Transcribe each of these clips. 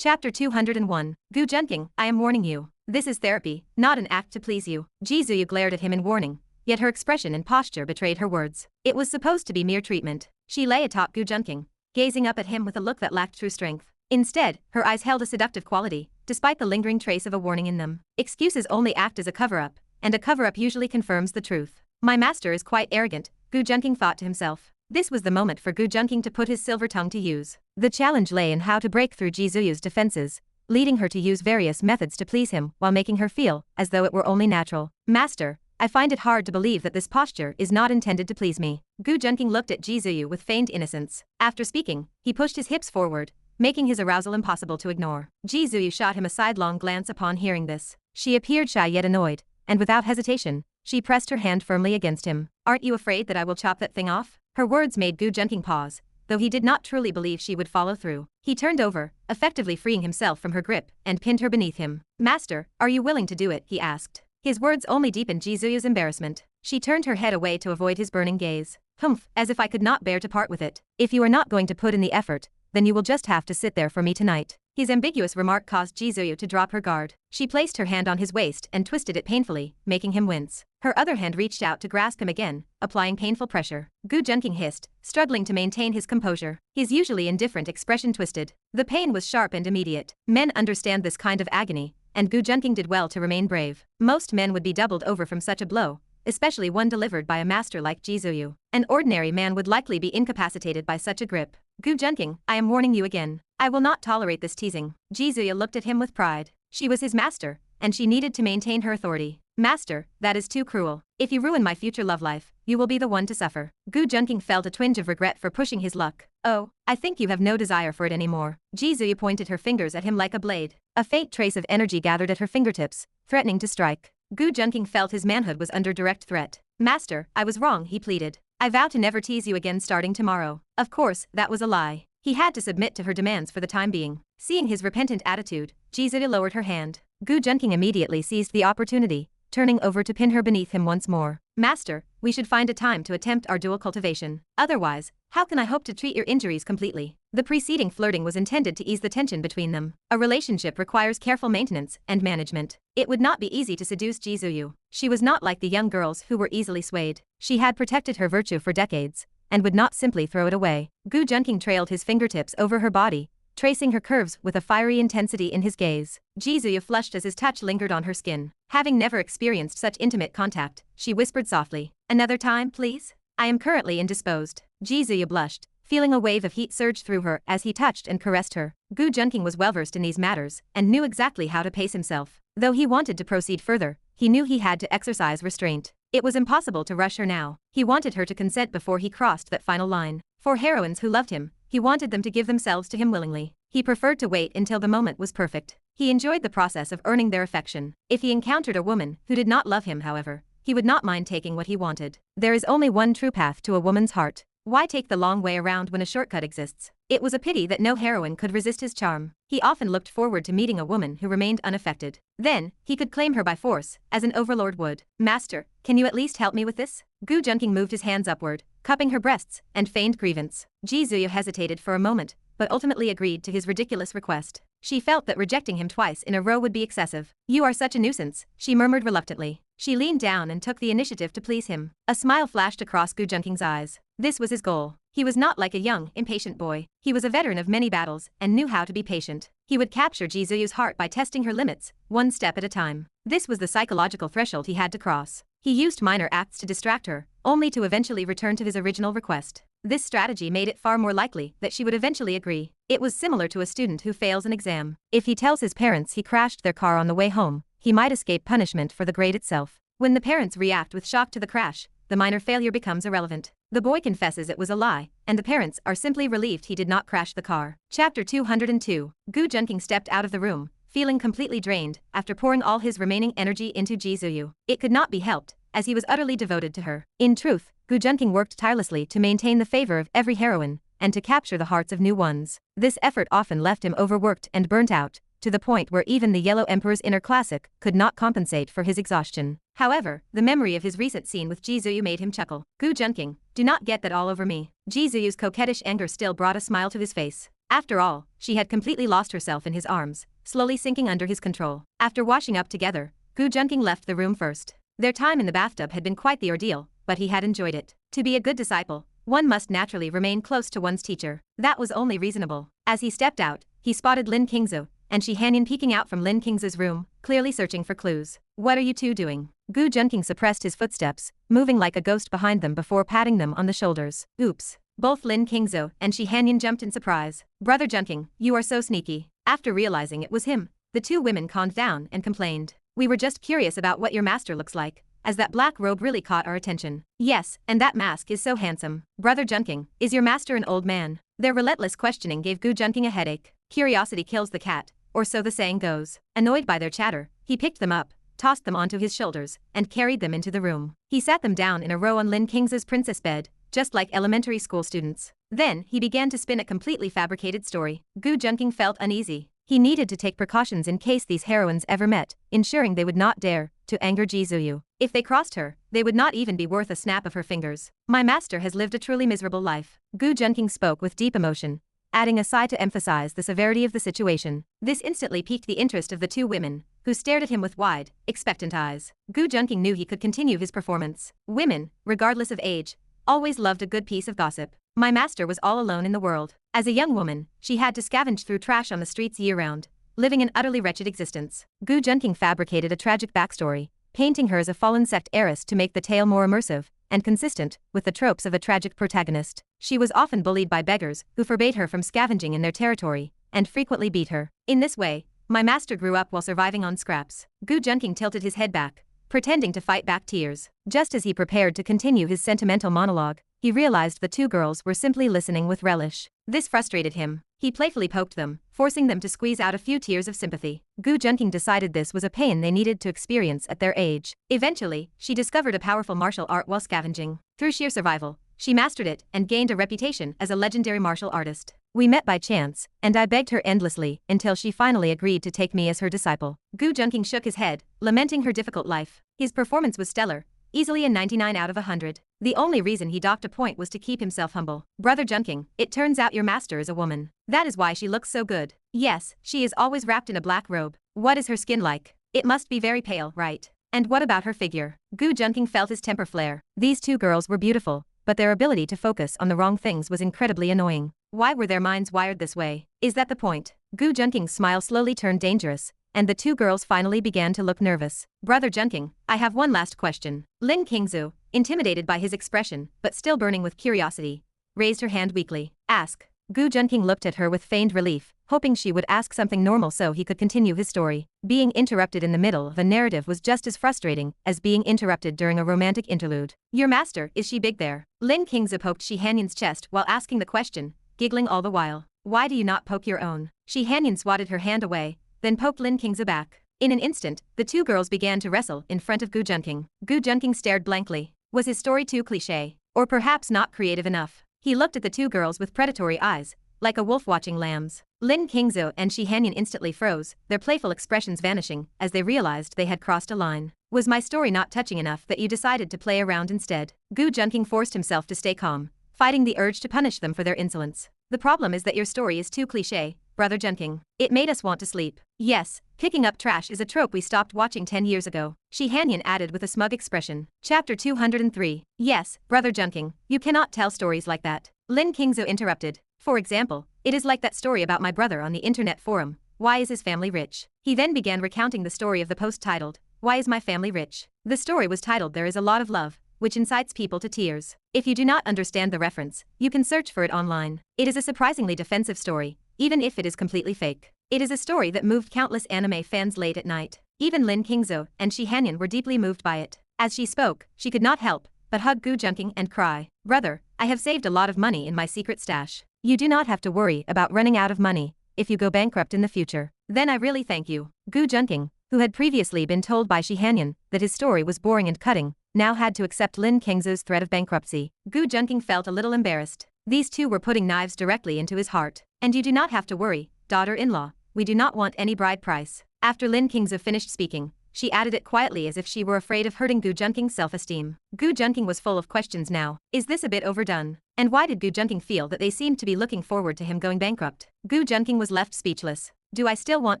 Chapter 201. Junqing, I am warning you. This is therapy, not an act to please you. Jizuyu glared at him in warning, yet her expression and posture betrayed her words. It was supposed to be mere treatment. She lay atop Junqing, gazing up at him with a look that lacked true strength. Instead, her eyes held a seductive quality, despite the lingering trace of a warning in them. Excuses only act as a cover-up, and a cover-up usually confirms the truth. My master is quite arrogant, Junqing thought to himself. This was the moment for Junqing to put his silver tongue to use. The challenge lay in how to break through Jizuyu's defenses, leading her to use various methods to please him while making her feel as though it were only natural. Master, I find it hard to believe that this posture is not intended to please me. Junqing looked at Jizuyu with feigned innocence. After speaking, he pushed his hips forward, making his arousal impossible to ignore. Jizuyu shot him a sidelong glance upon hearing this. She appeared shy yet annoyed, and without hesitation, she pressed her hand firmly against him. Aren't you afraid that I will chop that thing off? Her words made Junqing pause, though he did not truly believe she would follow through. He turned over, effectively freeing himself from her grip, and pinned her beneath him. Master, are you willing to do it? He asked. His words only deepened Jizuyu's embarrassment. She turned her head away to avoid his burning gaze. Humph, as if I could not bear to part with it. If you are not going to put in the effort, then you will just have to sit there for me tonight. His ambiguous remark caused Jizuyu to drop her guard. She placed her hand on his waist and twisted it painfully, making him wince. Her other hand reached out to grasp him again, applying painful pressure. Junqing hissed, struggling to maintain his composure. His usually indifferent expression twisted. The pain was sharp and immediate. Men understand this kind of agony, and Junqing did well to remain brave. Most men would be doubled over from such a blow, especially one delivered by a master like Jizuyu. An ordinary man would likely be incapacitated by such a grip. Junqing, I am warning you again. I will not tolerate this teasing. Jizuyu looked at him with pride. She was his master, and she needed to maintain her authority. Master, that is too cruel. If you ruin my future love life, you will be the one to suffer. Junqing felt a twinge of regret for pushing his luck. Oh, I think you have no desire for it anymore. Jizuyu pointed her fingers at him like a blade. A faint trace of energy gathered at her fingertips, threatening to strike. Junqing felt his manhood was under direct threat. Master, I was wrong, he pleaded. I vow to never tease you again starting tomorrow. Of course, that was a lie. He had to submit to her demands for the time being. Seeing his repentant attitude, Jizuyu lowered her hand. Junqing immediately seized the opportunity, turning over to pin her beneath him once more. Master, we should find a time to attempt our dual cultivation. Otherwise, how can I hope to treat your injuries completely? The preceding flirting was intended to ease the tension between them. A relationship requires careful maintenance and management. It would not be easy to seduce Jizuyu. She was not like the young girls who were easily swayed. She had protected her virtue for decades, and would not simply throw it away. Junqing trailed his fingertips over her body, tracing her curves with a fiery intensity in his gaze. Jizuyu flushed as his touch lingered on her skin. Having never experienced such intimate contact, she whispered softly, "Another time, please? I am currently indisposed." Jizuyu blushed, feeling a wave of heat surge through her as he touched and caressed her. Junqing was well-versed in these matters and knew exactly how to pace himself. Though he wanted to proceed further, he knew he had to exercise restraint. It was impossible to rush her now. He wanted her to consent before he crossed that final line. For heroines who loved him, he wanted them to give themselves to him willingly. He preferred to wait until the moment was perfect. He enjoyed the process of earning their affection. If he encountered a woman who did not love him, however, he would not mind taking what he wanted. There is only one true path to a woman's heart. Why take the long way around when a shortcut exists? It was a pity that no heroine could resist his charm. He often looked forward to meeting a woman who remained unaffected. Then, he could claim her by force, as an overlord would. Master, can you at least help me with this? Junqing moved his hands upward, cupping her breasts, and feigned grievance. Jizuyu hesitated for a moment, but ultimately agreed to his ridiculous request. She felt that rejecting him twice in a row would be excessive. You are such a nuisance, she murmured reluctantly. She leaned down and took the initiative to please him. A smile flashed across Junqing's eyes. This was his goal. He was not like a young, impatient boy. He was a veteran of many battles and knew how to be patient. He would capture Jizuyu's heart by testing her limits, one step at a time. This was the psychological threshold he had to cross. He used minor acts to distract her, only to eventually return to his original request. This strategy made it far more likely that she would eventually agree. It was similar to a student who fails an exam. If he tells his parents he crashed their car on the way home, he might escape punishment for the grade itself. When the parents react with shock to the crash, the minor failure becomes irrelevant. The boy confesses it was a lie, and the parents are simply relieved he did not crash the car. Chapter 202. Junqing stepped out of the room, feeling completely drained after pouring all his remaining energy into Jizuyu. It could not be helped, as he was utterly devoted to her. In truth, Junqing worked tirelessly to maintain the favor of every heroine, and to capture the hearts of new ones. This effort often left him overworked and burnt out, to the point where even the Yellow Emperor's inner classic could not compensate for his exhaustion. However, the memory of his recent scene with Jizuyu made him chuckle. Junqing, do not get that all over me. Jizuyu's coquettish anger still brought a smile to his face. After all, she had completely lost herself in his arms, slowly sinking under his control. After washing up together, Gu Junqing left the room first. Their time in the bathtub had been quite the ordeal, but he had enjoyed it. To be a good disciple, one must naturally remain close to one's teacher. That was only reasonable. As he stepped out, he spotted Lin Qingzu and Shi Hanyan peeking out from Lin Qingzu's room, clearly searching for clues. What are you two doing? Gu Junqing suppressed his footsteps, moving like a ghost behind them before patting them on the shoulders. Oops. Both Lin Qingzu and Shi Hanyan jumped in surprise. Brother Junqing, you are so sneaky. After realizing it was him, the two women calmed down and complained. We were just curious about what your master looks like, as that black robe really caught our attention. Yes, and that mask is so handsome. Brother Junqing, is your master an old man? Their relentless questioning gave Gu Junqing a headache. Curiosity kills the cat, or so the saying goes. Annoyed by their chatter, he picked them up, tossed them onto his shoulders, and carried them into the room. He sat them down in a row on Lin Qingzu's princess bed, just like elementary school students. Then, he began to spin a completely fabricated story. Gu Junqing felt uneasy. He needed to take precautions in case these heroines ever met, ensuring they would not dare to anger Ji Zuyu. If they crossed her, they would not even be worth a snap of her fingers. My master has lived a truly miserable life. Gu Junqing spoke with deep emotion, adding a sigh to emphasize the severity of the situation. This instantly piqued the interest of the two women, who stared at him with wide, expectant eyes. Gu Junqing knew he could continue his performance. Women, regardless of age, always loved a good piece of gossip. My master was all alone in the world. As a young woman, she had to scavenge through trash on the streets year-round, living an utterly wretched existence. Gu Junqing fabricated a tragic backstory, painting her as a fallen sect heiress to make the tale more immersive and consistent with the tropes of a tragic protagonist. She was often bullied by beggars who forbade her from scavenging in their territory and frequently beat her. In this way, my master grew up while surviving on scraps. Gu Junqing tilted his head back, pretending to fight back tears. Just as he prepared to continue his sentimental monologue, he realized the two girls were simply listening with relish. This frustrated him. He playfully poked them, forcing them to squeeze out a few tears of sympathy. Gu Junqing decided this was a pain they needed to experience at their age. Eventually, she discovered a powerful martial art while scavenging. Through sheer survival, she mastered it and gained a reputation as a legendary martial artist. We met by chance, and I begged her endlessly until she finally agreed to take me as her disciple. Gu Junqing shook his head, lamenting her difficult life. His performance was stellar, easily a 99 out of 100. The only reason he docked a point was to keep himself humble. Brother Junqing, it turns out your master is a woman. That is why she looks so good. Yes, she is always wrapped in a black robe. What is her skin like? It must be very pale, right? And what about her figure? Gu Junqing felt his temper flare. These two girls were beautiful, but their ability to focus on the wrong things was incredibly annoying. Why were their minds wired this way? Is that the point? Gu Junqing's smile slowly turned dangerous, and the two girls finally began to look nervous. Brother Junqing, I have one last question. Lin Qingzu, intimidated by his expression, but still burning with curiosity, raised her hand weakly. Ask. Gu Junqing looked at her with feigned relief, hoping she would ask something normal so he could continue his story. Being interrupted in the middle of a narrative was just as frustrating as being interrupted during a romantic interlude. Your master, is she big there? Lin Qingzu poked Shi Hanyan's chest while asking the question, giggling all the while. Why do you not poke your own? Shi Hanyan swatted her hand away, then poked Lin Qingzu back. In an instant, the two girls began to wrestle in front of Gu Junqing. Gu Junqing stared blankly. Was his story too cliché? Or perhaps not creative enough? He looked at the two girls with predatory eyes, like a wolf watching lambs. Lin Qingzu and Shi Hanyan instantly froze, their playful expressions vanishing as they realized they had crossed a line. Was my story not touching enough that you decided to play around instead? Gu Junqing forced himself to stay calm, fighting the urge to punish them for their insolence. The problem is that your story is too cliché, Brother Junqing. It made us want to sleep. Yes, picking up trash is a trope we stopped watching 10 years ago, Shi Hanyan added with a smug expression. Chapter 203. Yes, Brother Junqing, you cannot tell stories like that. Lin Qingzu interrupted. For example, it is like that story about my brother on the internet forum. Why is his family rich? He then began recounting the story of the post titled, Why is my family rich? The story was titled There is a lot of love, which incites people to tears. If you do not understand the reference, you can search for it online. It is a surprisingly defensive story, even if it is completely fake. It is a story that moved countless anime fans late at night. Even Lin Qingzu and Shi Hanyan were deeply moved by it. As she spoke, she could not help but hug Gu Junqing and cry. Brother, I have saved a lot of money in my secret stash. You do not have to worry about running out of money if you go bankrupt in the future. Then I really thank you. Gu Junqing, who had previously been told by Shi Hanyan that his story was boring and cutting, now had to accept Lin Qingzu's threat of bankruptcy. Gu Junqing felt a little embarrassed. These two were putting knives directly into his heart. And you do not have to worry, daughter-in-law, we do not want any bride price. After Lin Qingzu finished speaking, she added it quietly as if she were afraid of hurting Gu Junking's self-esteem. Gu Junqing was full of questions now. Is this a bit overdone? And why did Gu Junqing feel that they seemed to be looking forward to him going bankrupt? Gu Junqing was left speechless. Do I still want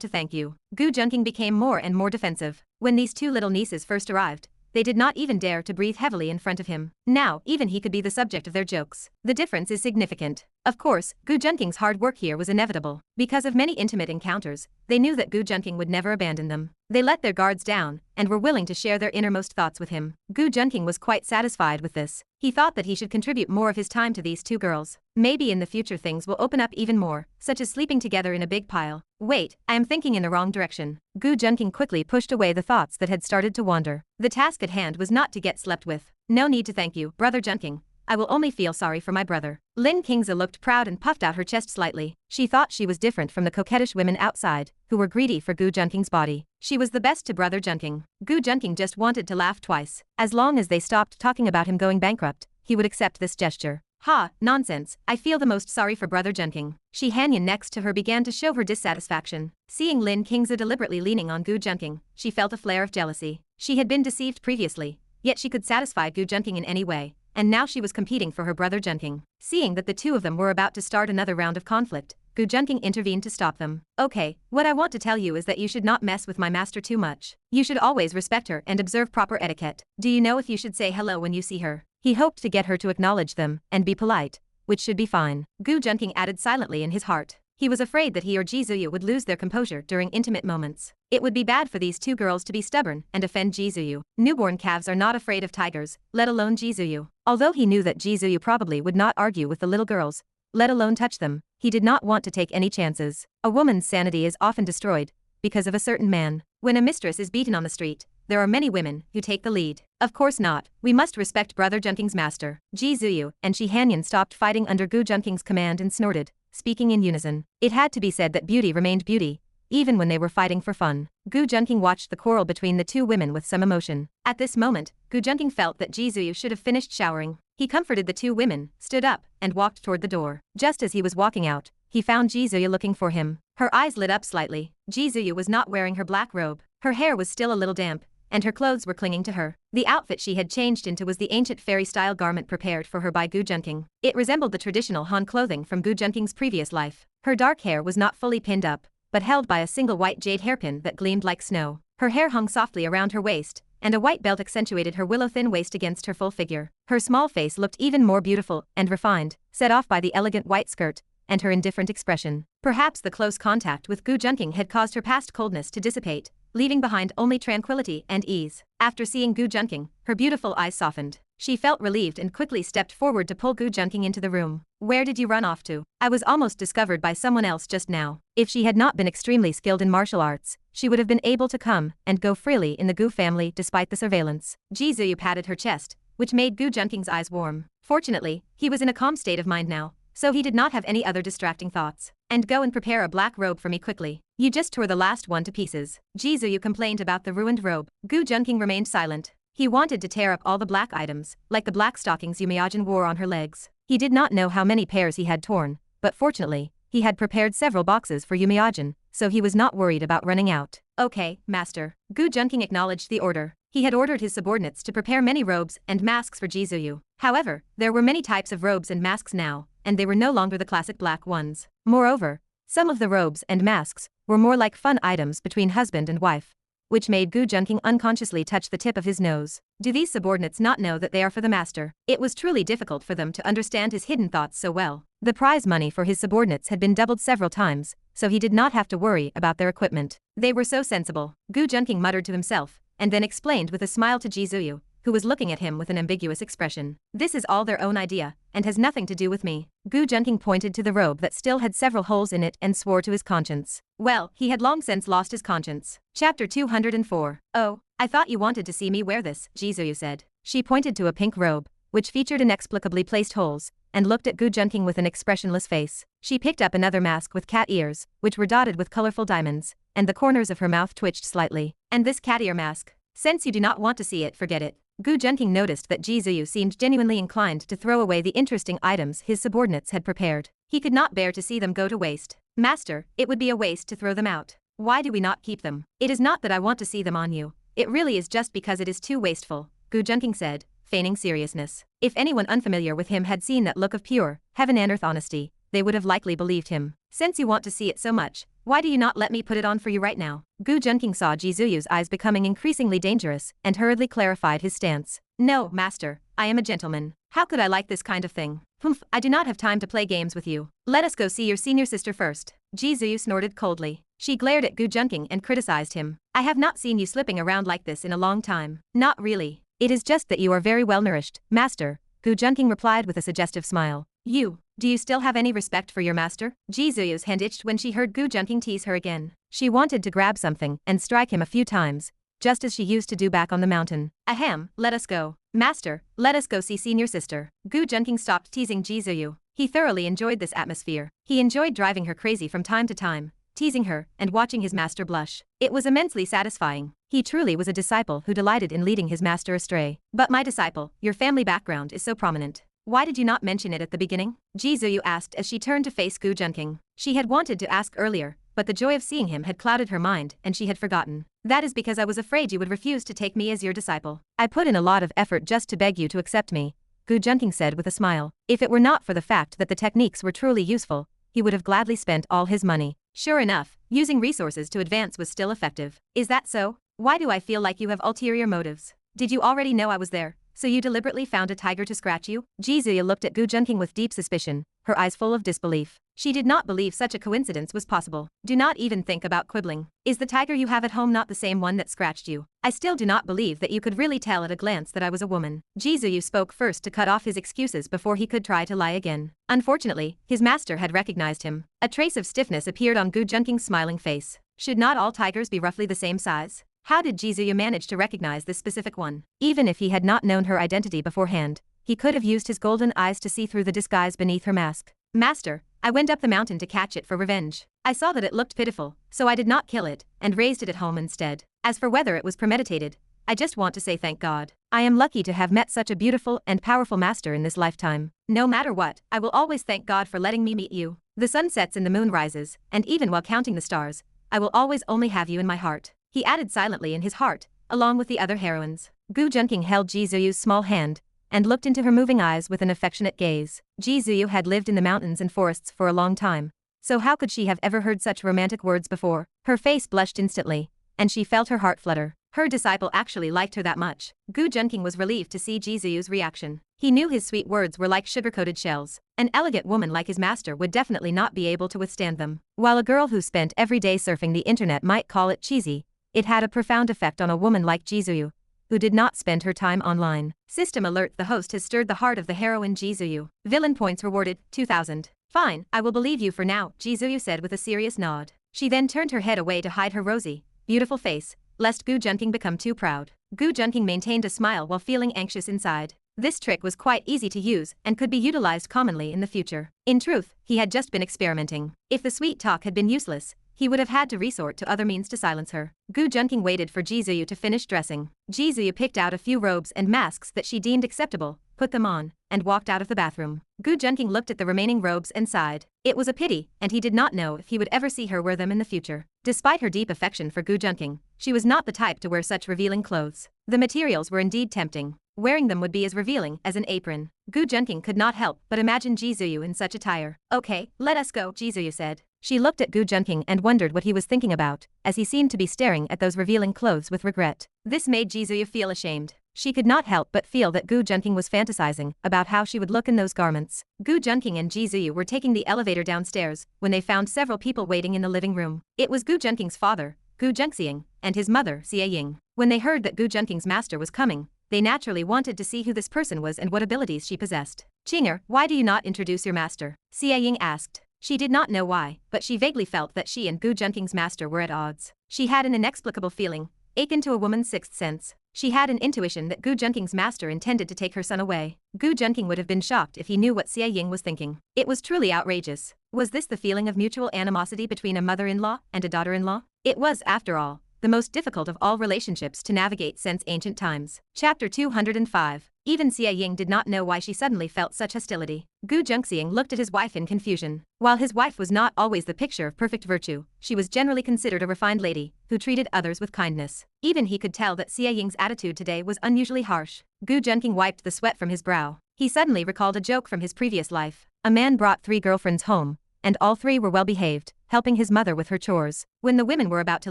to thank you? Gu Junqing became more and more defensive. When these two little nieces first arrived, they did not even dare to breathe heavily in front of him. Now, even he could be the subject of their jokes. The difference is significant. Of course, Gu Junking's hard work here was inevitable. Because of many intimate encounters, they knew that Gu Junqing would never abandon them. They let their guards down, and were willing to share their innermost thoughts with him. Gu Junqing was quite satisfied with this. He thought that he should contribute more of his time to these two girls. Maybe in the future things will open up even more, such as sleeping together in a big pile. Wait, I am thinking in the wrong direction. Gu Junqing quickly pushed away the thoughts that had started to wander. The task at hand was not to get slept with. No need to thank you, Brother Junqing. I will only feel sorry for my brother. Lin Qingze looked proud and puffed out her chest slightly. She thought she was different from the coquettish women outside, who were greedy for Gu Junking's body. She was the best to Brother Junqing. Gu Junqing just wanted to laugh twice. As long as they stopped talking about him going bankrupt, he would accept this gesture. Ha, nonsense, I feel the most sorry for Brother Junqing. Shi Hanyan next to her began to show her dissatisfaction. Seeing Lin Qingze deliberately leaning on Gu Junqing, she felt a flare of jealousy. She had been deceived previously, yet she could satisfy Gu Junqing in any way. And now she was competing for her brother Junqing. Seeing that the two of them were about to start another round of conflict, Gu Junqing intervened to stop them. Okay, what I want to tell you is that you should not mess with my master too much. You should always respect her and observe proper etiquette. Do you know if you should say hello when you see her? He hoped to get her to acknowledge them and be polite, which should be fine. Gu Junqing added silently in his heart. He was afraid that he or Ji Zuyu would lose their composure during intimate moments. It would be bad for these two girls to be stubborn and offend Ji Zuyu. Newborn calves are not afraid of tigers, let alone Ji Zuyu. Although he knew that Ji Zuyu probably would not argue with the little girls, let alone touch them, he did not want to take any chances. A woman's sanity is often destroyed because of a certain man. When a mistress is beaten on the street, there are many women who take the lead. Of course not. We must respect Brother Junking's master. Ji Zuyu and Shi Hanyan stopped fighting under Gu Junking's command and snorted, speaking in unison. It had to be said that beauty remained beauty, even when they were fighting for fun. Gu Junqing watched the quarrel between the two women with some emotion. At this moment, Gu Junqing felt that Ji Zuyu should have finished showering. He comforted the two women, stood up, and walked toward the door. Just as he was walking out, he found Ji Zuyu looking for him. Her eyes lit up slightly. Ji Zuyu was not wearing her black robe. Her hair was still a little damp, and her clothes were clinging to her. The outfit she had changed into was the ancient fairy-style garment prepared for her by Gu Junqing. It resembled the traditional Han clothing from Gu Junking's previous life. Her dark hair was not fully pinned up, but held by a single white jade hairpin that gleamed like snow. Her hair hung softly around her waist, and a white belt accentuated her willow-thin waist against her full figure. Her small face looked even more beautiful and refined, set off by the elegant white skirt and her indifferent expression. Perhaps the close contact with Gu Junqing had caused her past coldness to dissipate, leaving behind only tranquility and ease. After seeing Gu Junqing, her beautiful eyes softened. She felt relieved and quickly stepped forward to pull Gu Junqing into the room. Where did you run off to? I was almost discovered by someone else just now. If she had not been extremely skilled in martial arts, she would have been able to come and go freely in the Gu family despite the surveillance. Ji Zuyu patted her chest, which made Gu Junking's eyes warm. Fortunately, he was in a calm state of mind now, so he did not have any other distracting thoughts. And go and prepare a black robe for me quickly. You just tore the last one to pieces. Ji Zuyu complained about the ruined robe. Gu Junqing remained silent. He wanted to tear up all the black items, like the black stockings Yumiajin wore on her legs. He did not know how many pairs he had torn, but fortunately, he had prepared several boxes for Yumiajin, so he was not worried about running out. Okay, master. Gu Junqing acknowledged the order. He had ordered his subordinates to prepare many robes and masks for Ji Zuyu. However, there were many types of robes and masks now, and they were no longer the classic black ones. Moreover, some of the robes and masks were more like fun items between husband and wife, which made Gu Junqing unconsciously touch the tip of his nose. Do these subordinates not know that they are for the master? It was truly difficult for them to understand his hidden thoughts so well. The prize money for his subordinates had been doubled several times, so he did not have to worry about their equipment. They were so sensible. Gu Junqing muttered to himself, and then explained with a smile to Ji Zuyu, who was looking at him with an ambiguous expression. This is all their own idea, and has nothing to do with me. Gu Junqing pointed to the robe that still had several holes in it and swore to his conscience. Well, he had long since lost his conscience. Chapter 204. Oh, I thought you wanted to see me wear this, Ji Zuyu said. She pointed to a pink robe, which featured inexplicably placed holes, and looked at Gu Junqing with an expressionless face. She picked up another mask with cat ears, which were dotted with colorful diamonds, and the corners of her mouth twitched slightly. And this cat ear mask? Since you do not want to see it, forget it. Gu Junqing noticed that Ji Zuyu seemed genuinely inclined to throw away the interesting items his subordinates had prepared. He could not bear to see them go to waste. Master, it would be a waste to throw them out. Why do we not keep them? It is not that I want to see them on you, It really is just because it is too wasteful, Gu Junqing said, feigning seriousness. If anyone unfamiliar with him had seen that look of pure, heaven-and-earth honesty, they would have likely believed him. Since you want to see it so much, why do you not let me put it on for you right now? Gu Junqing saw Jizuyu's eyes becoming increasingly dangerous and hurriedly clarified his stance. No, master, I am a gentleman. How could I like this kind of thing? Humph, I do not have time to play games with you. Let us go see your senior sister first. Jizuyu snorted coldly. She glared at Gu Junqing and criticized him. I have not seen you slipping around like this in a long time. Not really. It is just that you are very well nourished, master, Gu Junqing replied with a suggestive smile. Do you still have any respect for your master? Jizuyu's hand itched when she heard Gu Junqing tease her again. She wanted to grab something and strike him a few times, just as she used to do back on the mountain. Ahem, let us go. Master, let us go see senior sister. Gu Junqing stopped teasing Jizuyu. He thoroughly enjoyed this atmosphere. He enjoyed driving her crazy from time to time, teasing her and watching his master blush. It was immensely satisfying. He truly was a disciple who delighted in leading his master astray. But my disciple, your family background is so prominent. Why did you not mention it at the beginning? Jizuyu asked as she turned to face Gu Junqing. She had wanted to ask earlier, but the joy of seeing him had clouded her mind and she had forgotten. That is because I was afraid you would refuse to take me as your disciple. I put in a lot of effort just to beg you to accept me, Gu Junqing said with a smile. If it were not for the fact that the techniques were truly useful, he would have gladly spent all his money. Sure enough, using resources to advance was still effective. Is that so? Why do I feel like you have ulterior motives? Did you already know I was there, so you deliberately found a tiger to scratch you? Jizuyu looked at Gu Junqing with deep suspicion, her eyes full of disbelief. She did not believe such a coincidence was possible. Do not even think about quibbling. Is the tiger you have at home not the same one that scratched you? I still do not believe that you could really tell at a glance that I was a woman. Jizuyu spoke first to cut off his excuses before he could try to lie again. Unfortunately, his master had recognized him. A trace of stiffness appeared on Gu Junqing's smiling face. Should not all tigers be roughly the same size? How did Jizuyu manage to recognize this specific one? Even if he had not known her identity beforehand, he could have used his golden eyes to see through the disguise beneath her mask. Master, I went up the mountain to catch it for revenge. I saw that it looked pitiful, so I did not kill it, and raised it at home instead. As for whether it was premeditated, I just want to say thank God. I am lucky to have met such a beautiful and powerful master in this lifetime. No matter what, I will always thank God for letting me meet you. The sun sets and the moon rises, and even while counting the stars, I will always only have you in my heart. He added silently in his heart, along with the other heroines. Gu Junqing held Jizuyu's small hand, and looked into her moving eyes with an affectionate gaze. Jizuyu had lived in the mountains and forests for a long time, so how could she have ever heard such romantic words before? Her face blushed instantly, and she felt her heart flutter. Her disciple actually liked her that much. Gu Junqing was relieved to see Jizuyu's reaction. He knew his sweet words were like sugar-coated shells. An elegant woman like his master would definitely not be able to withstand them. While a girl who spent every day surfing the internet might call it cheesy, it had a profound effect on a woman like Jizuyu, who did not spend her time online. System alert: the host has stirred the heart of the heroine Jizuyu. Villain points rewarded, 2000. Fine, I will believe you for now, Jizuyu said with a serious nod. She then turned her head away to hide her rosy, beautiful face, lest Gu Junqing become too proud. Gu Junqing maintained a smile while feeling anxious inside. This trick was quite easy to use and could be utilized commonly in the future. In truth, he had just been experimenting. If the sweet talk had been useless, he would have had to resort to other means to silence her. Gu Junqing waited for Jizuyu to finish dressing. Jizuyu picked out a few robes and masks that she deemed acceptable, put them on, and walked out of the bathroom. Gu Junqing looked at the remaining robes and sighed. It was a pity, and he did not know if he would ever see her wear them in the future. Despite her deep affection for Gu Junqing, she was not the type to wear such revealing clothes. The materials were indeed tempting. Wearing them would be as revealing as an apron. Gu Junqing could not help but imagine Jizuyu in such attire. Okay, let us go, Jizuyu said. She looked at Gu Junqing and wondered what he was thinking about, as he seemed to be staring at those revealing clothes with regret. This made Jizuyu feel ashamed. She could not help but feel that Gu Junqing was fantasizing about how she would look in those garments. Gu Junqing and Jizuyu were taking the elevator downstairs when they found several people waiting in the living room. It was Gu Junqing's father, Gu Junxiang, and his mother, Xie Ying. When they heard that Gu Junqing's master was coming, they naturally wanted to see who this person was and what abilities she possessed. Qinger, why do you not introduce your master? Xie Ying asked. She did not know why, but she vaguely felt that she and Gu Junqing's master were at odds. She had an inexplicable feeling, akin to a woman's sixth sense. She had an intuition that Gu Junqing's master intended to take her son away. Gu Junqing would have been shocked if he knew what Xie Ying was thinking. It was truly outrageous. Was this the feeling of mutual animosity between a mother-in-law and a daughter-in-law? It was, after all, the most difficult of all relationships to navigate since ancient times. Chapter 205. Even Xie Ying did not know why she suddenly felt such hostility. Gu Junqing looked at his wife in confusion. While his wife was not always the picture of perfect virtue, she was generally considered a refined lady, who treated others with kindness. Even he could tell that Xie Ying's attitude today was unusually harsh. Gu Junqing wiped the sweat from his brow. He suddenly recalled a joke from his previous life. A man brought 3 girlfriends home, and all 3 were well behaved, helping his mother with her chores. When the women were about to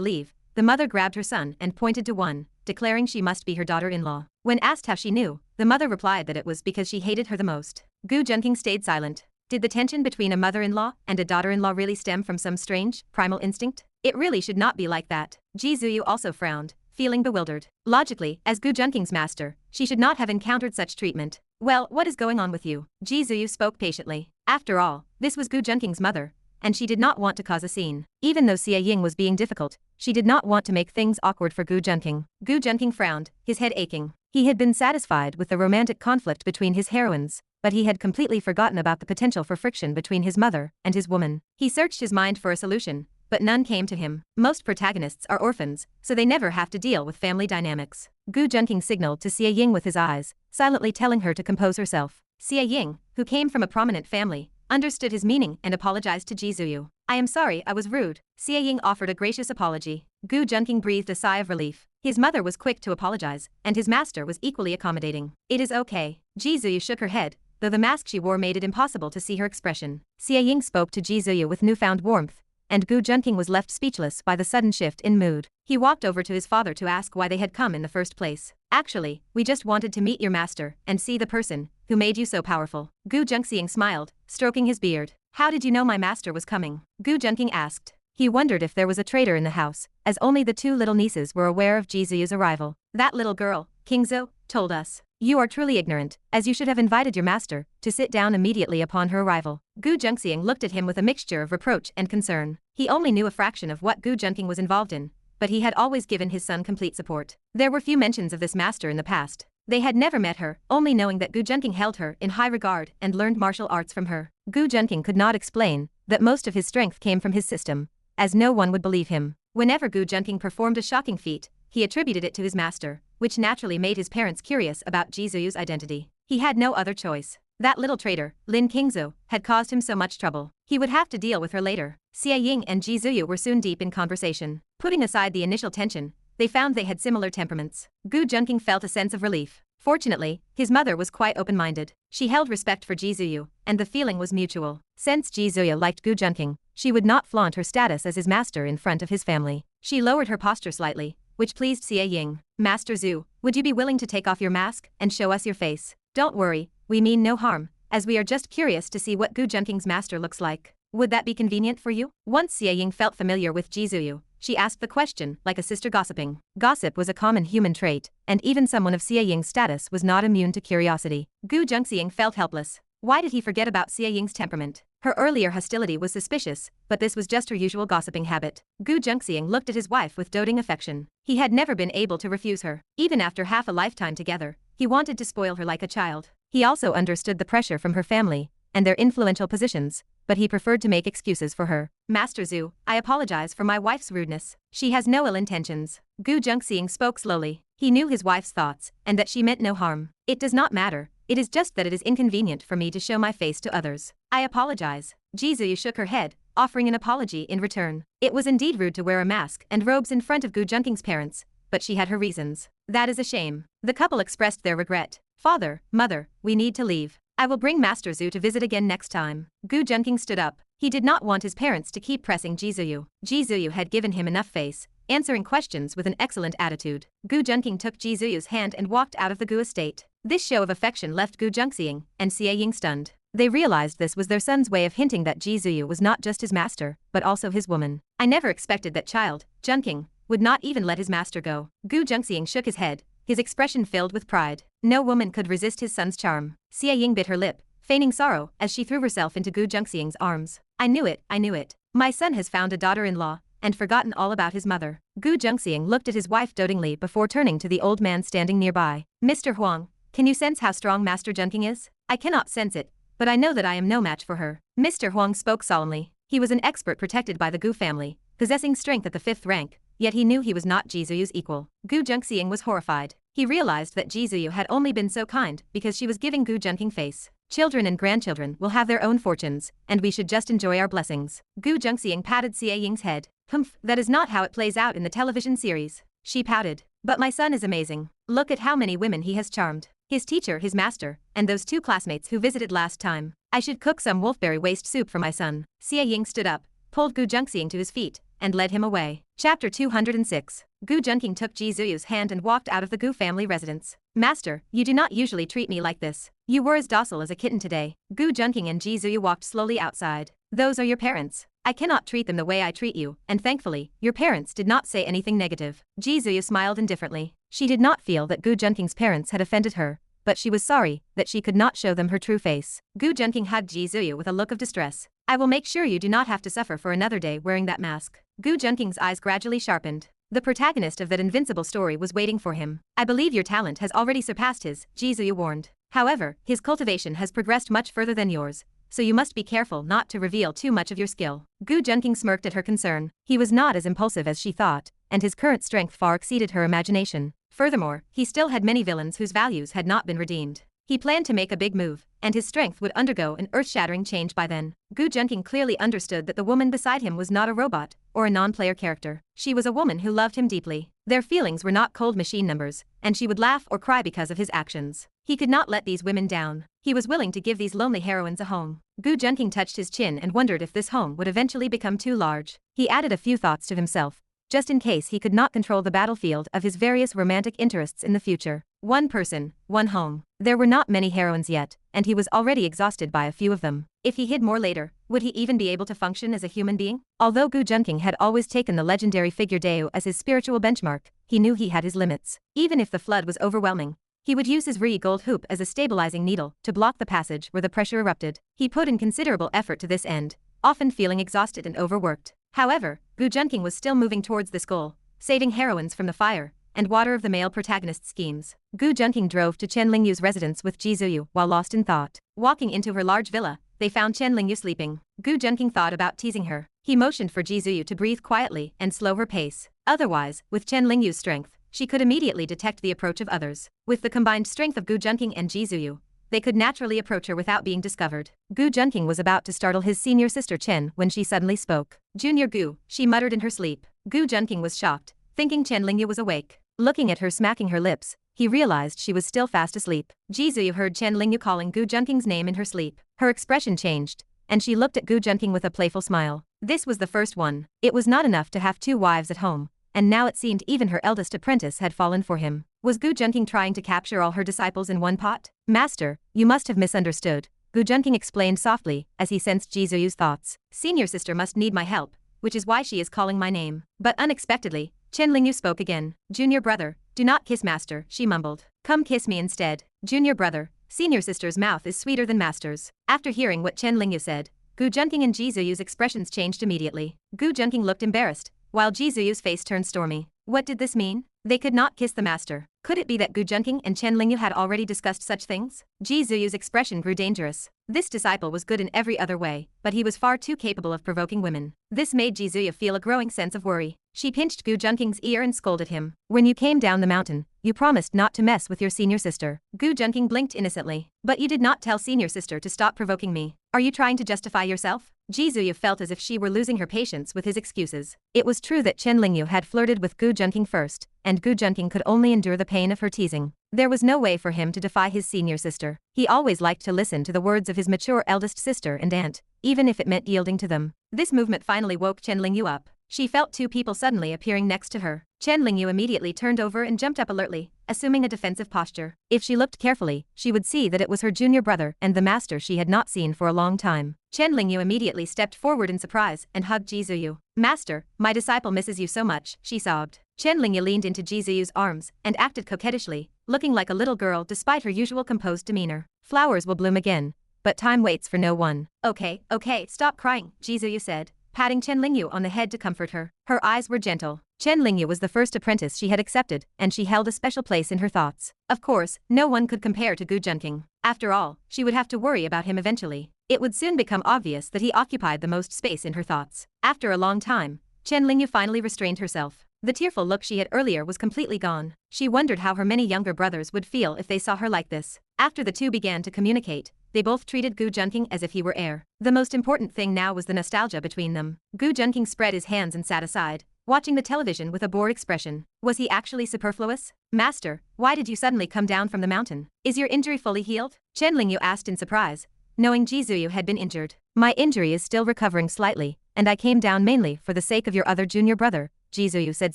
leave, the mother grabbed her son and pointed to one, declaring she must be her daughter-in-law. When asked how she knew, the mother replied that it was because she hated her the most. Gu Junqing stayed silent. Did the tension between a mother-in-law and a daughter-in-law really stem from some strange, primal instinct? It really should not be like that. Ji Zuyu also frowned, feeling bewildered. Logically, as Gu Junqing's master, she should not have encountered such treatment. Well, what is going on with you? Ji Zuyu spoke patiently. After all, this was Gu Junqing's mother, and she did not want to cause a scene. Even though Xie Ying was being difficult, she did not want to make things awkward for Gu Junqing. Gu Junqing frowned, his head aching. He had been satisfied with the romantic conflict between his heroines, but he had completely forgotten about the potential for friction between his mother and his woman. He searched his mind for a solution, but none came to him. Most protagonists are orphans, so they never have to deal with family dynamics. Gu Junqing signaled to Xie Ying with his eyes, silently telling her to compose herself. Xie Ying, who came from a prominent family, understood his meaning and apologized to Ji Zuyu. I am sorry I was rude. Xie Ying offered a gracious apology. Gu Junqing breathed a sigh of relief. His mother was quick to apologize, and his master was equally accommodating. It is okay. Ji Zuyu shook her head, though the mask she wore made it impossible to see her expression. Xie Ying spoke to Ji Zuyu with newfound warmth, and Gu Junqing was left speechless by the sudden shift in mood. He walked over to his father to ask why they had come in the first place. Actually, we just wanted to meet your master and see the person who made you so powerful. Gu Junqing smiled, stroking his beard. How did you know my master was coming? Gu Junqing asked. He wondered if there was a traitor in the house, as only the 2 little nieces were aware of Ji Zuyu's arrival. That little girl, Kingzo, told us. You are truly ignorant, as you should have invited your master to sit down immediately upon her arrival. Gu Junqing looked at him with a mixture of reproach and concern. He only knew a fraction of what Gu Junqing was involved in, but he had always given his son complete support. There were few mentions of this master in the past. They had never met her, only knowing that Gu Junqing held her in high regard and learned martial arts from her. Gu Junqing could not explain that most of his strength came from his system, as no one would believe him. Whenever Gu Junqing performed a shocking feat, he attributed it to his master, which naturally made his parents curious about Ji Zuyu's identity. He had no other choice. That little traitor, Lin Kingzo, had caused him so much trouble. He would have to deal with her later. Xie Ying and Ji Zuyu were soon deep in conversation. Putting aside the initial tension, they found they had similar temperaments. Gu Junqing felt a sense of relief. Fortunately, his mother was quite open-minded. She held respect for Ji Zuyu, and the feeling was mutual. Since Ji Zuyu liked Gu Junqing, she would not flaunt her status as his master in front of his family. She lowered her posture slightly, which pleased Xie Ying. Master Zhu, would you be willing to take off your mask and show us your face? Don't worry, we mean no harm, as we are just curious to see what Gu Junqing's master looks like. Would that be convenient for you? Once Xie Ying felt familiar with Ji Zuyu, she asked the question like a sister gossiping. Gossip was a common human trait, and even someone of Xie Ying's status was not immune to curiosity. Gu Junqing felt helpless. Why did he forget about Xie Ying's temperament? Her earlier hostility was suspicious, but this was just her usual gossiping habit. Gu Junqing looked at his wife with doting affection. He had never been able to refuse her. Even after half a lifetime together, he wanted to spoil her like a child. He also understood the pressure from her family and their influential positions, but he preferred to make excuses for her. Master Zhu, I apologize for my wife's rudeness. She has no ill intentions. Gu Junqing spoke slowly. He knew his wife's thoughts, and that she meant no harm. It does not matter. It is just that it is inconvenient for me to show my face to others. I apologize. Ji Zuyu shook her head, offering an apology in return. It was indeed rude to wear a mask and robes in front of Gu Junqing's parents, but she had her reasons. That is a shame. The couple expressed their regret. Father, mother, we need to leave. I will bring Master Zhu to visit again next time. Gu Junqing stood up. He did not want his parents to keep pressing Ji Zuyu. Ji Zuyu had given him enough face, answering questions with an excellent attitude. Gu Junqing took Ji Zuyu's hand and walked out of the Gu estate. This show of affection left Gu Junqing and Xie Ying stunned. They realized this was their son's way of hinting that Ji Zuyu was not just his master, but also his woman. I never expected that child, Junqing, would not even let his master go. Gu Junqing shook his head, his expression filled with pride. No woman could resist his son's charm. Xie Ying bit her lip, feigning sorrow as she threw herself into Gu Junqing's arms. I knew it, I knew it. My son has found a daughter-in-law, and forgotten all about his mother. Gu Junqing looked at his wife dotingly before turning to the old man standing nearby. Mr. Huang, can you sense how strong Master Junqing is? I cannot sense it, but I know that I am no match for her. Mr. Huang spoke solemnly. He was an expert protected by the Gu family, possessing strength at the 5th rank, yet he knew he was not Jisuyu's equal. Gu Junqing was horrified. He realized that Jisuyu had only been so kind because she was giving Gu Junqing face. Children and grandchildren will have their own fortunes, and we should just enjoy our blessings. Gu Junqing patted Xie Ying's head. Humph, that is not how it plays out in the television series. She pouted. But my son is amazing. Look at how many women he has charmed. His teacher, his master, and those 2 classmates who visited last time. I should cook some wolfberry waste soup for my son. Xie Ying stood up, pulled Gu Junqing to his feet, and led him away. Chapter 206. Gu Junqing took Jisuyu's hand and walked out of the Gu family residence. Master, you do not usually treat me like this. You were as docile as a kitten today. Gu Junqing and Jisuyu walked slowly outside. Those are your parents. I cannot treat them the way I treat you, and thankfully, your parents did not say anything negative. Jisuyu smiled indifferently. She did not feel that Gu Junqing's parents had offended her, but she was sorry that she could not show them her true face. Gu Junqing hugged Jisuyu with a look of distress. I will make sure you do not have to suffer for another day wearing that mask. Gu Junqing's eyes gradually sharpened. The protagonist of that invincible story was waiting for him. I believe your talent has already surpassed his, Jisuyu warned. However, his cultivation has progressed much further than yours, so you must be careful not to reveal too much of your skill. Gu Junqing smirked at her concern. He was not as impulsive as she thought, and his current strength far exceeded her imagination. Furthermore, he still had many villains whose values had not been redeemed. He planned to make a big move, and his strength would undergo an earth-shattering change by then. Gu Junqing clearly understood that the woman beside him was not a robot or a non-player character. She was a woman who loved him deeply. Their feelings were not cold machine numbers, and she would laugh or cry because of his actions. He could not let these women down. He was willing to give these lonely heroines a home. Gu Junqing touched his chin and wondered if this home would eventually become too large. He added a few thoughts to himself, just in case he could not control the battlefield of his various romantic interests in the future. One person, one home. There were not many heroines yet, and he was already exhausted by a few of them. If he hid more later, would he even be able to function as a human being? Although Gu Junqing had always taken the legendary figure Dao as his spiritual benchmark, he knew he had his limits. Even if the flood was overwhelming, he would use his gold hoop as a stabilizing needle to block the passage where the pressure erupted. He put in considerable effort to this end, often feeling exhausted and overworked. However, Gu Junqing was still moving towards this goal, saving heroines from the fire and water of the male protagonist schemes. Gu Junqing drove to Chen Lingyu's residence with Jisuyu while lost in thought. Walking into her large villa, they found Chen Lingyu sleeping. Gu Junqing thought about teasing her. He motioned for Jisuyu to breathe quietly and slow her pace. Otherwise, with Chen Lingyu's strength, she could immediately detect the approach of others. With the combined strength of Gu Junqing and Jisuyu, they could naturally approach her without being discovered. Gu Junqing was about to startle his senior sister Chen when she suddenly spoke. Junior Gu, she muttered in her sleep. Gu Junqing was shocked, thinking Chen Lingyu was awake. Looking at her smacking her lips, he realized she was still fast asleep. Jisuyu heard Chen Lingyu calling Gu Junqing's name in her sleep. Her expression changed, and she looked at Gu Junqing with a playful smile. This was the first one. It was not enough to have 2 wives at home, and now it seemed even her eldest apprentice had fallen for him. Was Gu Junqing trying to capture all her disciples in one pot? Master, you must have misunderstood, Gu Junqing explained softly as he sensed Jisuyu's thoughts. Senior sister must need my help, which is why she is calling my name. But unexpectedly, Chen Lingyu spoke again. Junior brother, do not kiss master, she mumbled. Come kiss me instead. Junior brother, senior sister's mouth is sweeter than master's. After hearing what Chen Lingyu said, Gu Junqing and Jisuyu's expressions changed immediately. Gu Junqing looked embarrassed, while Jisuyu's face turned stormy. What did this mean? They could not kiss the master. Could it be that Gu Junqing and Chen Lingyu had already discussed such things? Jisuyu's expression grew dangerous. This disciple was good in every other way, but he was far too capable of provoking women. This made Jisuyu feel a growing sense of worry. She pinched Gu Junqing's ear and scolded him. When you came down the mountain, you promised not to mess with your senior sister. Gu Junqing blinked innocently. But you did not tell senior sister to stop provoking me. Are you trying to justify yourself? Jisuyu felt as if she were losing her patience with his excuses. It was true that Chen Lingyu had flirted with Gu Junqing first, and Gu Junqing could only endure the pain of her teasing. There was no way for him to defy his senior sister. He always liked to listen to the words of his mature eldest sister and aunt, even if it meant yielding to them. This movement finally woke Chen Lingyu up. She felt 2 people suddenly appearing next to her. Chen Lingyu immediately turned over and jumped up alertly, assuming a defensive posture. If she looked carefully, she would see that it was her junior brother and the master she had not seen for a long time. Chen Lingyu immediately stepped forward in surprise and hugged Jisuyu. Master, my disciple misses you so much, she sobbed. Chen Lingyu leaned into Jisuyu's arms and acted coquettishly, looking like a little girl despite her usual composed demeanor. Flowers will bloom again, but time waits for no one. Okay, stop crying, Jisuyu said, patting Chen Lingyu on the head to comfort her. Her eyes were gentle. Chen Lingyu was the first apprentice she had accepted, and she held a special place in her thoughts. Of course, no one could compare to Gu Junqing. After all, she would have to worry about him eventually. It would soon become obvious that he occupied the most space in her thoughts. After a long time, Chen Lingyu finally restrained herself. The tearful look she had earlier was completely gone. She wondered how her many younger brothers would feel if they saw her like this. After the two began to communicate, they both treated Gu Junqing as if he were air. The most important thing now was the nostalgia between them. Gu Junqing spread his hands and sat aside, watching the television with a bored expression. Was he actually superfluous? Master, why did you suddenly come down from the mountain? Is your injury fully healed? Chen Lingyu asked in surprise, knowing Jizuyu had been injured. My injury is still recovering slightly, and I came down mainly for the sake of your other junior brother, Jizuyu said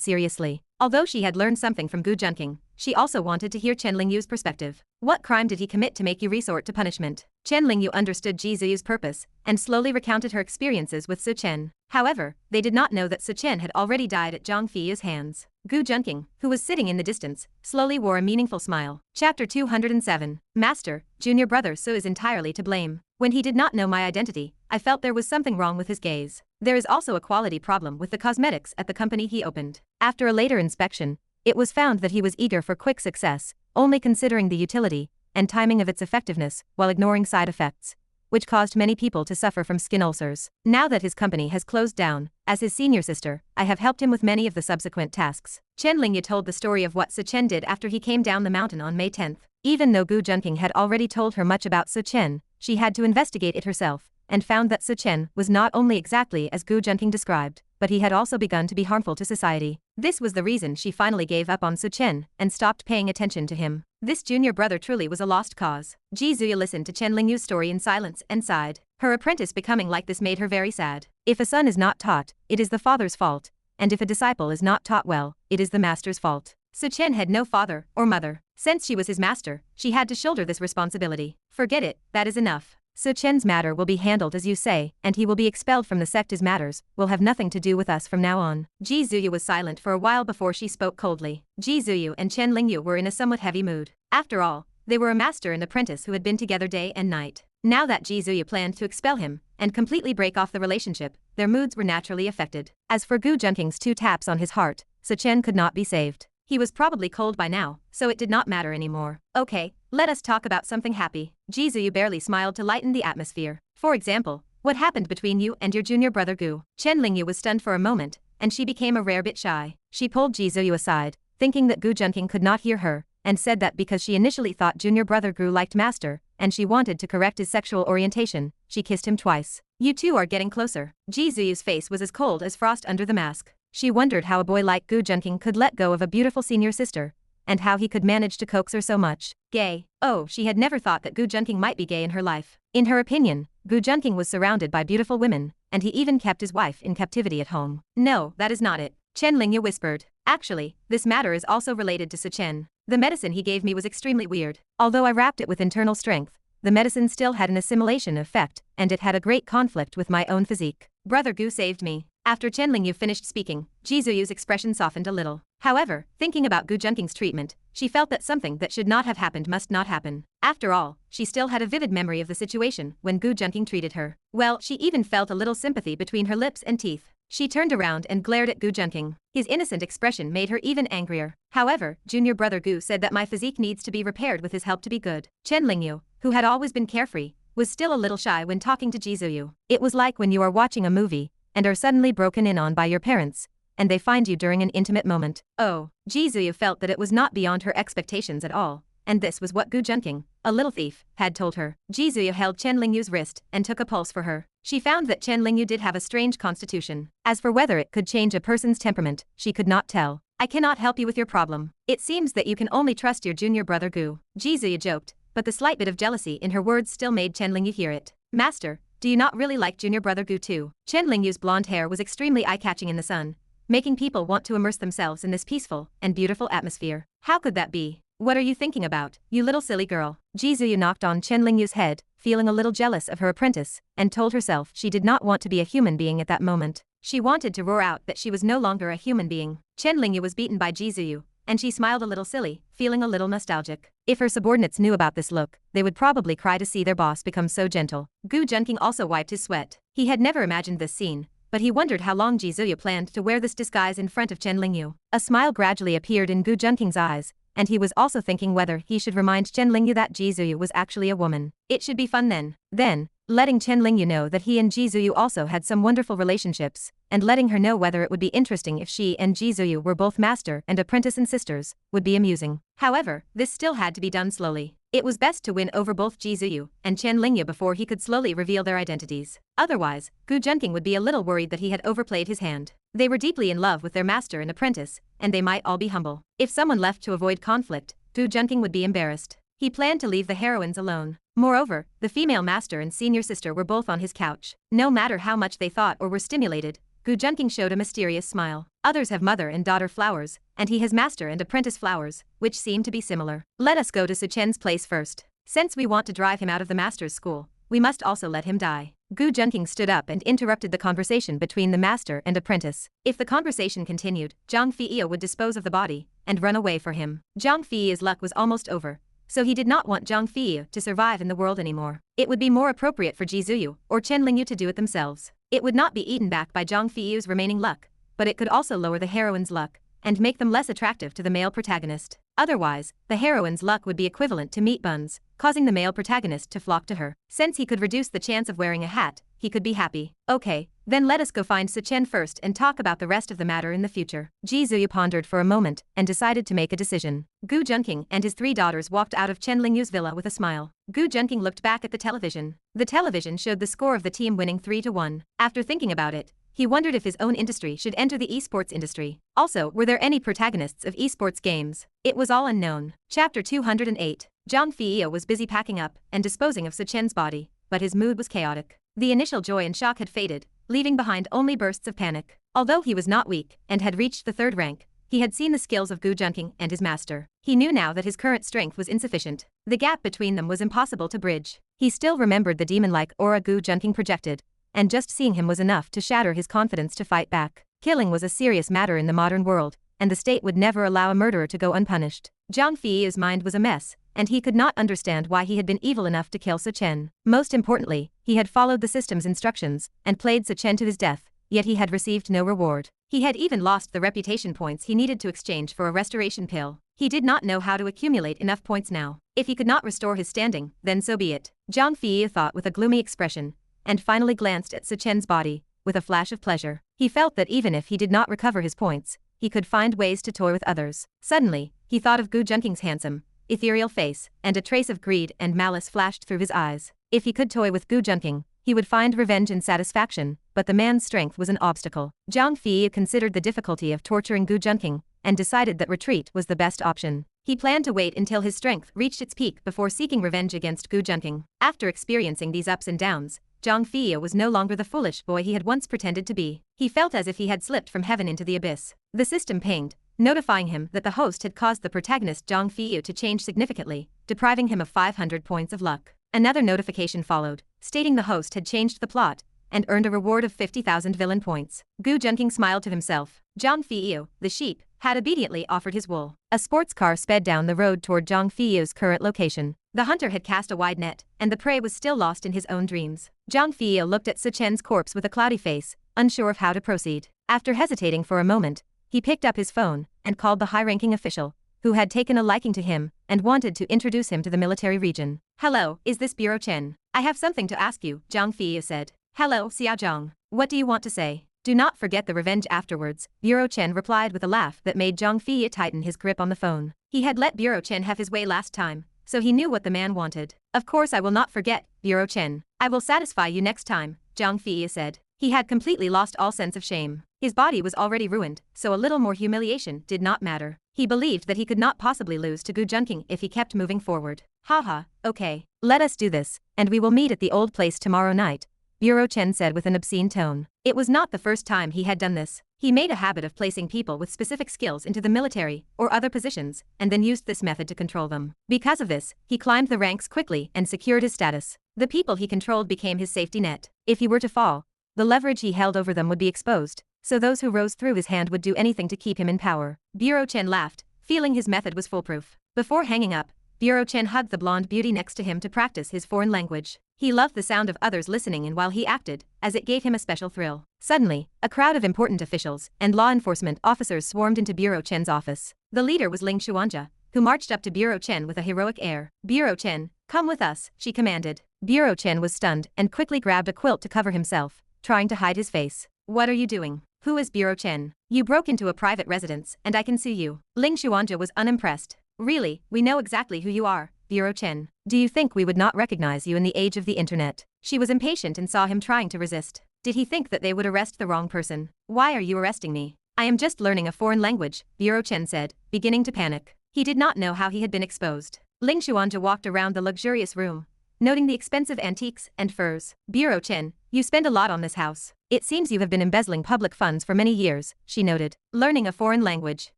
seriously. Although she had learned something from Gu Junqing, she also wanted to hear Chen Lingyu's perspective. What crime did he commit to make you resort to punishment? Chen Lingyu understood Jizuyu's purpose, and slowly recounted her experiences with Su Chen. However, they did not know that Su Chen had already died at Zhang Fei's hands. Gu Junqing, who was sitting in the distance, slowly wore a meaningful smile. Chapter 207. Master, junior brother Su is entirely to blame. When he did not know my identity, I felt there was something wrong with his gaze. There is also a quality problem with the cosmetics at the company he opened. After a later inspection, it was found that he was eager for quick success, only considering the utility and timing of its effectiveness while ignoring side effects, which caused many people to suffer from skin ulcers. Now that his company has closed down, as his senior sister, I have helped him with many of the subsequent tasks. Chen Lingyu told the story of what Su Chen did after he came down the mountain on May 10th. Even though Gu Junqing had already told her much about Su Chen, she had to investigate it herself, and found that Su Chen was not only exactly as Gu Junqing described, but he had also begun to be harmful to society. This was the reason she finally gave up on Su Chen and stopped paying attention to him. This junior brother truly was a lost cause. Jizuyu listened to Chen Lingyu's story in silence and sighed. Her apprentice becoming like this made her very sad. If a son is not taught, it is the father's fault, and if a disciple is not taught well, it is the master's fault. Su Chen had no father or mother. Since she was his master, she had to shoulder this responsibility. Forget it, that is enough. Su Chen's matter will be handled as you say, and he will be expelled from the sect. His matters will have nothing to do with us from now on. Jizuyu was silent for a while before she spoke coldly. Jizuyu and Chen Lingyu were in a somewhat heavy mood. After all, they were a master and apprentice who had been together day and night. Now that Jizuyu planned to expel him and completely break off the relationship, their moods were naturally affected. As for Gu Junqing's 2 taps on his heart, Su Chen could not be saved. He was probably cold by now, so it did not matter anymore. Okay, let us talk about something happy. Jizuyu barely smiled to lighten the atmosphere. For example, what happened between you and your junior brother Gu? Chen Lingyu was stunned for a moment, and she became a rare bit shy. She pulled Jizuyu aside, thinking that Gu Junqing could not hear her, and said that because she initially thought junior brother Gu liked master, and she wanted to correct his sexual orientation, she kissed him twice. You two are getting closer. Jizuyu's face was as cold as frost under the mask. She wondered how a boy like Gu Junqing could let go of a beautiful senior sister, and how he could manage to coax her so much. Gay. Oh, she had never thought that Gu Junqing might be gay in her life. In her opinion, Gu Junqing was surrounded by beautiful women, and he even kept his wife in captivity at home. No, that is not it. Chen Lingyu whispered. Actually, this matter is also related to Su Chen. The medicine he gave me was extremely weird. Although I wrapped it with internal strength, the medicine still had an assimilation effect, and it had a great conflict with my own physique. Brother Gu saved me. After Chen Lingyu finished speaking, Jizuyu's expression softened a little. However, thinking about Gu Junqing's treatment, she felt that something that should not have happened must not happen. After all, she still had a vivid memory of the situation when Gu Junqing treated her. Well, she even felt a little sympathy between her lips and teeth. She turned around and glared at Gu Junqing. His innocent expression made her even angrier. However, junior brother Gu said that my physique needs to be repaired with his help to be good. Chen Lingyu, who had always been carefree, was still a little shy when talking to Jizuyu. It was like when you are watching a movie and are suddenly broken in on by your parents, and they find you during an intimate moment. Oh, Jizuyu felt that it was not beyond her expectations at all, and this was what Gu Junqing, a little thief, had told her. Jizuyu held Chen Lingyu's wrist and took a pulse for her. She found that Chen Lingyu did have a strange constitution. As for whether it could change a person's temperament, she could not tell. I cannot help you with your problem. It seems that you can only trust your junior brother Gu. Jizuyu joked, but the slight bit of jealousy in her words still made Chen Lingyu hear it. Master, do you not really like junior brother Gu too? Chen Lingyu's blonde hair was extremely eye-catching in the sun, making people want to immerse themselves in this peaceful and beautiful atmosphere. How could that be? What are you thinking about, you little silly girl? Jizuyu knocked on Chen Lingyu's head, feeling a little jealous of her apprentice, and told herself she did not want to be a human being at that moment. She wanted to roar out that she was no longer a human being. Chen Lingyu was beaten by Jizuyu, and she smiled a little silly, feeling a little nostalgic. If her subordinates knew about this look, they would probably cry to see their boss become so gentle. Gu Junqing also wiped his sweat. He had never imagined this scene, but he wondered how long Jizuyu planned to wear this disguise in front of Chen Lingyu. A smile gradually appeared in Gu Junqing's eyes, and he was also thinking whether he should remind Chen Lingyu that Ji Zuyu was actually a woman. It should be fun then. Letting Chen Lingyu know that he and Ji Zuyu also had some wonderful relationships, and letting her know whether it would be interesting if she and Ji Zuyu were both master and apprentice and sisters, would be amusing. However, this still had to be done slowly. It was best to win over both Ji Zuyu and Chen Lingyu before he could slowly reveal their identities. Otherwise, Gu Junqing would be a little worried that he had overplayed his hand. They were deeply in love with their master and apprentice, and they might all be humble. If someone left to avoid conflict, Gu Junqing would be embarrassed. He planned to leave the heroines alone. Moreover, the female master and senior sister were both on his couch. No matter how much they thought or were stimulated, Gu Junqing showed a mysterious smile. Others have mother and daughter flowers, and he has master and apprentice flowers, which seem to be similar. Let us go to Su Chen's place first. Since we want to drive him out of the master's school, we must also let him die. Gu Junqing stood up and interrupted the conversation between the master and apprentice. If the conversation continued, Zhang Feiyi would dispose of the body and run away for him. Zhang Feiyi's luck was almost over, so he did not want Zhang Feiyi to survive in the world anymore. It would be more appropriate for Ji Zuyu or Chen Lingyu to do it themselves. It would not be eaten back by Zhang Feiyi's remaining luck, but it could also lower the heroine's luck and make them less attractive to the male protagonist. Otherwise, the heroine's luck would be equivalent to meat buns, causing the male protagonist to flock to her. Since he could reduce the chance of wearing a hat, he could be happy. Okay, then let us go find Su Chen first and talk about the rest of the matter in the future. Ji Zuyu pondered for a moment and decided to make a decision. Gu Junqing and his 3 daughters walked out of Chen Lingyu's villa with a smile. Gu Junqing looked back at the television. The television showed the score of the team winning 3-1. After thinking about it, he wondered if his own industry should enter the esports industry. Also, were there any protagonists of esports games? It was all unknown. Chapter 208. Zhang Feiyi was busy packing up and disposing of Su Chen's body, but his mood was chaotic. The initial joy and shock had faded, leaving behind only bursts of panic. Although he was not weak and had reached the 3rd rank, he had seen the skills of Gu Junqing and his master. He knew now that his current strength was insufficient. The gap between them was impossible to bridge. He still remembered the demon-like aura Gu Junqing projected, and just seeing him was enough to shatter his confidence to fight back. Killing was a serious matter in the modern world, and the state would never allow a murderer to go unpunished. Zhang Feiyi's mind was a mess, and he could not understand why he had been evil enough to kill Su Chen. Most importantly, he had followed the system's instructions and played Su Chen to his death, yet he had received no reward. He had even lost the reputation points he needed to exchange for a restoration pill. He did not know how to accumulate enough points now. If he could not restore his standing, then so be it. Zhang Feiyi thought with a gloomy expression, and finally glanced at Su Chen's body, with a flash of pleasure. He felt that even if he did not recover his points, he could find ways to toy with others. Suddenly, he thought of Gu Junqing's handsome, ethereal face, and a trace of greed and malice flashed through his eyes. If he could toy with Gu Junqing, he would find revenge and satisfaction, but the man's strength was an obstacle. Zhang Feiyi considered the difficulty of torturing Gu Junqing, and decided that retreat was the best option. He planned to wait until his strength reached its peak before seeking revenge against Gu Junqing. After experiencing these ups and downs, Zhang Feiyi was no longer the foolish boy he had once pretended to be. He felt as if he had slipped from heaven into the abyss. The system pinged, notifying him that the host had caused the protagonist Zhang Feiyi to change significantly, depriving him of 500 points of luck. Another notification followed, stating the host had changed the plot and earned a reward of 50,000 villain points. Gu Junqing smiled to himself. Zhang Feiyi, the sheep, had obediently offered his wool. A sports car sped down the road toward Zhang Feiyi's current location. The hunter had cast a wide net, and the prey was still lost in his own dreams. Zhang Feiyi looked at Su Chen's corpse with a cloudy face, unsure of how to proceed. After hesitating for a moment, he picked up his phone and called the high-ranking official, who had taken a liking to him and wanted to introduce him to the military region. "Hello, is this Bureau Chen? I have something to ask you," Zhang Feiyi said. "Hello, Xia Zhang. What do you want to say? Do not forget the revenge afterwards," Bureau Chen replied with a laugh that made Zhang Feiyi tighten his grip on the phone. He had let Bureau Chen have his way last time, so he knew what the man wanted. "Of course I will not forget, Bureau Chen. I will satisfy you next time," Zhang Feiyi said. He had completely lost all sense of shame. His body was already ruined, so a little more humiliation did not matter. He believed that he could not possibly lose to Gu Junqing if he kept moving forward. "Haha, okay. Let us do this, and we will meet at the old place tomorrow night," Bureau Chen said with an obscene tone. It was not the first time he had done this. He made a habit of placing people with specific skills into the military or other positions, and then used this method to control them. Because of this, he climbed the ranks quickly and secured his status. The people he controlled became his safety net. If he were to fall, the leverage he held over them would be exposed, so those who rose through his hand would do anything to keep him in power. Bureau Chen laughed, feeling his method was foolproof. Before hanging up, Bureau Chen hugged the blonde beauty next to him to practice his foreign language. He loved the sound of others listening in while he acted, as it gave him a special thrill. Suddenly, a crowd of important officials and law enforcement officers swarmed into Bureau Chen's office. The leader was Ling Xuanja, who marched up to Bureau Chen with a heroic air. Bureau Chen, come with us, she commanded. Bureau Chen was stunned and quickly grabbed a quilt to cover himself, trying to hide his face. What are you doing? Who is Bureau Chen? You broke into a private residence, and I can sue you. Ling Xuanja was unimpressed. Really, we know exactly who you are, Bureau Chen. Do you think we would not recognize you in the age of the internet? She was impatient and saw him trying to resist. Did he think that they would arrest the wrong person? Why are you arresting me? I am just learning a foreign language, Bureau Chen said, beginning to panic. He did not know how he had been exposed. Ling Xuanja walked around the luxurious room, noting the expensive antiques and furs. Bureau Chen, you spend a lot on this house. It seems you have been embezzling public funds for many years, she noted. Learning a foreign language.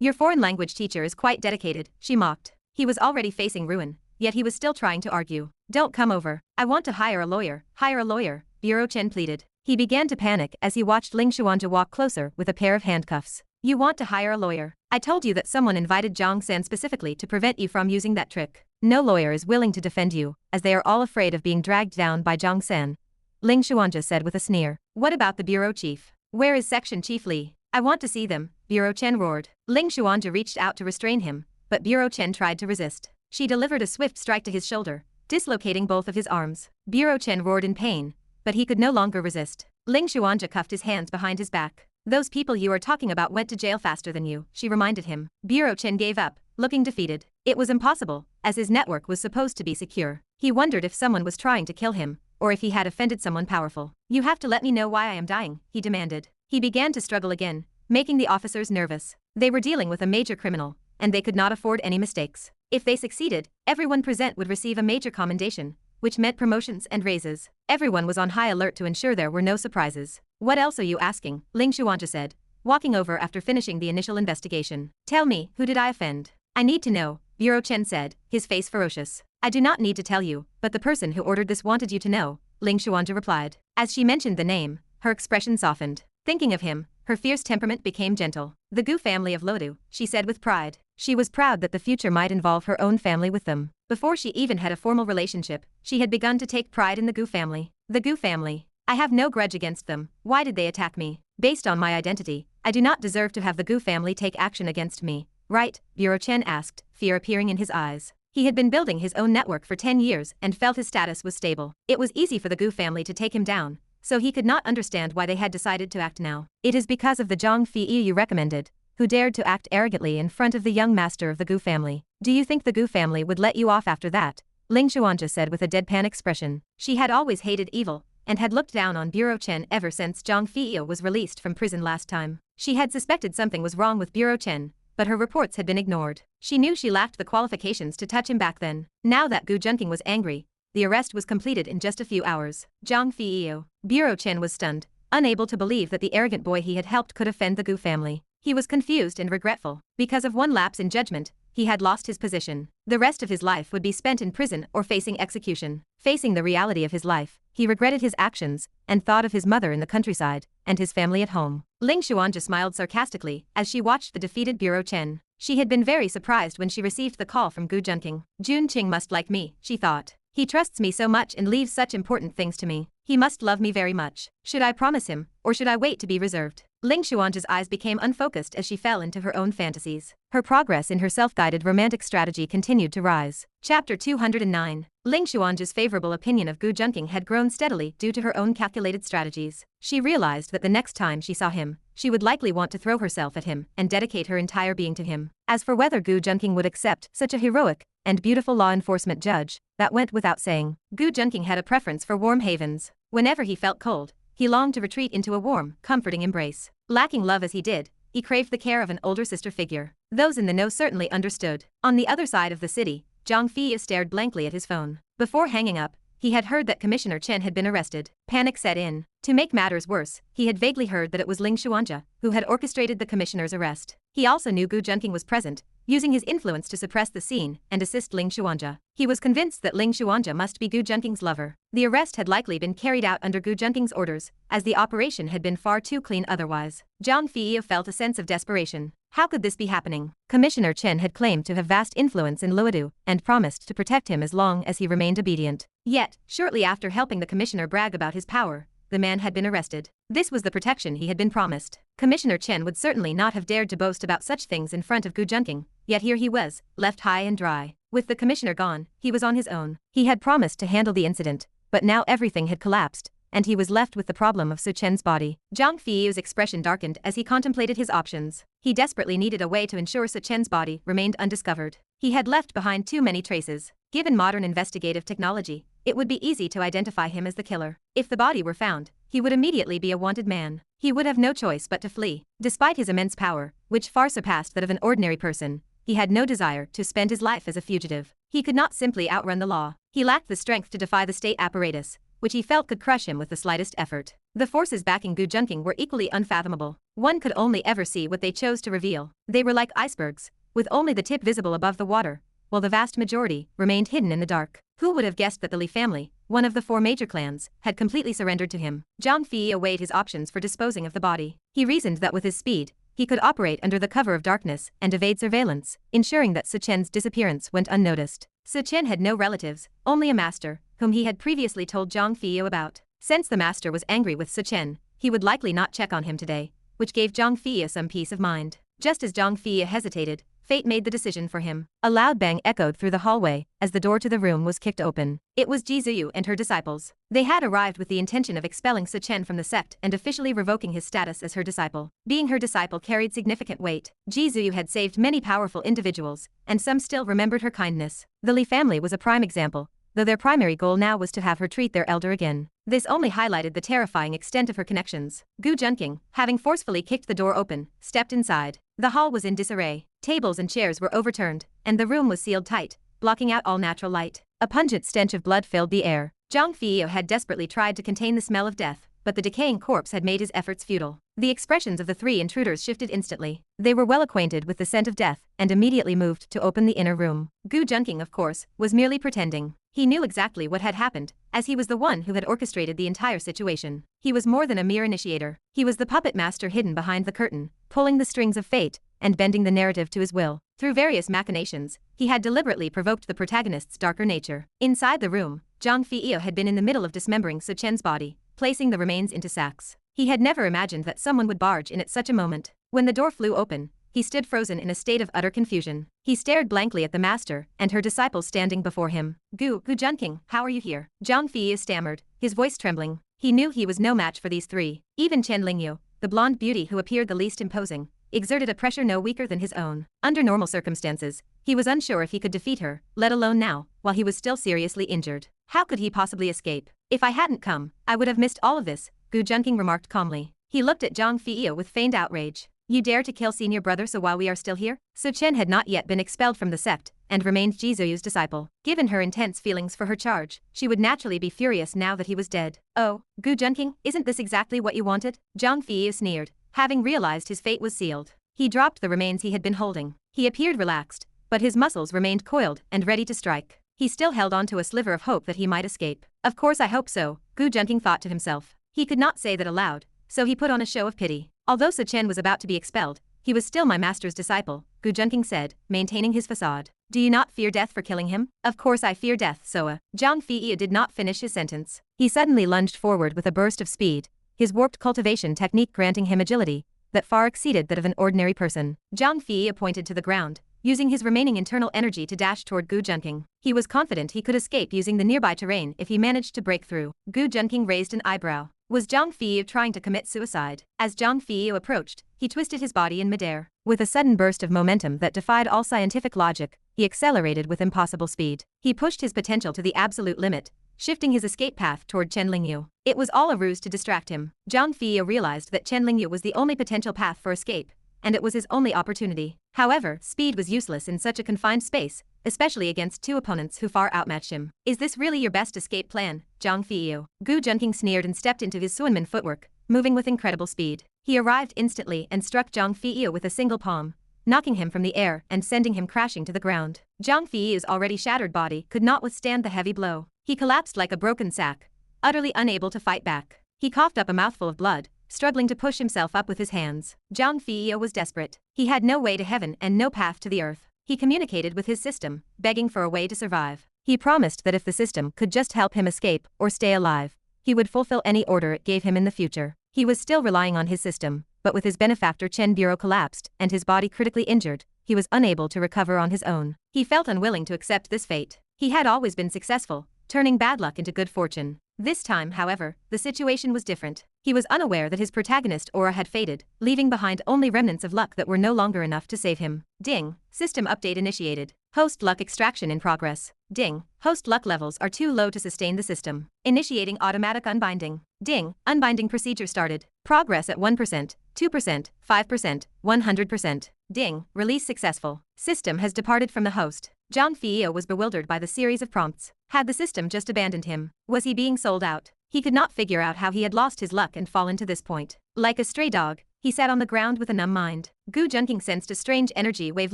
Your foreign language teacher is quite dedicated, she mocked. He was already facing ruin, yet he was still trying to argue. Don't come over. I want to hire a lawyer, Bureau Chen pleaded. He began to panic as he watched Ling Xuanja walk closer with a pair of handcuffs. You want to hire a lawyer? I told you that someone invited Zhang San specifically to prevent you from using that trick. No lawyer is willing to defend you, as they are all afraid of being dragged down by Zhang San. Ling Xuanja said with a sneer. What about the bureau chief? Where is Section Chief Li? I want to see them, Bureau Chen roared. Ling Xuanja reached out to restrain him, but Bureau Chen tried to resist. She delivered a swift strike to his shoulder, dislocating both of his arms. Bureau Chen roared in pain, but he could no longer resist. Ling Xuanja cuffed his hands behind his back. Those people you are talking about went to jail faster than you, she reminded him. Bureau Chen gave up, looking defeated. It was impossible, as his network was supposed to be secure. He wondered if someone was trying to kill him, or if he had offended someone powerful. You have to let me know why I am dying, he demanded. He began to struggle again, making the officers nervous. They were dealing with a major criminal, and they could not afford any mistakes. If they succeeded, everyone present would receive a major commendation, which meant promotions and raises. Everyone was on high alert to ensure there were no surprises. What else are you asking? Ling Xuanja said, walking over after finishing the initial investigation. Tell me, who did I offend? I need to know, Bureau Chen said, his face ferocious. I do not need to tell you, but the person who ordered this wanted you to know, Ling Xuanja replied. As she mentioned the name, her expression softened. Thinking of him, her fierce temperament became gentle. The Gu family of Luodu, she said with pride. She was proud that the future might involve her own family with them. Before she even had a formal relationship, she had begun to take pride in the Gu family. The Gu family. I have no grudge against them. Why did they attack me? Based on my identity, I do not deserve to have the Gu family take action against me. Right? Bureau Chen asked, fear appearing in his eyes. He had been building his own network for 10 years and felt his status was stable. It was easy for the Gu family to take him down, so he could not understand why they had decided to act now. It is because of the Zhang Fei you recommended, who dared to act arrogantly in front of the young master of the Gu family. Do you think the Gu family would let you off after that? Ling Xuanja said with a deadpan expression. She had always hated evil, and had looked down on Bureau Chen ever since Zhang Fei was released from prison last time. She had suspected something was wrong with Bureau Chen, but her reports had been ignored. She knew she lacked the qualifications to touch him back then. Now that Gu Junqing was angry, the arrest was completed in just a few hours. Zhang Fei. Bureau Chen was stunned, unable to believe that the arrogant boy he had helped could offend the Gu family. He was confused and regretful. Because of one lapse in judgment, he had lost his position. The rest of his life would be spent in prison or facing execution. Facing the reality of his life, he regretted his actions and thought of his mother in the countryside and his family at home. Ling Xuanja smiled sarcastically as she watched the defeated Bureau Chen. She had been very surprised when she received the call from Gu Junqing. Junqing must like me, she thought. He trusts me so much and leaves such important things to me. He must love me very much. Should I promise him, or should I wait to be reserved? Ling Xuanja's eyes became unfocused as she fell into her own fantasies. Her progress in her self-guided romantic strategy continued to rise. Chapter 209. Ling Xuanja's favorable opinion of Gu Junqing had grown steadily due to her own calculated strategies. She realized that the next time she saw him, she would likely want to throw herself at him and dedicate her entire being to him. As for whether Gu Junqing would accept such a heroic and beautiful law enforcement judge, that went without saying. Gu Junqing had a preference for warm havens. Whenever he felt cold, he longed to retreat into a warm, comforting embrace. Lacking love as he did, he craved the care of an older sister figure. Those in the know certainly understood. On the other side of the city, Zhang Fei stared blankly at his phone. Before hanging up, he had heard that Commissioner Chen had been arrested. Panic set in. To make matters worse, he had vaguely heard that it was Ling Xuanja who had orchestrated the commissioner's arrest. He also knew Gu Junqing was present, using his influence to suppress the scene and assist Ling Xuanja. He was convinced that Ling Xuanja must be Gu Junqing's lover. The arrest had likely been carried out under Gu Junqing's orders, as the operation had been far too clean otherwise. Zhang Fei felt a sense of desperation. How could this be happening? Commissioner Chen had claimed to have vast influence in Luodu and promised to protect him as long as he remained obedient. Yet, shortly after helping the commissioner brag about his power, the man had been arrested. This was the protection he had been promised. Commissioner Chen would certainly not have dared to boast about such things in front of Gu Junqing, yet here he was, left high and dry. With the commissioner gone, he was on his own. He had promised to handle the incident, but now everything had collapsed, and he was left with the problem of Su Chen's body. Zhang Feiyu's expression darkened as he contemplated his options. He desperately needed a way to ensure Su Chen's body remained undiscovered. He had left behind too many traces. Given modern investigative technology, it would be easy to identify him as the killer. If the body were found, he would immediately be a wanted man. He would have no choice but to flee. Despite his immense power, which far surpassed that of an ordinary person, he had no desire to spend his life as a fugitive. He could not simply outrun the law. He lacked the strength to defy the state apparatus, which he felt could crush him with the slightest effort. The forces backing Gu Junqing were equally unfathomable. One could only ever see what they chose to reveal. They were like icebergs, with only the tip visible above the water, while the vast majority remained hidden in the dark. Who would have guessed that the Li family, one of the 4 major clans, had completely surrendered to him? Zhang Fei weighed his options for disposing of the body. He reasoned that with his speed, he could operate under the cover of darkness and evade surveillance, ensuring that Su Chen's disappearance went unnoticed. Su Chen had no relatives, only a master, whom he had previously told Zhang Fei about. Since the master was angry with Su Chen, he would likely not check on him today, which gave Zhang Fei some peace of mind. Just as Zhang Fei hesitated, fate made the decision for him. A loud bang echoed through the hallway as the door to the room was kicked open. It was Ji Ziyu and her disciples. They had arrived with the intention of expelling Su Chen from the sect and officially revoking his status as her disciple. Being her disciple carried significant weight. Ji Ziyu had saved many powerful individuals, and some still remembered her kindness. The Li family was a prime example, though their primary goal now was to have her treat their elder again. This only highlighted the terrifying extent of her connections. Gu Junqing, having forcefully kicked the door open, stepped inside. The hall was in disarray. Tables and chairs were overturned, and the room was sealed tight, blocking out all natural light. A pungent stench of blood filled the air. Zhang Fei had desperately tried to contain the smell of death, but the decaying corpse had made his efforts futile. The expressions of the 3 intruders shifted instantly. They were well acquainted with the scent of death and immediately moved to open the inner room. Gu Junqing, of course, was merely pretending. He knew exactly what had happened, as he was the one who had orchestrated the entire situation. He was more than a mere initiator. He was the puppet master hidden behind the curtain, pulling the strings of fate and bending the narrative to his will. Through various machinations, he had deliberately provoked the protagonist's darker nature. Inside the room, Zhang Fei had been in the middle of dismembering Su Chen's body, placing the remains into sacks. He had never imagined that someone would barge in at such a moment. When the door flew open, he stood frozen in a state of utter confusion. He stared blankly at the master and her disciples standing before him. Gu Junqing, how are you here? Zhang Fei stammered, his voice trembling. He knew he was no match for these 3. Even Chen Ningyu, the blonde beauty who appeared the least imposing, exerted a pressure no weaker than his own. Under normal circumstances, he was unsure if he could defeat her, let alone now, while he was still seriously injured. How could he possibly escape? If I hadn't come, I would have missed all of this, Gu Junqing remarked calmly. He looked at Zhang Fei with feigned outrage. You dare to kill senior brother so while we are still here? Su Chen had not yet been expelled from the sect, and remained Ji Ziyu's disciple. Given her intense feelings for her charge, she would naturally be furious now that he was dead. Oh, Gu Junqing, isn't this exactly what you wanted? Zhang Fei sneered, having realized his fate was sealed. He dropped the remains he had been holding. He appeared relaxed, but his muscles remained coiled and ready to strike. He still held on to a sliver of hope that he might escape. Of course I hope so, Gu Junqing thought to himself. He could not say that aloud, so he put on a show of pity. Although Su Chen was about to be expelled, he was still my master's disciple, Gu Junqing said, maintaining his facade. Do you not fear death for killing him? Of course I fear death, Soa. Zhang Fei did not finish his sentence. He suddenly lunged forward with a burst of speed, his warped cultivation technique granting him agility that far exceeded that of an ordinary person. Zhang Fei pointed to the ground, using his remaining internal energy to dash toward Gu Junqing. He was confident he could escape using the nearby terrain if he managed to break through. Gu Junqing raised an eyebrow. Was Zhang Fei trying to commit suicide? As Zhang Fei approached, he twisted his body in midair. With a sudden burst of momentum that defied all scientific logic, he accelerated with impossible speed. He pushed his potential to the absolute limit, shifting his escape path toward Chen Lingyu. It was all a ruse to distract him. Zhang Fei realized that Chen Lingyu was the only potential path for escape, and it was his only opportunity. However, speed was useless in such a confined space, especially against 2 opponents who far outmatched him. Is this really your best escape plan, Zhang Fei? Gu Junqing sneered and stepped into his Suanman footwork, moving with incredible speed. He arrived instantly and struck Zhang Fei with a single palm, knocking him from the air and sending him crashing to the ground. Zhang Fei's already shattered body could not withstand the heavy blow. He collapsed like a broken sack, utterly unable to fight back. He coughed up a mouthful of blood, struggling to push himself up with his hands. Zhang Fei was desperate. He had no way to heaven and no path to the earth. He communicated with his system, begging for a way to survive. He promised that if the system could just help him escape or stay alive, he would fulfill any order it gave him in the future. He was still relying on his system, but with his benefactor Chen Bureau collapsed and his body critically injured, he was unable to recover on his own. He felt unwilling to accept this fate. He had always been successful, turning bad luck into good fortune. This time, however, the situation was different. He was unaware that his protagonist aura had faded, leaving behind only remnants of luck that were no longer enough to save him. Ding. System update initiated. Host luck extraction in progress. Ding. Host luck levels are too low to sustain the system. Initiating automatic unbinding. Ding. Unbinding procedure started. Progress at 1%, 2%, 5%, 100%. Ding. Release successful. System has departed from the host. Zhang Feiyo was bewildered by the series of prompts. Had the system just abandoned him? Was he being sold out? He could not figure out how he had lost his luck and fallen to this point. Like a stray dog, he sat on the ground with a numb mind. Gu Junqing sensed a strange energy wave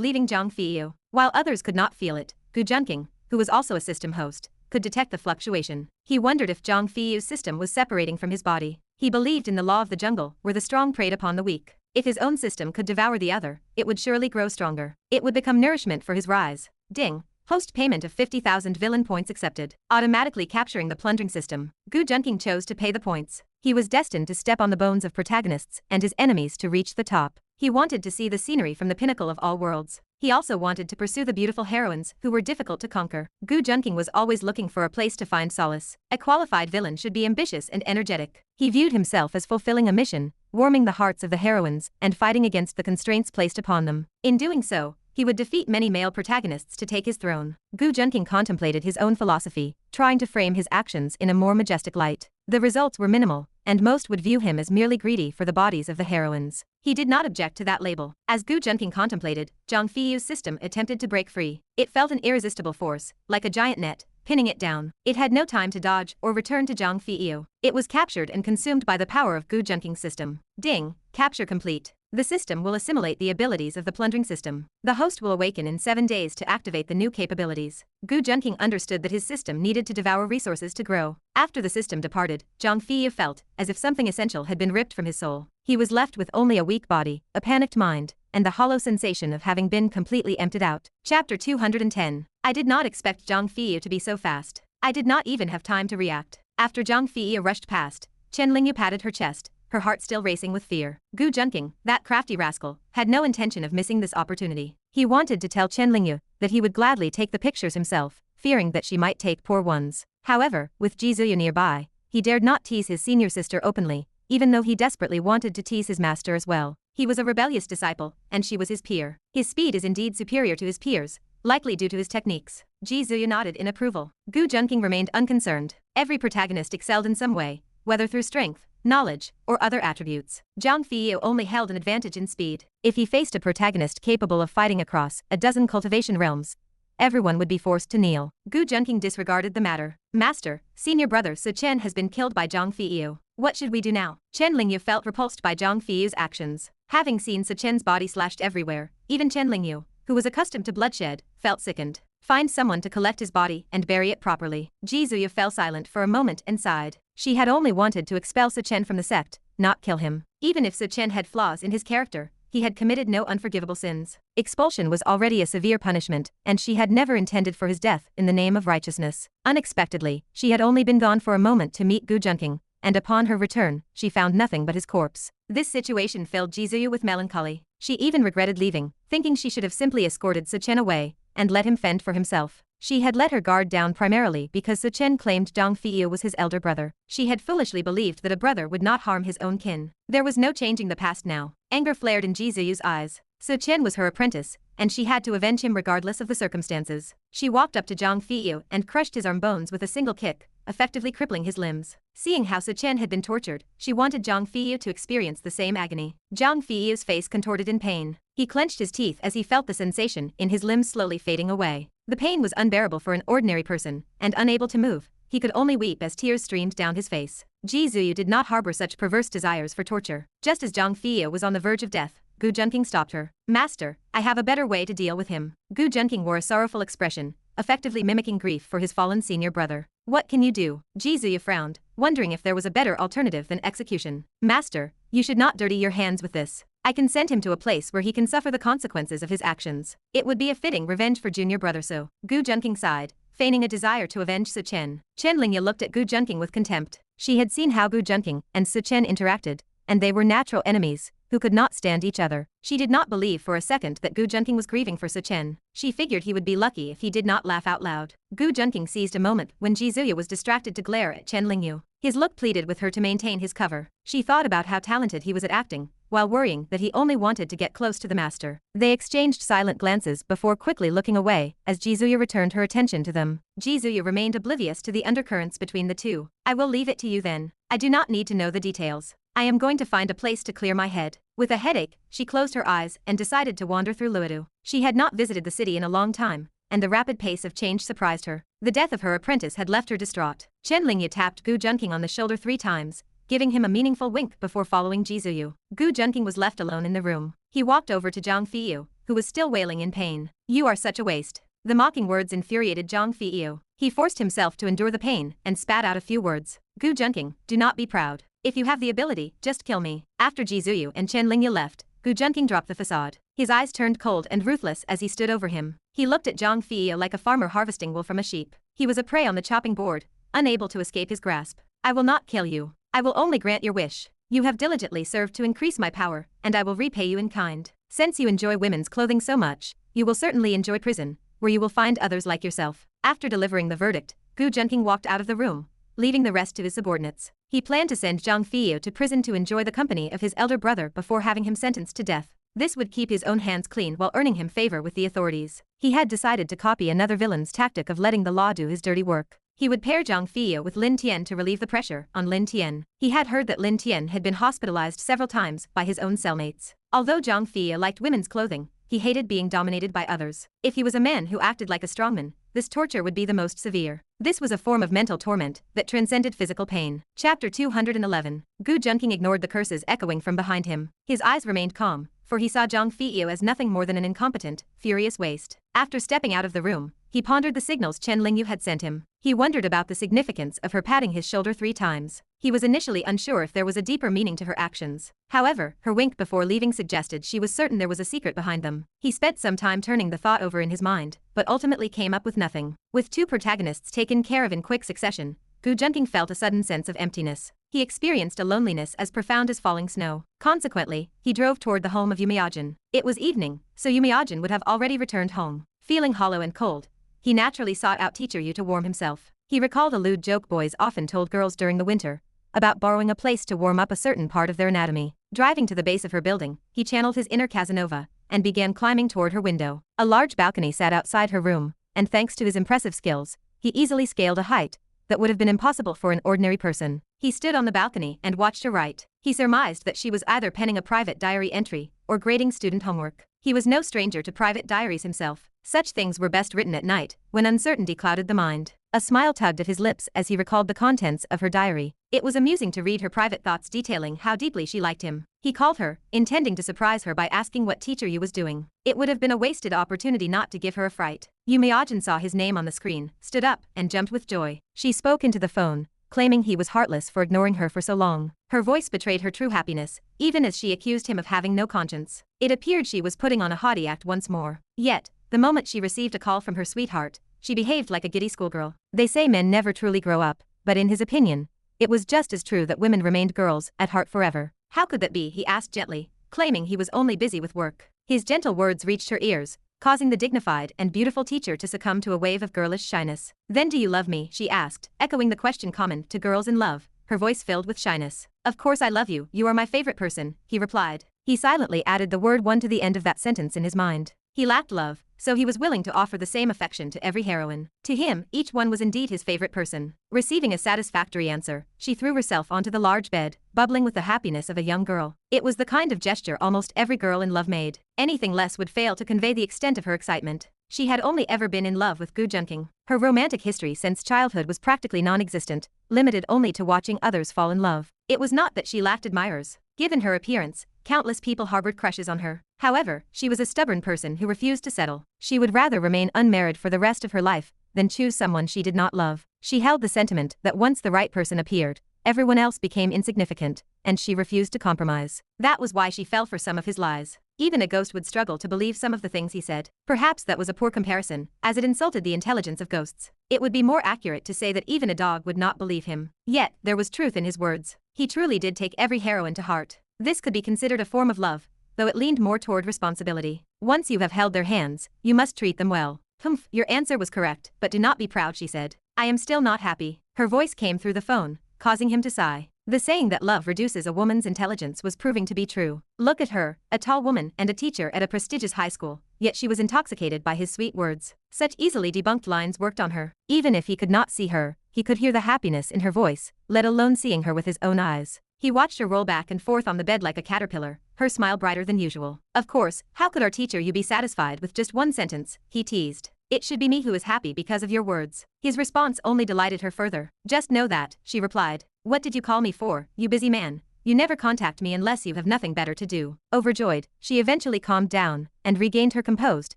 leaving Zhang Feiyo. While others could not feel it, Gu Junqing, who was also a system host, could detect the fluctuation. He wondered if Zhang Feiyo's system was separating from his body. He believed in the law of the jungle, where the strong preyed upon the weak. If his own system could devour the other, it would surely grow stronger. It would become nourishment for his rise. Ding. Host payment of 50,000 villain points accepted. Automatically capturing the plundering system. Gu Junqing chose to pay the points. He was destined to step on the bones of protagonists and his enemies to reach the top. He wanted to see the scenery from the pinnacle of all worlds. He also wanted to pursue the beautiful heroines who were difficult to conquer. Gu Junqing was always looking for a place to find solace. A qualified villain should be ambitious and energetic. He viewed himself as fulfilling a mission, warming the hearts of the heroines and fighting against the constraints placed upon them. In doing so, he would defeat many male protagonists to take his throne. Gu Junqing contemplated his own philosophy, trying to frame his actions in a more majestic light. The results were minimal, and most would view him as merely greedy for the bodies of the heroines. He did not object to that label. As Gu Junqing contemplated, Zhang Feiyo's system attempted to break free. It felt an irresistible force, like a giant net, pinning it down. It had no time to dodge or return to Zhang Feiyo. It was captured and consumed by the power of Gu Junqing's system. Ding. Capture complete. The system will assimilate the abilities of the plundering system. The host will awaken in 7 days to activate the new capabilities. Gu Junqing understood that his system needed to devour resources to grow. After the system departed, Zhang Feiyo felt as if something essential had been ripped from his soul. He was left with only a weak body, a panicked mind, and the hollow sensation of having been completely emptied out. Chapter 210. I did not expect Zhang Feiyo to be so fast. I did not even have time to react. After Zhang Feiyo rushed past, Chen Lingyu patted her chest, her heart still racing with fear. Gu Junqing, that crafty rascal, had no intention of missing this opportunity. He wanted to tell Chen Lingyu that he would gladly take the pictures himself, fearing that she might take poor ones. However, with Ji Zuyu nearby, he dared not tease his senior sister openly, even though he desperately wanted to tease his master as well. He was a rebellious disciple, and she was his peer. His speed is indeed superior to his peers, likely due to his techniques. Ji Zuyu nodded in approval. Gu Junqing remained unconcerned. Every protagonist excelled in some way, whether through strength, knowledge, or other attributes. Zhang Feiyo only held an advantage in speed. If he faced a protagonist capable of fighting across a dozen cultivation realms, everyone would be forced to kneel. Gu Junqing disregarded the matter. Master, senior brother Su Chen has been killed by Zhang Feiyo. What should we do now? Chen Lingyu felt repulsed by Zhang Feiyo's actions. Having seen Su Chen's body slashed everywhere, even Chen Lingyu, who was accustomed to bloodshed, felt sickened. Find someone to collect his body and bury it properly. Ji Zuyu fell silent for a moment and sighed. She had only wanted to expel Su Chen from the sect, not kill him. Even if Su Chen had flaws in his character, he had committed no unforgivable sins. Expulsion was already a severe punishment, and she had never intended for his death in the name of righteousness. Unexpectedly, she had only been gone for a moment to meet Gu Junqing, and upon her return, she found nothing but his corpse. This situation filled Ji Zuyu with melancholy. She even regretted leaving, thinking she should have simply escorted Su Chen away and let him fend for himself. She had let her guard down primarily because Su Chen claimed Zhang Feiyo was his elder brother. She had foolishly believed that a brother would not harm his own kin. There was no changing the past now. Anger flared in Ji Zuyu's eyes. Su Chen was her apprentice, and she had to avenge him regardless of the circumstances. She walked up to Zhang Feiyo and crushed his arm bones with a single kick, effectively crippling his limbs. Seeing how Su Chen had been tortured, she wanted Zhang Feiyo to experience the same agony. Zhang Feiyo's face contorted in pain. He clenched his teeth as he felt the sensation in his limbs slowly fading away. The pain was unbearable for an ordinary person, and unable to move, he could only weep as tears streamed down his face. Ji Zuyu did not harbor such perverse desires for torture. Just as Zhang Feiyo was on the verge of death, Gu Junqing stopped her. Master, I have a better way to deal with him. Gu Junqing wore a sorrowful expression, effectively mimicking grief for his fallen senior brother. What can you do? Ji Zuyu frowned, wondering if there was a better alternative than execution. Master, you should not dirty your hands with this. I can send him to a place where he can suffer the consequences of his actions. It would be a fitting revenge for junior brother Su. Gu Junqing sighed, feigning a desire to avenge Su Chen. Chen Lingyu looked at Gu Junqing with contempt. She had seen how Gu Junqing and Su Chen interacted, and they were natural enemies, who could not stand each other. She did not believe for a second that Gu Junqing was grieving for Su Chen. She figured he would be lucky if he did not laugh out loud. Gu Junqing seized a moment when Ji Zuya was distracted to glare at Chen Ningyu. His look pleaded with her to maintain his cover. She thought about how talented he was at acting, while worrying that he only wanted to get close to the master. They exchanged silent glances before quickly looking away as Ji Zuya returned her attention to them. Ji Zuya remained oblivious to the undercurrents between the two. I will leave it to you then. I do not need to know the details. I am going to find a place to clear my head. With a headache, she closed her eyes and decided to wander through Luodu. She had not visited the city in a long time, and the rapid pace of change surprised her. The death of her apprentice had left her distraught. Chen Ningyu tapped Gu Junqing on the shoulder 3 times, giving him a meaningful wink before following Ji Zuyu. Gu Junqing was left alone in the room. He walked over to Zhang Feiyu, who was still wailing in pain. You are such a waste. The mocking words infuriated Zhang Feiyu. He forced himself to endure the pain and spat out a few words. Gu Junqing, do not be proud. If you have the ability, just kill me. After Ji Zuyu and Chen Ningyu left, Gu Junqing dropped the facade. His eyes turned cold and ruthless as he stood over him. He looked at Zhang Feiyu like a farmer harvesting wool from a sheep. He was a prey on the chopping board, unable to escape his grasp. I will not kill you. I will only grant your wish. You have diligently served to increase my power, and I will repay you in kind. Since you enjoy women's clothing so much, you will certainly enjoy prison, where you will find others like yourself. After delivering the verdict, Gu Junqing walked out of the room, leaving the rest to his subordinates. He planned to send Zhang Feiyu to prison to enjoy the company of his elder brother before having him sentenced to death. This would keep his own hands clean while earning him favor with the authorities. He had decided to copy another villain's tactic of letting the law do his dirty work. He would pair Zhang Feiyu with Lin Tian to relieve the pressure on Lin Tian. He had heard that Lin Tian had been hospitalized several times by his own cellmates. Although Zhang Feiyu liked women's clothing, he hated being dominated by others. If he was a man who acted like a strongman, this torture would be the most severe. This was a form of mental torment that transcended physical pain. Chapter 211. Gu Junqing ignored the curses echoing from behind him. His eyes remained calm, for he saw Zhang Feiyu as nothing more than an incompetent, furious waste. After stepping out of the room, he pondered the signals Chen Ningyu had sent him. He wondered about the significance of her patting his shoulder 3 times. He was initially unsure if there was a deeper meaning to her actions. However, her wink before leaving suggested she was certain there was a secret behind them. He spent some time turning the thought over in his mind, but ultimately came up with nothing. With 2 protagonists taken care of in quick succession, Gu Junqing felt a sudden sense of emptiness. He experienced a loneliness as profound as falling snow. Consequently, he drove toward the home of Yumiajin. It was evening, so Yumiajin would have already returned home. Feeling hollow and cold, he naturally sought out Teacher Yu to warm himself. He recalled a lewd joke boys often told girls during the winter, about borrowing a place to warm up a certain part of their anatomy. Driving to the base of her building, he channeled his inner Casanova, and began climbing toward her window. A large balcony sat outside her room, and thanks to his impressive skills, he easily scaled a height that would have been impossible for an ordinary person. He stood on the balcony and watched her write. He surmised that she was either penning a private diary entry or grading student homework. He was no stranger to private diaries himself. Such things were best written at night, when uncertainty clouded the mind. A smile tugged at his lips as he recalled the contents of her diary. It was amusing to read her private thoughts detailing how deeply she liked him. He called her, intending to surprise her by asking what Teacher Yu was doing. It would have been a wasted opportunity not to give her a fright. Yumiajin saw his name on the screen, stood up, and jumped with joy. She spoke into the phone, claiming he was heartless for ignoring her for so long. Her voice betrayed her true happiness, even as she accused him of having no conscience. It appeared she was putting on a haughty act once more. Yet, the moment she received a call from her sweetheart, she behaved like a giddy schoolgirl. They say men never truly grow up, but in his opinion, it was just as true that women remained girls at heart forever. How could that be? He asked gently, claiming he was only busy with work. His gentle words reached her ears, causing the dignified and beautiful teacher to succumb to a wave of girlish shyness. Then do you love me? She asked, echoing the question common to girls in love, her voice filled with shyness. Of course I love you, you are my favorite person, he replied. He silently added the word one to the end of that sentence in his mind. He lacked love, so he was willing to offer the same affection to every heroine. To him, each one was indeed his favorite person. Receiving a satisfactory answer, she threw herself onto the large bed, bubbling with the happiness of a young girl. It was the kind of gesture almost every girl in love made. Anything less would fail to convey the extent of her excitement. She had only ever been in love with Gu Junqing. Her romantic history since childhood was practically non-existent, limited only to watching others fall in love. It was not that she lacked admirers. Given her appearance, countless people harbored crushes on her. However, she was a stubborn person who refused to settle. She would rather remain unmarried for the rest of her life than choose someone she did not love. She held the sentiment that once the right person appeared, everyone else became insignificant. and she refused to compromise. That was why she fell for some of his lies. Even a ghost would struggle to believe some of the things he said. Perhaps that was a poor comparison, as it insulted the intelligence of ghosts. It would be more accurate to say that even a dog would not believe him. Yet, there was truth in his words. He truly did take every heroine to heart. This could be considered a form of love, though it leaned more toward responsibility. Once you have held their hands, you must treat them well. Humph, your answer was correct, but do not be proud, she said. I am still not happy. Her voice came through the phone, causing him to sigh. The saying that love reduces a woman's intelligence was proving to be true. Look at her, a tall woman and a teacher at a prestigious high school, yet she was intoxicated by his sweet words. Such easily debunked lines worked on her. Even if he could not see her, he could hear the happiness in her voice, let alone seeing her with his own eyes. He watched her roll back and forth on the bed like a caterpillar, her smile brighter than usual. Of course, how could our teacher you be satisfied with just one sentence, he teased. It should be me who is happy because of your words. His response only delighted her further. Just know that, she replied. What did you call me for, you busy man? You never contact me unless you have nothing better to do. Overjoyed, she eventually calmed down and regained her composed,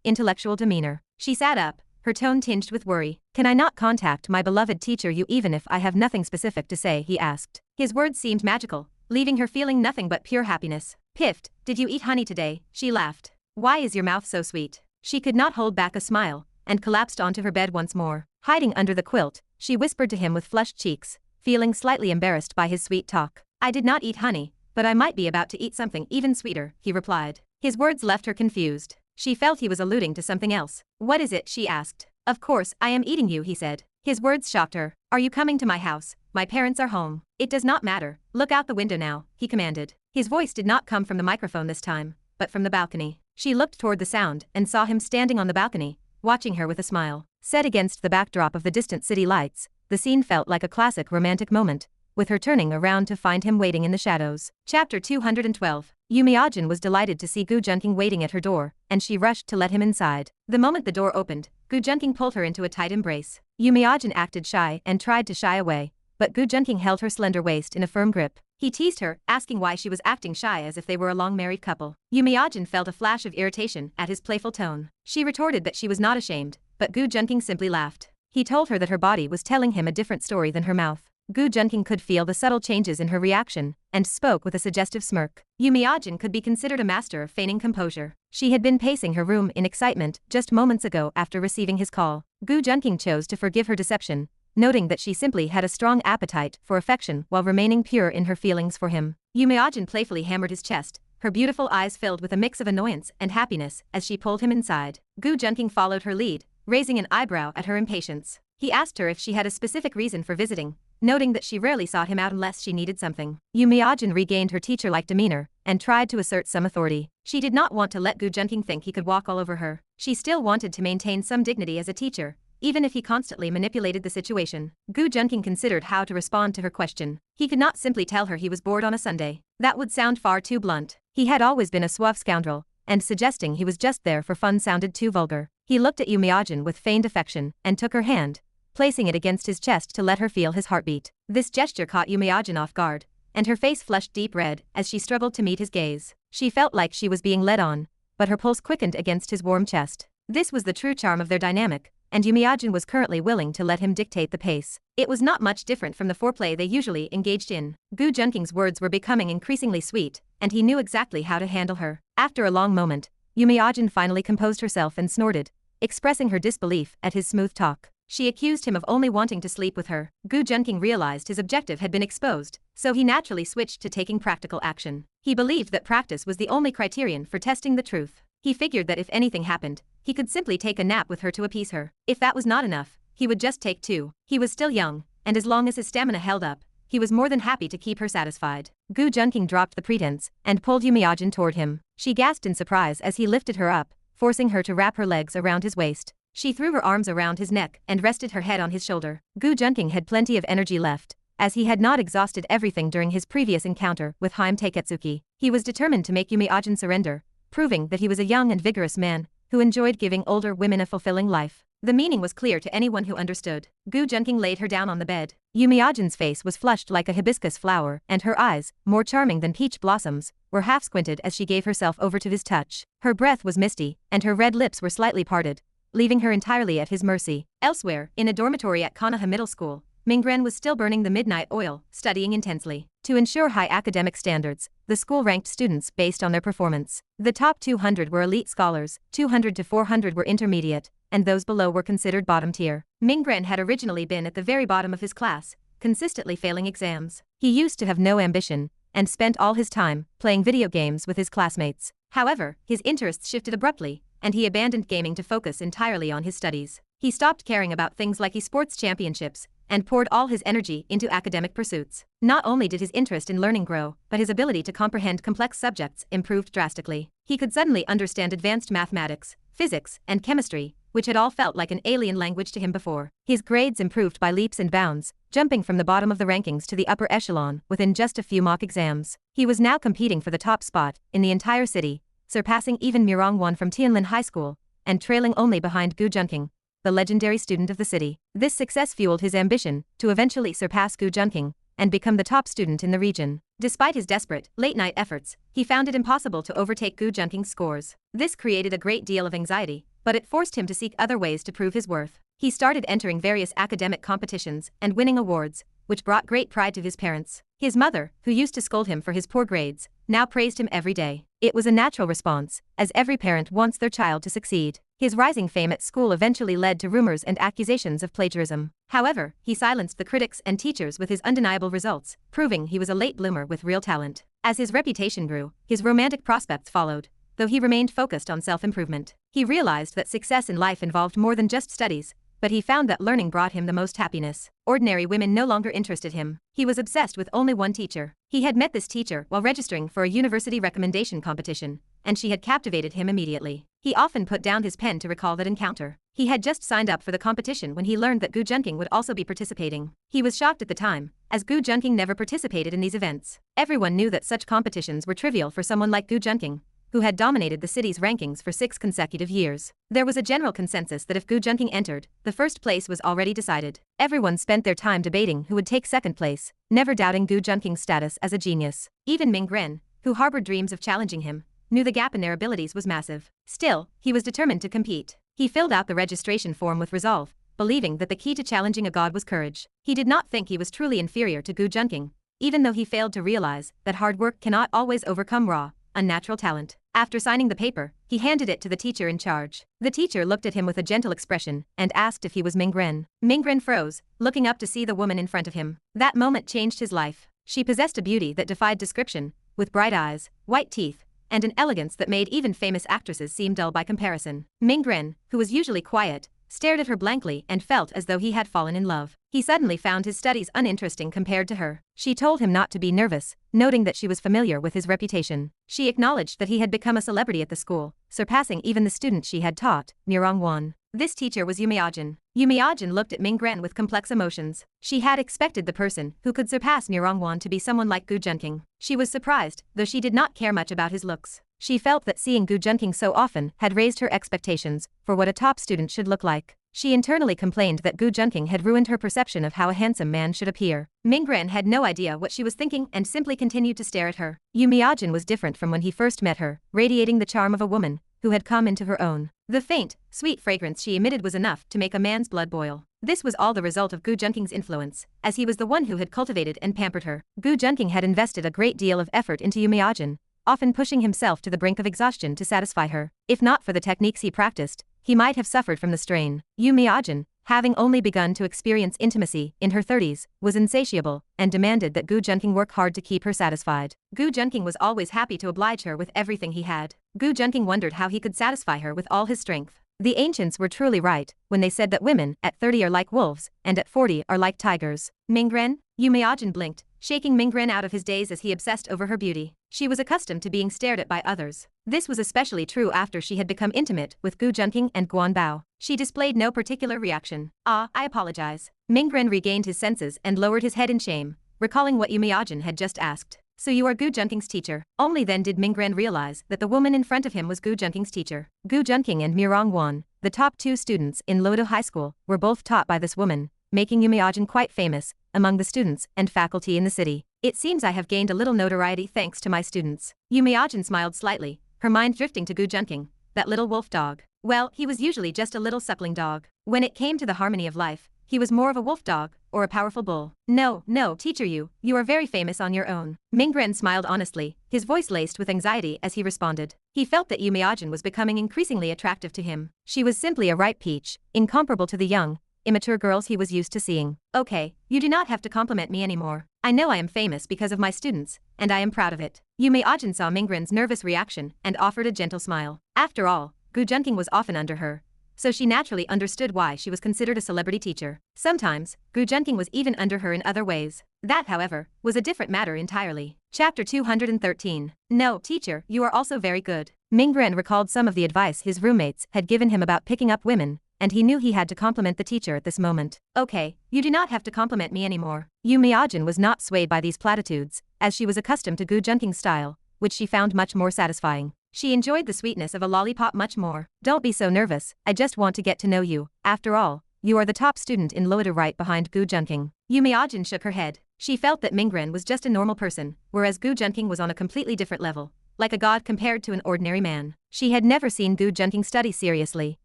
intellectual demeanor. She sat up, her tone tinged with worry. Can I not contact my beloved teacher you even if I have nothing specific to say, he asked. His words seemed magical, leaving her feeling nothing but pure happiness. Piffed, did you eat honey today? She laughed. Why is your mouth so sweet? She could not hold back a smile, and collapsed onto her bed once more. Hiding under the quilt, she whispered to him with flushed cheeks, feeling slightly embarrassed by his sweet talk. I did not eat honey, but I might be about to eat something even sweeter, he replied. His words left her confused. She felt he was alluding to something else. What is it, she asked. Of course, I am eating you, he said. His words shocked her. Are you coming to my house? My parents are home. It does not matter. Look out the window now, he commanded. His voice did not come from the microphone this time, but from the balcony. She looked toward the sound and saw him standing on the balcony, watching her with a smile. Set against the backdrop of the distant city lights, the scene felt like a classic romantic moment, with her turning around to find him waiting in the shadows. Chapter 212. Yumiajin was delighted to see Gu Junqing waiting at her door, and she rushed to let him inside. The moment the door opened, Gu Junqing pulled her into a tight embrace. Yumiajin acted shy and tried to shy away, but Gu Junqing held her slender waist in a firm grip. He teased her, asking why she was acting shy as if they were a long-married couple. Yumiajin felt a flash of irritation at his playful tone. She retorted that she was not ashamed, but Gu Junqing simply laughed. He told her that her body was telling him a different story than her mouth. Gu Junqing could feel the subtle changes in her reaction, and spoke with a suggestive smirk. Yumiajin could be considered a master of feigning composure. She had been pacing her room in excitement just moments ago after receiving his call. Gu Junqing chose to forgive her deception, noting that she simply had a strong appetite for affection while remaining pure in her feelings for him. Yumiajin playfully hammered his chest, her beautiful eyes filled with a mix of annoyance and happiness as she pulled him inside. Gu Junqing followed her lead, raising an eyebrow at her impatience. He asked her if she had a specific reason for visiting, noting that she rarely sought him out unless she needed something. Yumiajin regained her teacher-like demeanor and tried to assert some authority. She did not want to let Gu Junqing think he could walk all over her. She still wanted to maintain some dignity as a teacher, even if he constantly manipulated the situation. Gu Junqing considered how to respond to her question. He could not simply tell her he was bored on a Sunday. That would sound far too blunt. He had always been a suave scoundrel, and suggesting he was just there for fun sounded too vulgar. He looked at Yumiajin with feigned affection and took her hand, placing it against his chest to let her feel his heartbeat. This gesture caught Yumiajin off guard, and her face flushed deep red as she struggled to meet his gaze. She felt like she was being led on, but her pulse quickened against his warm chest. This was the true charm of their dynamic, and Yumiajin was currently willing to let him dictate the pace. It was not much different from the foreplay they usually engaged in. Gu Junqing's words were becoming increasingly sweet, and he knew exactly how to handle her. After a long moment, Yumiajin finally composed herself and snorted, expressing her disbelief at his smooth talk. She accused him of only wanting to sleep with her. Gu Junqing realized his objective had been exposed, so he naturally switched to taking practical action. He believed that practice was the only criterion for testing the truth. He figured that if anything happened, he could simply take a nap with her to appease her. If that was not enough, he would just take two. He was still young, and as long as his stamina held up, he was more than happy to keep her satisfied. Gu Junqing dropped the pretense and pulled Yumiajin toward him. She gasped in surprise as he lifted her up, forcing her to wrap her legs around his waist. She threw her arms around his neck and rested her head on his shoulder. Gu Junqing had plenty of energy left, as he had not exhausted everything during his previous encounter with Haim Taiketsuki. He was determined to make Yumiajin surrender, proving that he was a young and vigorous man who enjoyed giving older women a fulfilling life. The meaning was clear to anyone who understood. Gu Junqing laid her down on the bed. Yumiajin's face was flushed like a hibiscus flower, and her eyes, more charming than peach blossoms, were half squinted as she gave herself over to his touch. Her breath was misty, and her red lips were slightly parted, leaving her entirely at his mercy. Elsewhere, in a dormitory at Konoha Middle School, Mingren was still burning the midnight oil, studying intensely. To ensure high academic standards, the school ranked students based on their performance. The top 200 were elite scholars, 200 to 400 were intermediate, and those below were considered bottom tier. Mingren had originally been at the very bottom of his class, consistently failing exams. He used to have no ambition, and spent all his time playing video games with his classmates. However, his interests shifted abruptly, and he abandoned gaming to focus entirely on his studies. He stopped caring about things like esports championships, and poured all his energy into academic pursuits. Not only did his interest in learning grow, but his ability to comprehend complex subjects improved drastically. He could suddenly understand advanced mathematics, physics, and chemistry, which had all felt like an alien language to him before. His grades improved by leaps and bounds, jumping from the bottom of the rankings to the upper echelon within just a few mock exams. He was now competing for the top spot in the entire city, surpassing even Murong from Tianlin High School, and trailing only behind Junqing, the legendary student of the city. This success fueled his ambition to eventually surpass Junqing and become the top student in the region. Despite his desperate, late-night efforts, he found it impossible to overtake Junqing's scores. This created a great deal of anxiety, but it forced him to seek other ways to prove his worth. He started entering various academic competitions and winning awards, which brought great pride to his parents. His mother, who used to scold him for his poor grades, now praised him every day. It was a natural response, as every parent wants their child to succeed. His rising fame at school eventually led to rumors and accusations of plagiarism. However, he silenced the critics and teachers with his undeniable results, proving he was a late bloomer with real talent. As his reputation grew, his romantic prospects followed, though he remained focused on self-improvement. He realized that success in life involved more than just studies, but he found that learning brought him the most happiness. Ordinary women no longer interested him. He was obsessed with only one teacher. He had met this teacher while registering for a university recommendation competition, and she had captivated him immediately. He often put down his pen to recall that encounter. He had just signed up for the competition when he learned that Junqing would also be participating. He was shocked at the time, as Junqing never participated in these events. Everyone knew that such competitions were trivial for someone like Junqing, who had dominated the city's rankings for 6 consecutive years. There was a general consensus that if Junqing entered, the first place was already decided. Everyone spent their time debating who would take second place, never doubting Junqing's status as a genius. Even Mingren, who harbored dreams of challenging him, knew the gap in their abilities was massive. Still, he was determined to compete. He filled out the registration form with resolve, believing that the key to challenging a god was courage. He did not think he was truly inferior to Junqing, even though he failed to realize that hard work cannot always overcome raw, unnatural talent. After signing the paper, he handed it to the teacher in charge. The teacher looked at him with a gentle expression and asked if he was Mingren. Mingren froze, looking up to see the woman in front of him. That moment changed his life. She possessed a beauty that defied description, with bright eyes, white teeth, and an elegance that made even famous actresses seem dull by comparison. Mingren, who was usually quiet, stared at her blankly and felt as though he had fallen in love. He suddenly found his studies uninteresting compared to her. She told him not to be nervous, noting that she was familiar with his reputation. She acknowledged that he had become a celebrity at the school, surpassing even the student she had taught, Murong. This teacher was Yumiajin. Yumiajin looked at Mingren with complex emotions. She had expected the person who could surpass Murong to be someone like Junqing. She was surprised, though she did not care much about his looks. She felt that seeing Junqing so often had raised her expectations for what a top student should look like. She internally complained that Junqing had ruined her perception of how a handsome man should appear. Mingren had no idea what she was thinking and simply continued to stare at her. Yumiajin was different from when he first met her, radiating the charm of a woman who had come into her own. The faint, sweet fragrance she emitted was enough to make a man's blood boil. This was all the result of Junqing's influence, as he was the one who had cultivated and pampered her. Junqing had invested a great deal of effort into Yumiajin, often pushing himself to the brink of exhaustion to satisfy her. If not for the techniques he practiced, he might have suffered from the strain. Yumiajin, having only begun to experience intimacy in her 30s, was insatiable and demanded that Junqing work hard to keep her satisfied. Junqing was always happy to oblige her with everything he had. Junqing wondered how he could satisfy her with all his strength. The ancients were truly right when they said that women at 30 are like wolves and at 40 are like tigers. Mingren? Yumiajin blinked, shaking Mingren out of his daze as he obsessed over her beauty. She was accustomed to being stared at by others. This was especially true after she had become intimate with Junqing and Guanbao. She displayed no particular reaction. "Ah, I apologize." Mingren regained his senses and lowered his head in shame, recalling what Yumiajin had just asked. "So you are Junqing's teacher?" Only then did Mingren realize that the woman in front of him was Junqing's teacher. Junqing and Murong, the top 2 students in Lodo High School, were both taught by this woman, making Yumiajin quite famous among the students and faculty in the city. "It seems I have gained a little notoriety thanks to my students." Yumiajin smiled slightly, her mind drifting to Junqing, that little wolf dog. Well, he was usually just a little suckling dog. When it came to the harmony of life, he was more of a wolf dog, or a powerful bull. No, teacher you are very famous on your own. Mingren smiled honestly, his voice laced with anxiety as he responded. He felt that Yu Miajin was becoming increasingly attractive to him. She was simply a ripe peach, incomparable to the young, immature girls he was used to seeing. Okay, you do not have to compliment me anymore. I know I am famous because of my students, and I am proud of it. Yu Miajin saw Mingren's nervous reaction and offered a gentle smile. After all, Gu Junqing was often under her, so she naturally understood why she was considered a celebrity teacher. Sometimes, Gu Junqing was even under her in other ways. That, however, was a different matter entirely. Chapter 213. No, teacher, you are also very good. Mingren recalled some of the advice his roommates had given him about picking up women, and he knew he had to compliment the teacher at this moment. Okay, you do not have to compliment me anymore. Yu Miajin was not swayed by these platitudes, as she was accustomed to Gu Junqing's style, which she found much more satisfying. She enjoyed the sweetness of a lollipop much more. Don't be so nervous, I just want to get to know you. After all, you are the top student in Loida right behind Gu Junqing. Yu Miajin shook her head. She felt that Mingren was just a normal person, whereas Gu Junqing was on a completely different level, like a god compared to an ordinary man. She had never seen Gu Junqing study seriously,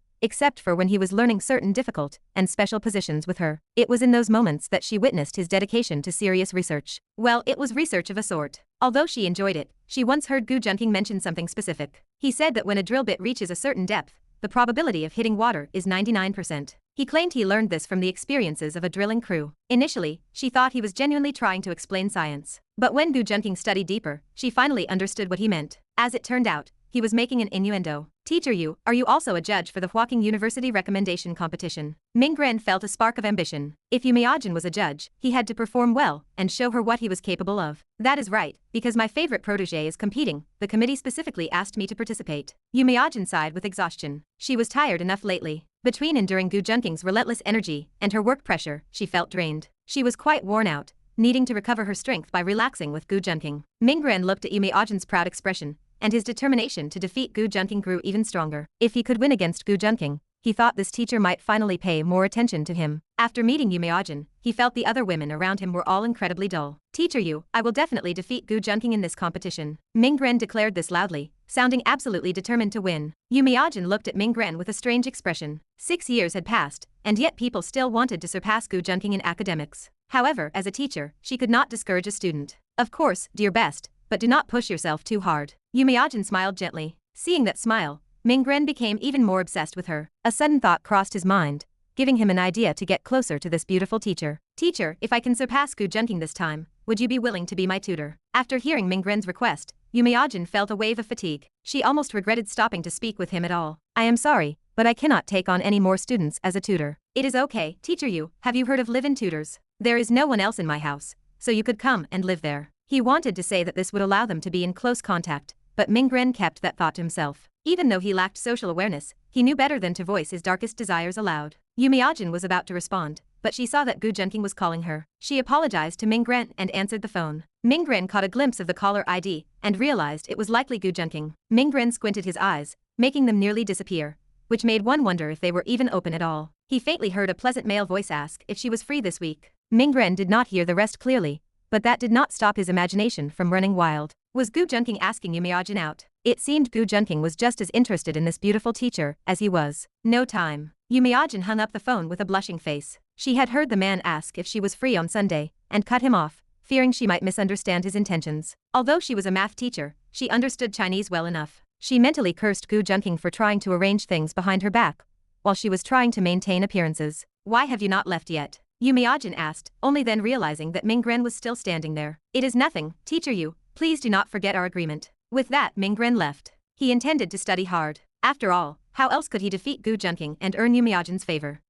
except for when he was learning certain difficult and special positions with her. It was in those moments that she witnessed his dedication to serious research. Well, it was research of a sort. Although she enjoyed it, she once heard Gu Junqing mention something specific. He said that when a drill bit reaches a certain depth, the probability of hitting water is 99%. He claimed he learned this from the experiences of a drilling crew. Initially, she thought he was genuinely trying to explain science. But when Gu Junqing studied deeper, she finally understood what he meant. As it turned out, he was making an innuendo. Teacher Yu, are you also a judge for the Huaqing University recommendation competition? Mingren felt a spark of ambition. If Yu Miajin was a judge, he had to perform well and show her what he was capable of. That is right, because my favorite protégé is competing, the committee specifically asked me to participate. Yu Miajin sighed with exhaustion. She was tired enough lately. Between enduring Gu Junqing's relentless energy and her work pressure, she felt drained. She was quite worn out, needing to recover her strength by relaxing with Gu Junqing. Mingren looked at Yu Miajin's proud expression, and his determination to defeat Gu Junqing grew even stronger. If he could win against Gu Junqing, he thought this teacher might finally pay more attention to him. After meeting Yu Miajin, he felt the other women around him were all incredibly dull. Teacher Yu, I will definitely defeat Gu Junqing in this competition. Mingren declared this loudly, sounding absolutely determined to win. Yu Miajin looked at Mingren with a strange expression. 6 years had passed, and yet people still wanted to surpass Gu Junqing in academics. However, as a teacher, she could not discourage a student. Of course, do your best, but do not push yourself too hard. Yu Miajin smiled gently. Seeing that smile, Mingren became even more obsessed with her. A sudden thought crossed his mind, giving him an idea to get closer to this beautiful teacher. Teacher, if I can surpass Gu Junqing this time, would you be willing to be my tutor? After hearing Mingren's request, Yu Miajin felt a wave of fatigue. She almost regretted stopping to speak with him at all. I am sorry, but I cannot take on any more students as a tutor. It is okay, Teacher Yu, have you heard of live-in tutors? There is no one else in my house, so you could come and live there. He wanted to say that this would allow them to be in close contact, but Mingren kept that thought to himself. Even though he lacked social awareness, he knew better than to voice his darkest desires aloud. Yu Miajin was about to respond, but she saw that Gu Junqing was calling her. She apologized to Mingren and answered the phone. Mingren caught a glimpse of the caller ID and realized it was likely Gu Junqing. Mingren squinted his eyes, making them nearly disappear, which made one wonder if they were even open at all. He faintly heard a pleasant male voice ask if she was free this week. Mingren did not hear the rest clearly, but that did not stop his imagination from running wild. Was Gu Junqing asking Yu Miajin out? It seemed Gu Junqing was just as interested in this beautiful teacher as he was. No time. Yu Miajin hung up the phone with a blushing face. She had heard the man ask if she was free on Sunday, and cut him off, fearing she might misunderstand his intentions. Although she was a math teacher, she understood Chinese well enough. She mentally cursed Gu Junqing for trying to arrange things behind her back, while she was trying to maintain appearances. Why have you not left yet? Yu Miajin asked, only then realizing that Mingren was still standing there. It is nothing, Teacher Yu, please do not forget our agreement. With that, Mingren left. He intended to study hard. After all, how else could he defeat Gu Junqing and earn Yu Miajin's favor?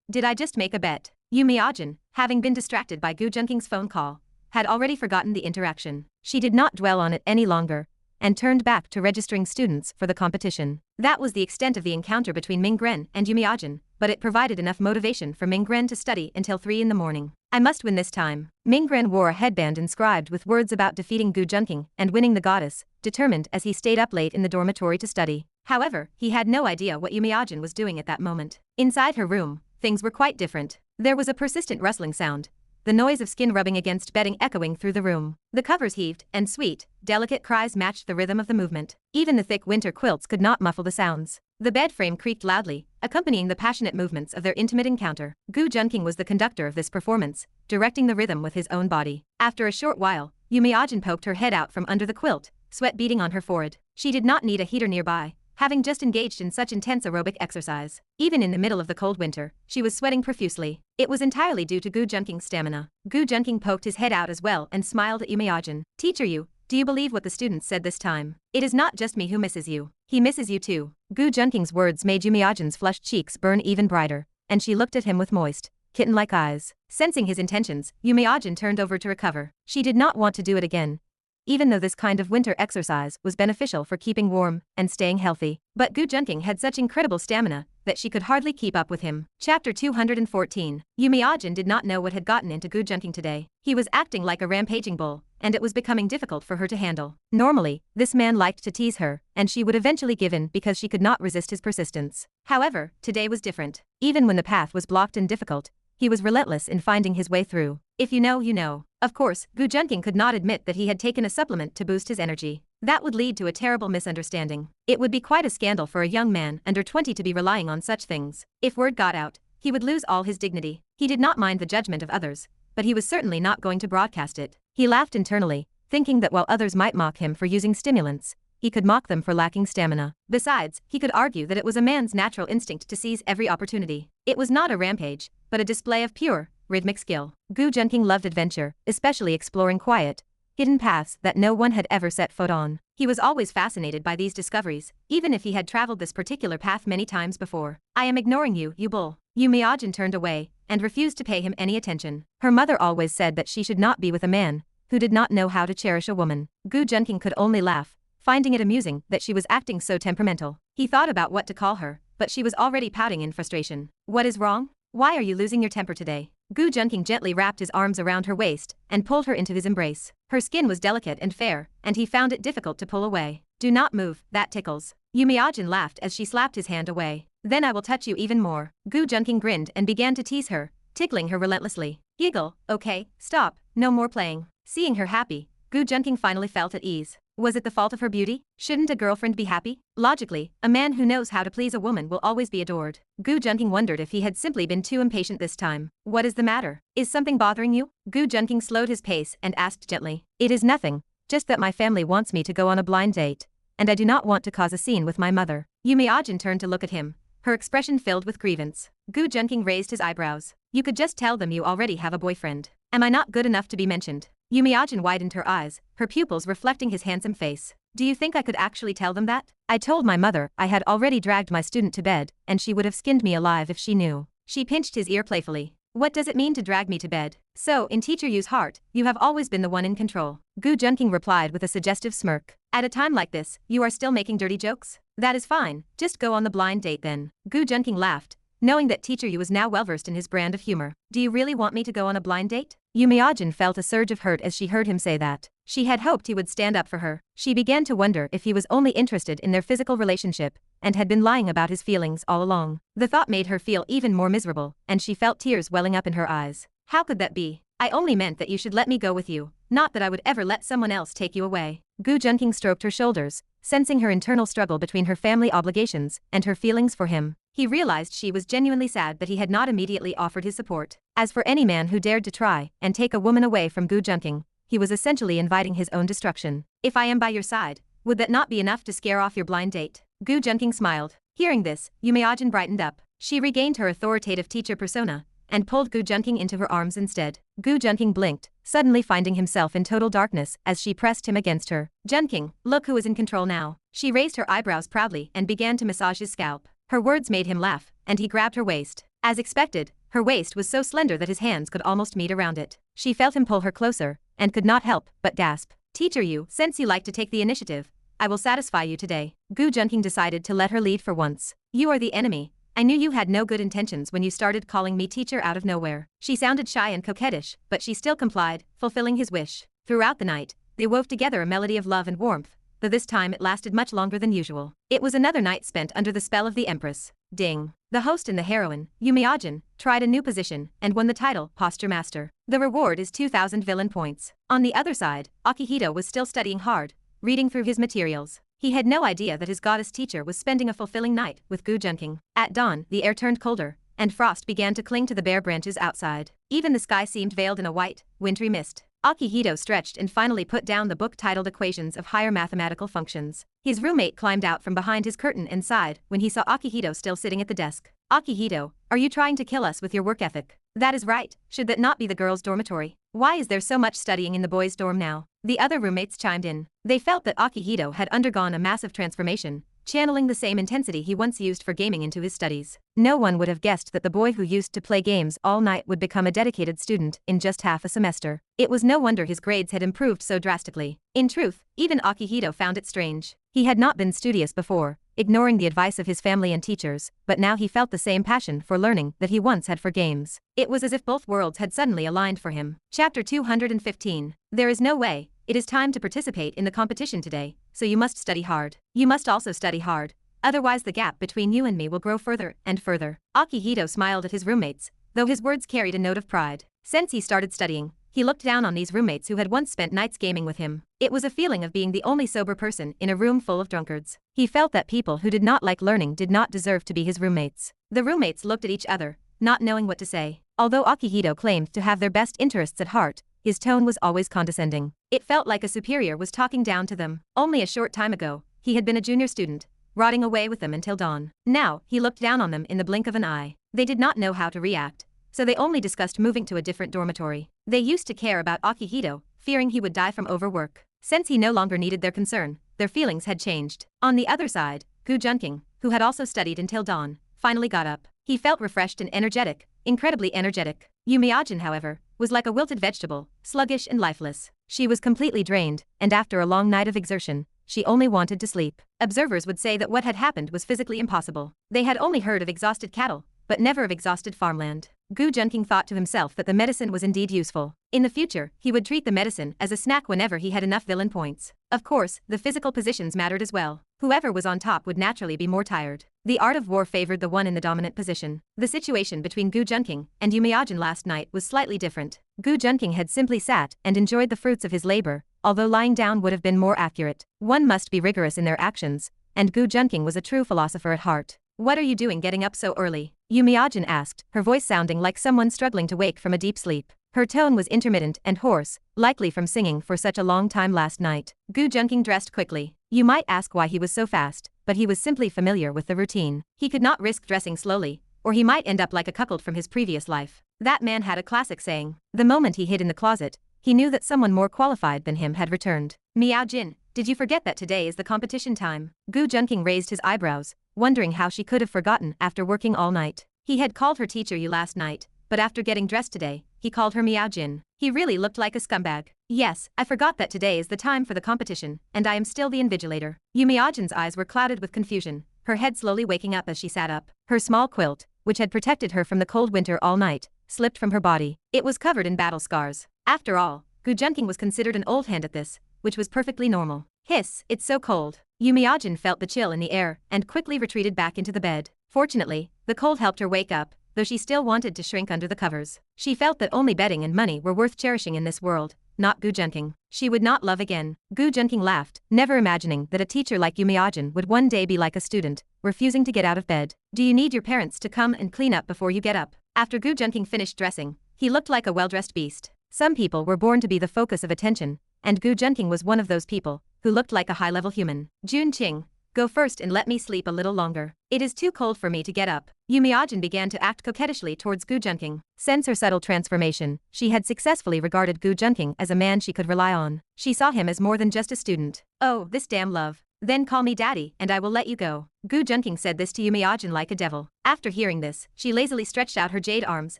Did I just make a bet? Yu Miajin, having been distracted by Gu Junqing's phone call, had already forgotten the interaction. She did not dwell on it any longer, and turned back to registering students for the competition. That was the extent of the encounter between Mingren and Yu Miajin, but it provided enough motivation for Mingren to study until 3 in the morning. I must win this time. Mingren wore a headband inscribed with words about defeating Gu Junqing and winning the goddess, determined as he stayed up late in the dormitory to study. However, he had no idea what Yu Miajin was doing at that moment. Inside her room, things were quite different. There was a persistent rustling sound, the noise of skin rubbing against bedding echoing through the room. The covers heaved, and sweet, delicate cries matched the rhythm of the movement. Even the thick winter quilts could not muffle the sounds. The bed frame creaked loudly, accompanying the passionate movements of their intimate encounter. Gu Junqing was the conductor of this performance, directing the rhythm with his own body. After a short while, Yumiajin poked her head out from under the quilt, sweat beading on her forehead. She did not need a heater nearby, having just engaged in such intense aerobic exercise. Even in the middle of the cold winter, she was sweating profusely. It was entirely due to Gu Junqing's stamina. Gu Junqing poked his head out as well and smiled at Yumiajin. Teacher Yu, do you believe what the students said this time? It is not just me who misses you. He misses you too. Gu Junqing's words made Yumiajin's flushed cheeks burn even brighter, and she looked at him with moist, kitten-like eyes. Sensing his intentions, Yumiajin turned over to recover. She did not want to do it again, even though this kind of winter exercise was beneficial for keeping warm and staying healthy. But Gu Junqing had such incredible stamina that she could hardly keep up with him. Chapter 214. Yumiajin did not know what had gotten into Gu Junqing today. He was acting like a rampaging bull, and it was becoming difficult for her to handle. Normally, this man liked to tease her, and she would eventually give in because she could not resist his persistence. However, today was different. Even when the path was blocked and difficult, he was relentless in finding his way through. If you know, you know. Of course, Gu Junqing could not admit that he had taken a supplement to boost his energy. That would lead to a terrible misunderstanding. It would be quite a scandal for a young man under 20 to be relying on such things. If word got out, he would lose all his dignity. He did not mind the judgment of others, but he was certainly not going to broadcast it. He laughed internally, thinking that while others might mock him for using stimulants, he could mock them for lacking stamina. Besides, he could argue that it was a man's natural instinct to seize every opportunity. It was not a rampage, but a display of pure, rhythmic skill. Gu Junqing loved adventure, especially exploring quiet, hidden paths that no one had ever set foot on. He was always fascinated by these discoveries, even if he had traveled this particular path many times before. I am ignoring you, you bull. Yumiajin turned away and refused to pay him any attention. Her mother always said that she should not be with a man who did not know how to cherish a woman. Gu Junqing could only laugh, finding it amusing that she was acting so temperamental. He thought about what to call her, but she was already pouting in frustration. What is wrong? Why are you losing your temper today? Gu Junqing gently wrapped his arms around her waist and pulled her into his embrace. Her skin was delicate and fair, and he found it difficult to pull away. Do not move, that tickles. Yumiajin laughed as she slapped his hand away. Then I will touch you even more. Gu Junqing grinned and began to tease her, tickling her relentlessly. Giggle, okay, stop, no more playing. Seeing her happy, Gu Junqing finally felt at ease. Was it the fault of her beauty? Shouldn't a girlfriend be happy? Logically, a man who knows how to please a woman will always be adored. Gu Junqing wondered if he had simply been too impatient this time. What is the matter? Is something bothering you? Gu Junqing slowed his pace and asked gently. It is nothing, just that my family wants me to go on a blind date, and I do not want to cause a scene with my mother. Yumiajin turned to look at him, her expression filled with grievance. Gu Junqing raised his eyebrows. You could just tell them you already have a boyfriend. Am I not good enough to be mentioned? Yumiajin widened her eyes, her pupils reflecting his handsome face. Do you think I could actually tell them that? I told my mother I had already dragged my student to bed, and she would have skinned me alive if she knew. She pinched his ear playfully. What does it mean to drag me to bed? So, in Teacher Yu's heart, you have always been the one in control. Gu Junqing replied with a suggestive smirk. At a time like this, you are still making dirty jokes? That is fine, just go on the blind date then. Gu Junqing laughed, knowing that Teacher Yu was now well versed in his brand of humor. Do you really want me to go on a blind date? Yumiajin felt a surge of hurt as she heard him say that. She had hoped he would stand up for her. She began to wonder if he was only interested in their physical relationship and had been lying about his feelings all along. The thought made her feel even more miserable, and she felt tears welling up in her eyes. How could that be? I only meant that you should let me go with you, not that I would ever let someone else take you away. Gu Junqing stroked her shoulders, sensing her internal struggle between her family obligations and her feelings for him. He realized she was genuinely sad that he had not immediately offered his support. As for any man who dared to try and take a woman away from Gu Junqing, he was essentially inviting his own destruction. If I am by your side, would that not be enough to scare off your blind date? Gu Junqing smiled. Hearing this, Yumiajin brightened up. She regained her authoritative teacher persona and pulled Gu Junqing into her arms instead. Gu Junqing blinked, suddenly finding himself in total darkness as she pressed him against her. Junqing, look who is in control now. She raised her eyebrows proudly and began to massage his scalp. Her words made him laugh, and he grabbed her waist. As expected, her waist was so slender that his hands could almost meet around it. She felt him pull her closer, and could not help but gasp. Teacher Yu, since you like to take the initiative, I will satisfy you today. Gu Junqing decided to let her lead for once. You are the enemy. I knew you had no good intentions when you started calling me teacher out of nowhere. She sounded shy and coquettish, but she still complied, fulfilling his wish. Throughout the night, they wove together a melody of love and warmth, though this time it lasted much longer than usual. It was another night spent under the spell of the Empress. Ding. The host and the heroine, Yumiajin, tried a new position and won the title, Posture Master. The reward is 2,000 villain points. On the other side, Akihito was still studying hard, reading through his materials. He had no idea that his goddess teacher was spending a fulfilling night with Gu Junqing. At dawn, the air turned colder, and frost began to cling to the bare branches outside. Even the sky seemed veiled in a white, wintry mist. Akihito stretched and finally put down the book titled Equations of Higher Mathematical Functions. His roommate climbed out from behind his curtain and sighed when he saw Akihito still sitting at the desk. Akihito, are you trying to kill us with your work ethic? That is right, should that not be the girls' dormitory? Why is there so much studying in the boys' dorm now? The other roommates chimed in. They felt that Akihito had undergone a massive transformation, channeling the same intensity he once used for gaming into his studies. No one would have guessed that the boy who used to play games all night would become a dedicated student in just half a semester. It was no wonder his grades had improved so drastically. In truth, even Akihito found it strange. He had not been studious before, ignoring the advice of his family and teachers, but now he felt the same passion for learning that he once had for games. It was as if both worlds had suddenly aligned for him. Chapter 215. There is no way. It is time to participate in the competition today, so you must study hard. You must also study hard. Otherwise the gap between you and me will grow further and further. Akihito smiled at his roommates, though his words carried a note of pride. Since he started studying, he looked down on these roommates who had once spent nights gaming with him. It was a feeling of being the only sober person in a room full of drunkards. He felt that people who did not like learning did not deserve to be his roommates. The roommates looked at each other, not knowing what to say. Although Akihito claimed to have their best interests at heart, his tone was always condescending. It felt like a superior was talking down to them. Only a short time ago, he had been a junior student, rotting away with them until dawn. Now, he looked down on them in the blink of an eye. They did not know how to react, so they only discussed moving to a different dormitory. They used to care about Akihito, fearing he would die from overwork. Since he no longer needed their concern, their feelings had changed. On the other side, Gu Junqing, who had also studied until dawn, finally got up. He felt refreshed and energetic, incredibly energetic. Yumiajin, however, was like a wilted vegetable, sluggish and lifeless. She was completely drained, and after a long night of exertion, she only wanted to sleep. Observers would say that what had happened was physically impossible. They had only heard of exhausted cattle, but never of exhausted farmland. Gu Junqing thought to himself that the medicine was indeed useful. In the future, he would treat the medicine as a snack whenever he had enough villain points. Of course, the physical positions mattered as well. Whoever was on top would naturally be more tired. The art of war favored the one in the dominant position. The situation between Gu Junqing and Yumiajin last night was slightly different. Gu Junqing had simply sat and enjoyed the fruits of his labor, although lying down would have been more accurate. One must be rigorous in their actions, and Gu Junqing was a true philosopher at heart. What are you doing getting up so early? Yumiajin asked, her voice sounding like someone struggling to wake from a deep sleep. Her tone was intermittent and hoarse, likely from singing for such a long time last night. Gu Junqing dressed quickly. You might ask why he was so fast, but he was simply familiar with the routine. He could not risk dressing slowly, or he might end up like a cuckold from his previous life. That man had a classic saying. The moment he hid in the closet, he knew that someone more qualified than him had returned. Miao Jin, did you forget that today is the competition time? Gu Junqing raised his eyebrows, wondering how she could have forgotten after working all night. He had called her teacher you last night, but after getting dressed today, he called her Miao Jin. He really looked like a scumbag. Yes, I forgot that today is the time for the competition, and I am still the invigilator. Yumiajin's eyes were clouded with confusion, her head slowly waking up as she sat up. Her small quilt, which had protected her from the cold winter all night, slipped from her body. It was covered in battle scars. After all, Gu Junqing was considered an old hand at this, which was perfectly normal. Hiss, it's so cold. Yumiajin felt the chill in the air and quickly retreated back into the bed. Fortunately, the cold helped her wake up, though she still wanted to shrink under the covers. She felt that only bedding and money were worth cherishing in this world, not Gu Junqing. She would not love again. Gu Junqing laughed, never imagining that a teacher like Yumiajin would one day be like a student, refusing to get out of bed. Do you need your parents to come and clean up before you get up? After Gu Junqing finished dressing, he looked like a well-dressed beast. Some people were born to be the focus of attention, and Gu Junqing was one of those people, who looked like a high-level human. Junqing, go first and let me sleep a little longer. It is too cold for me to get up. Yumiajin began to act coquettishly towards Gu Junqing. Since her subtle transformation, she had successfully regarded Gu Junqing as a man she could rely on. She saw him as more than just a student. Oh, this damn love. Then call me daddy and I will let you go. Gu Junqing said this to Yumiajin like a devil. After hearing this, she lazily stretched out her jade arms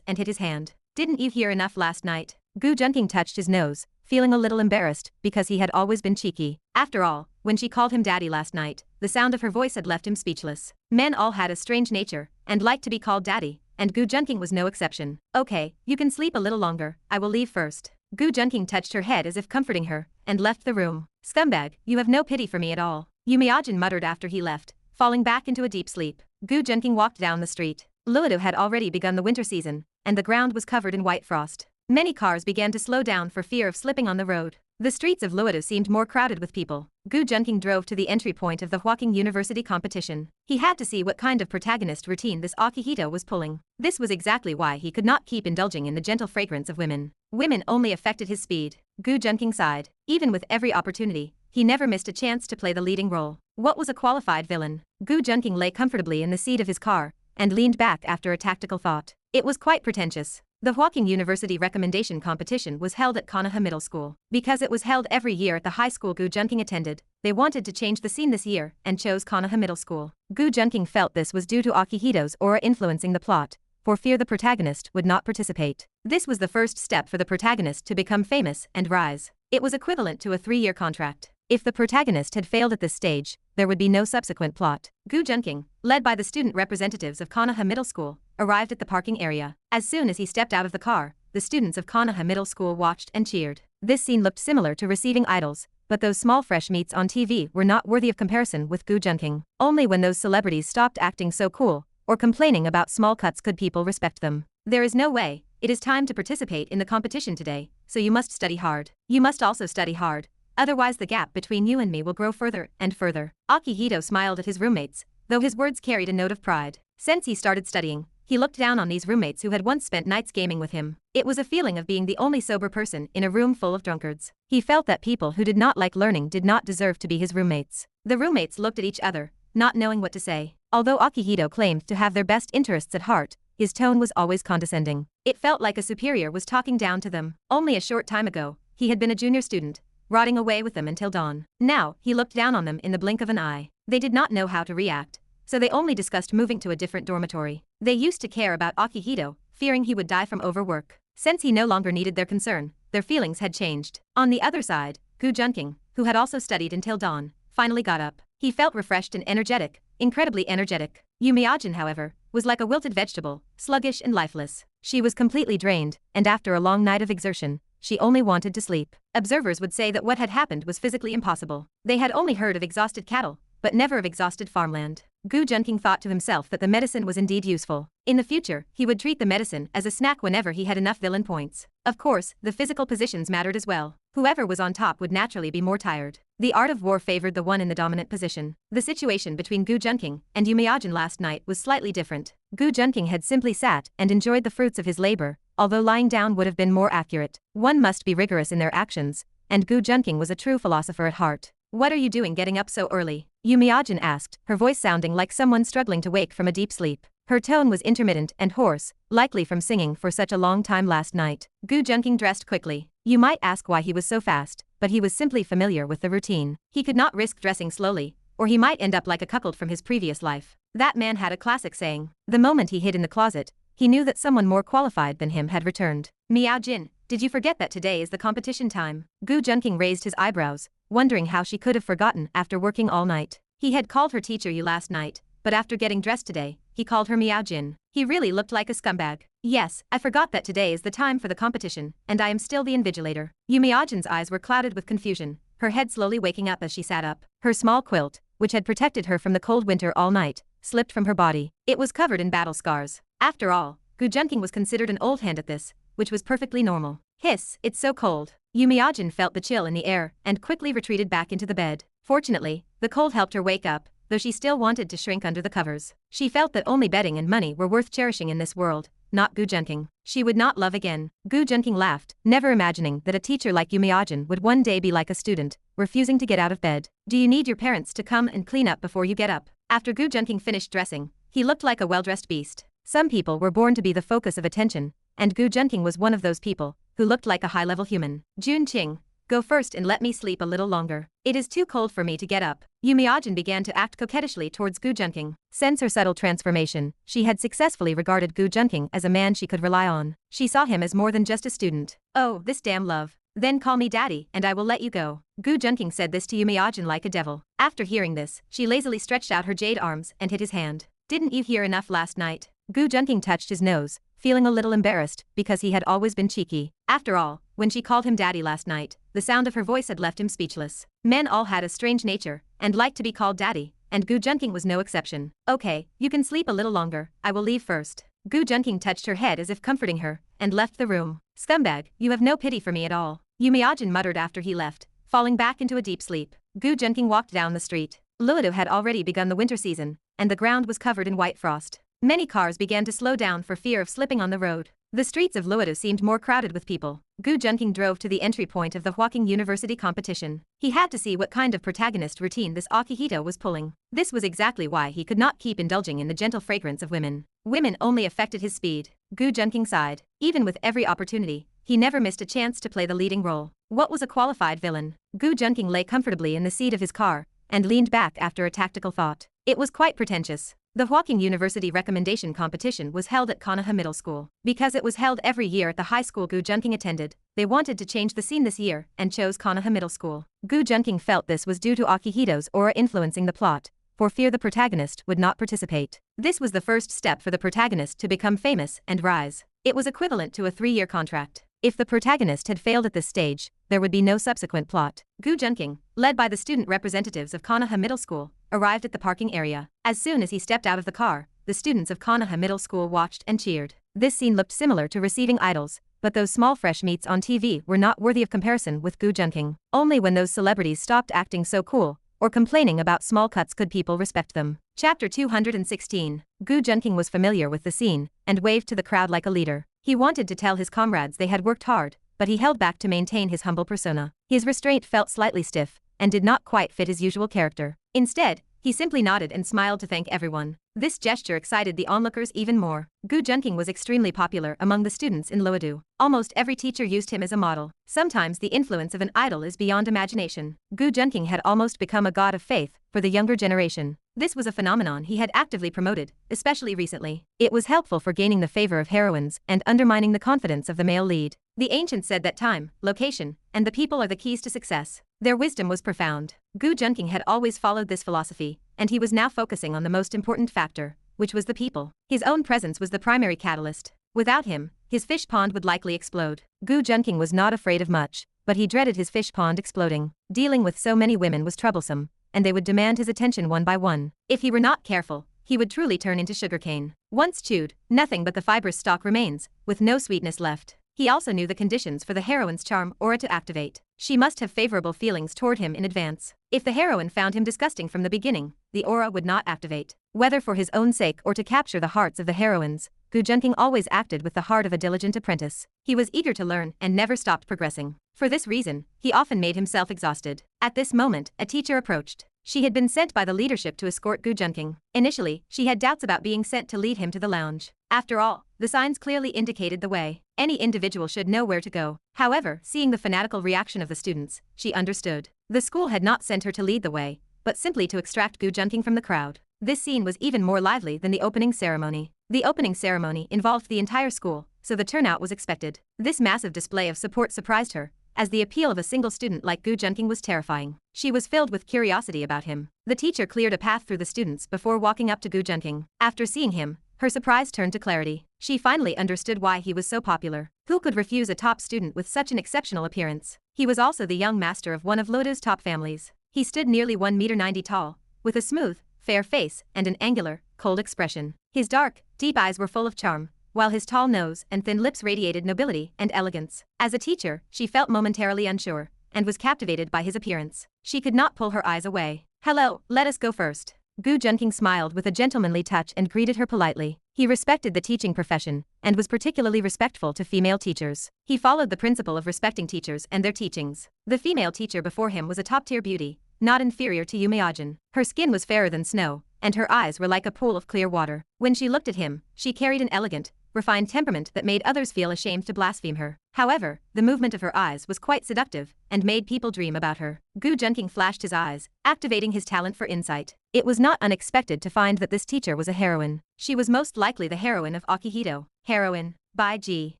and hit his hand. Didn't you hear enough last night? Gu Junqing touched his nose, feeling a little embarrassed because he had always been cheeky. After all, when she called him daddy last night, the sound of her voice had left him speechless. Men all had a strange nature and liked to be called daddy, and Gu Junqing was no exception. Okay, you can sleep a little longer, I will leave first. Gu Junqing touched her head as if comforting her, and left the room. Scumbag, you have no pity for me at all. Yumiajin muttered after he left, falling back into a deep sleep. Gu Junqing walked down the street. Luodu had already begun the winter season, and the ground was covered in white frost. Many cars began to slow down for fear of slipping on the road. The streets of Luotou seemed more crowded with people. Gu Junqing drove to the entry point of the Huaqing University competition. He had to see what kind of protagonist routine this Akihito was pulling. This was exactly why he could not keep indulging in the gentle fragrance of women. Women only affected his speed. Gu Junqing sighed. Even with every opportunity, he never missed a chance to play the leading role. What was a qualified villain? Gu Junqing lay comfortably in the seat of his car and leaned back after a tactical thought. It was quite pretentious. The Huaqing University recommendation competition was held at Konoha Middle School. Because it was held every year at the high school Gu Junqing attended, they wanted to change the scene this year and chose Konoha Middle School. Gu Junqing felt this was due to Akihito's aura influencing the plot, for fear the protagonist would not participate. This was the first step for the protagonist to become famous and rise. It was equivalent to a 3-year contract. If the protagonist had failed at this stage, there would be no subsequent plot. Gu Junqing, led by the student representatives of Konoha Middle School, arrived at the parking area. As soon as he stepped out of the car, the students of Konoha Middle School watched and cheered. This scene looked similar to receiving idols, but those small fresh meats on TV were not worthy of comparison with Gu Junqing. Only when those celebrities stopped acting so cool or complaining about small cuts could people respect them. There is no way. It is time to participate in the competition today, so you must study hard. You must also study hard. Otherwise the gap between you and me will grow further and further. Akihito smiled at his roommates, though his words carried a note of pride. Since he started studying, he looked down on these roommates who had once spent nights gaming with him. It was a feeling of being the only sober person in a room full of drunkards. He felt that people who did not like learning did not deserve to be his roommates. The roommates looked at each other, not knowing what to say. Although Akihito claimed to have their best interests at heart, his tone was always condescending. It felt like a superior was talking down to them. Only a short time ago, he had been a junior student, rotting away with them until dawn. Now, he looked down on them in the blink of an eye. They did not know how to react, so they only discussed moving to a different dormitory. They used to care about Akihito, fearing he would die from overwork. Since he no longer needed their concern, their feelings had changed. On the other side, Gu Junqing, who had also studied until dawn, finally got up. He felt refreshed and energetic, incredibly energetic. Yumiajin, however, was like a wilted vegetable, sluggish and lifeless. She was completely drained, and after a long night of exertion, she only wanted to sleep. Observers would say that what had happened was physically impossible. They had only heard of exhausted cattle, but never of exhausted farmland. Gu Junqing thought to himself that the medicine was indeed useful. In the future, he would treat the medicine as a snack whenever he had enough villain points. Of course, the physical positions mattered as well. Whoever was on top would naturally be more tired. The art of war favored the one in the dominant position. The situation between Gu Junqing and Yumiajin last night was slightly different. Gu Junqing had simply sat and enjoyed the fruits of his labor, although lying down would have been more accurate. One must be rigorous in their actions, and Gu Junqing was a true philosopher at heart. "What are you doing getting up so early?" Yumiajin asked, her voice sounding like someone struggling to wake from a deep sleep. Her tone was intermittent and hoarse, likely from singing for such a long time last night. Gu Junqing dressed quickly. You might ask why he was so fast, but he was simply familiar with the routine. He could not risk dressing slowly, or he might end up like a cuckold from his previous life. That man had a classic saying. The moment he hid in the closet, he knew that someone more qualified than him had returned. "Miao Jin, did you forget that today is the competition time?" Gu Junqing raised his eyebrows, wondering how she could have forgotten after working all night. He had called her teacher Yu last night, but after getting dressed today, he called her Miao Jin. He really looked like a scumbag. "Yes, I forgot that today is the time for the competition, and I am still the invigilator." Yumiajin's eyes were clouded with confusion, her head slowly waking up as she sat up. Her small quilt, which had protected her from the cold winter all night, slipped from her body. It was covered in battle scars. After all, Gu Junqing was considered an old hand at this, which was perfectly normal. "Hiss, it's so cold." Yumiajin felt the chill in the air and quickly retreated back into the bed. Fortunately, the cold helped her wake up, though she still wanted to shrink under the covers. She felt that only bedding and money were worth cherishing in this world, not Gu Junqing. She would not love again. Gu Junqing laughed, never imagining that a teacher like Yumiajin would one day be like a student, refusing to get out of bed. "Do you need your parents to come and clean up before you get up?" After Gu Junqing finished dressing, he looked like a well-dressed beast. Some people were born to be the focus of attention, and Gu Junqing was one of those people, who looked like a high-level human. "Junqing, go first and let me sleep a little longer. It is too cold for me to get up." Yumiajin began to act coquettishly towards Gu Junqing. Since her subtle transformation, she had successfully regarded Gu Junqing as a man she could rely on. She saw him as more than just a student. "Oh, this damn love. Then call me daddy and I will let you go." Gu Junqing said this to Yumiajin like a devil. After hearing this, she lazily stretched out her jade arms and hit his hand. "Didn't you hear enough last night?" Gu Junqing touched his nose, feeling a little embarrassed because he had always been cheeky. After all, when she called him daddy last night, the sound of her voice had left him speechless. Men all had a strange nature and liked to be called daddy, and Gu Junqing was no exception. "Okay, you can sleep a little longer, I will leave first." Gu Junqing touched her head as if comforting her, and left the room. "Scumbag, you have no pity for me at all." Yumiajin muttered after he left, falling back into a deep sleep. Gu Junqing walked down the street. Luodo had already begun the winter season, and the ground was covered in white frost. Many cars began to slow down for fear of slipping on the road. The streets of Luodo seemed more crowded with people. Gu Junqing drove to the entry point of the Huaqing University competition. He had to see what kind of protagonist routine this Akihito was pulling. This was exactly why he could not keep indulging in the gentle fragrance of women. Women only affected his speed. Gu Junqing sighed. Even with every opportunity, he never missed a chance to play the leading role. What was a qualified villain? Gu Junqing lay comfortably in the seat of his car and leaned back after a tactical thought. It was quite pretentious. The Huaqing University recommendation competition was held at Konoha Middle School. Because it was held every year at the high school Gu Junqing attended, they wanted to change the scene this year and chose Konoha Middle School. Gu Junqing felt this was due to Akihito's aura influencing the plot, for fear the protagonist would not participate. This was the first step for the protagonist to become famous and rise. It was equivalent to a 3-year contract. If the protagonist had failed at this stage, there would be no subsequent plot. Gu Junqing, led by the student representatives of Konoha Middle School, arrived at the parking area. As soon as he stepped out of the car, the students of Konoha Middle School watched and cheered. This scene looked similar to receiving idols, but those small fresh meats on TV were not worthy of comparison with Gu Junqing. Only when those celebrities stopped acting so cool or complaining about small cuts could people respect them. Chapter 216. Gu Junqing was familiar with the scene and waved to the crowd like a leader. He wanted to tell his comrades they had worked hard, but he held back to maintain his humble persona. His restraint felt slightly stiff and did not quite fit his usual character. Instead, he simply nodded and smiled to thank everyone. This gesture excited the onlookers even more. Gu Junqing was extremely popular among the students in Luodo. Almost every teacher used him as a model. Sometimes the influence of an idol is beyond imagination. Gu Junqing had almost become a god of faith for the younger generation. This was a phenomenon he had actively promoted, especially recently. It was helpful for gaining the favor of heroines and undermining the confidence of the male lead. The ancients said that time, location, and the people are the keys to success. Their wisdom was profound. Gu Junqing had always followed this philosophy, and he was now focusing on the most important factor, which was the people. His own presence was the primary catalyst. Without him, his fish pond would likely explode. Gu Junqing was not afraid of much, but he dreaded his fish pond exploding. Dealing with so many women was troublesome, and they would demand his attention one by one. If he were not careful, he would truly turn into sugarcane. Once chewed, nothing but the fibrous stalk remains, with no sweetness left. He also knew the conditions for the heroine's charm aura to activate. She must have favorable feelings toward him in advance. If the heroine found him disgusting from the beginning, the aura would not activate. Whether for his own sake or to capture the hearts of the heroines, Gu Junqing always acted with the heart of a diligent apprentice. He was eager to learn and never stopped progressing. For this reason, he often made himself exhausted. At this moment, a teacher approached. She had been sent by the leadership to escort Gu Junqing. Initially, she had doubts about being sent to lead him to the lounge. After all, the signs clearly indicated the way. Any individual should know where to go. However, seeing the fanatical reaction of the students, she understood. The school had not sent her to lead the way, but simply to extract Gu Junqing from the crowd. This scene was even more lively than the opening ceremony. The opening ceremony involved the entire school, so the turnout was expected. This massive display of support surprised her, as the appeal of a single student like Gu Junqing was terrifying. She was filled with curiosity about him. The teacher cleared a path through the students before walking up to Gu Junqing. After seeing him, her surprise turned to clarity. She finally understood why he was so popular. Who could refuse a top student with such an exceptional appearance? He was also the young master of one of Luodo's top families. He stood nearly 1.90 meters tall, with a smooth, fair face and an angular, cold expression. His dark, deep eyes were full of charm, while his tall nose and thin lips radiated nobility and elegance. As a teacher, she felt momentarily unsure, and was captivated by his appearance. She could not pull her eyes away. "Hello, let us go first." Gu Junqing smiled with a gentlemanly touch and greeted her politely. He respected the teaching profession, and was particularly respectful to female teachers. He followed the principle of respecting teachers and their teachings. The female teacher before him was a top-tier beauty, not inferior to Yumiajin. Her skin was fairer than snow, and her eyes were like a pool of clear water. When she looked at him, she carried an elegant, refined temperament that made others feel ashamed to blaspheme her. However, the movement of her eyes was quite seductive and made people dream about her. Gu Junqing flashed his eyes, activating his talent for insight. It was not unexpected to find that this teacher was a heroine. She was most likely the heroine of Akihito. Heroine, by G.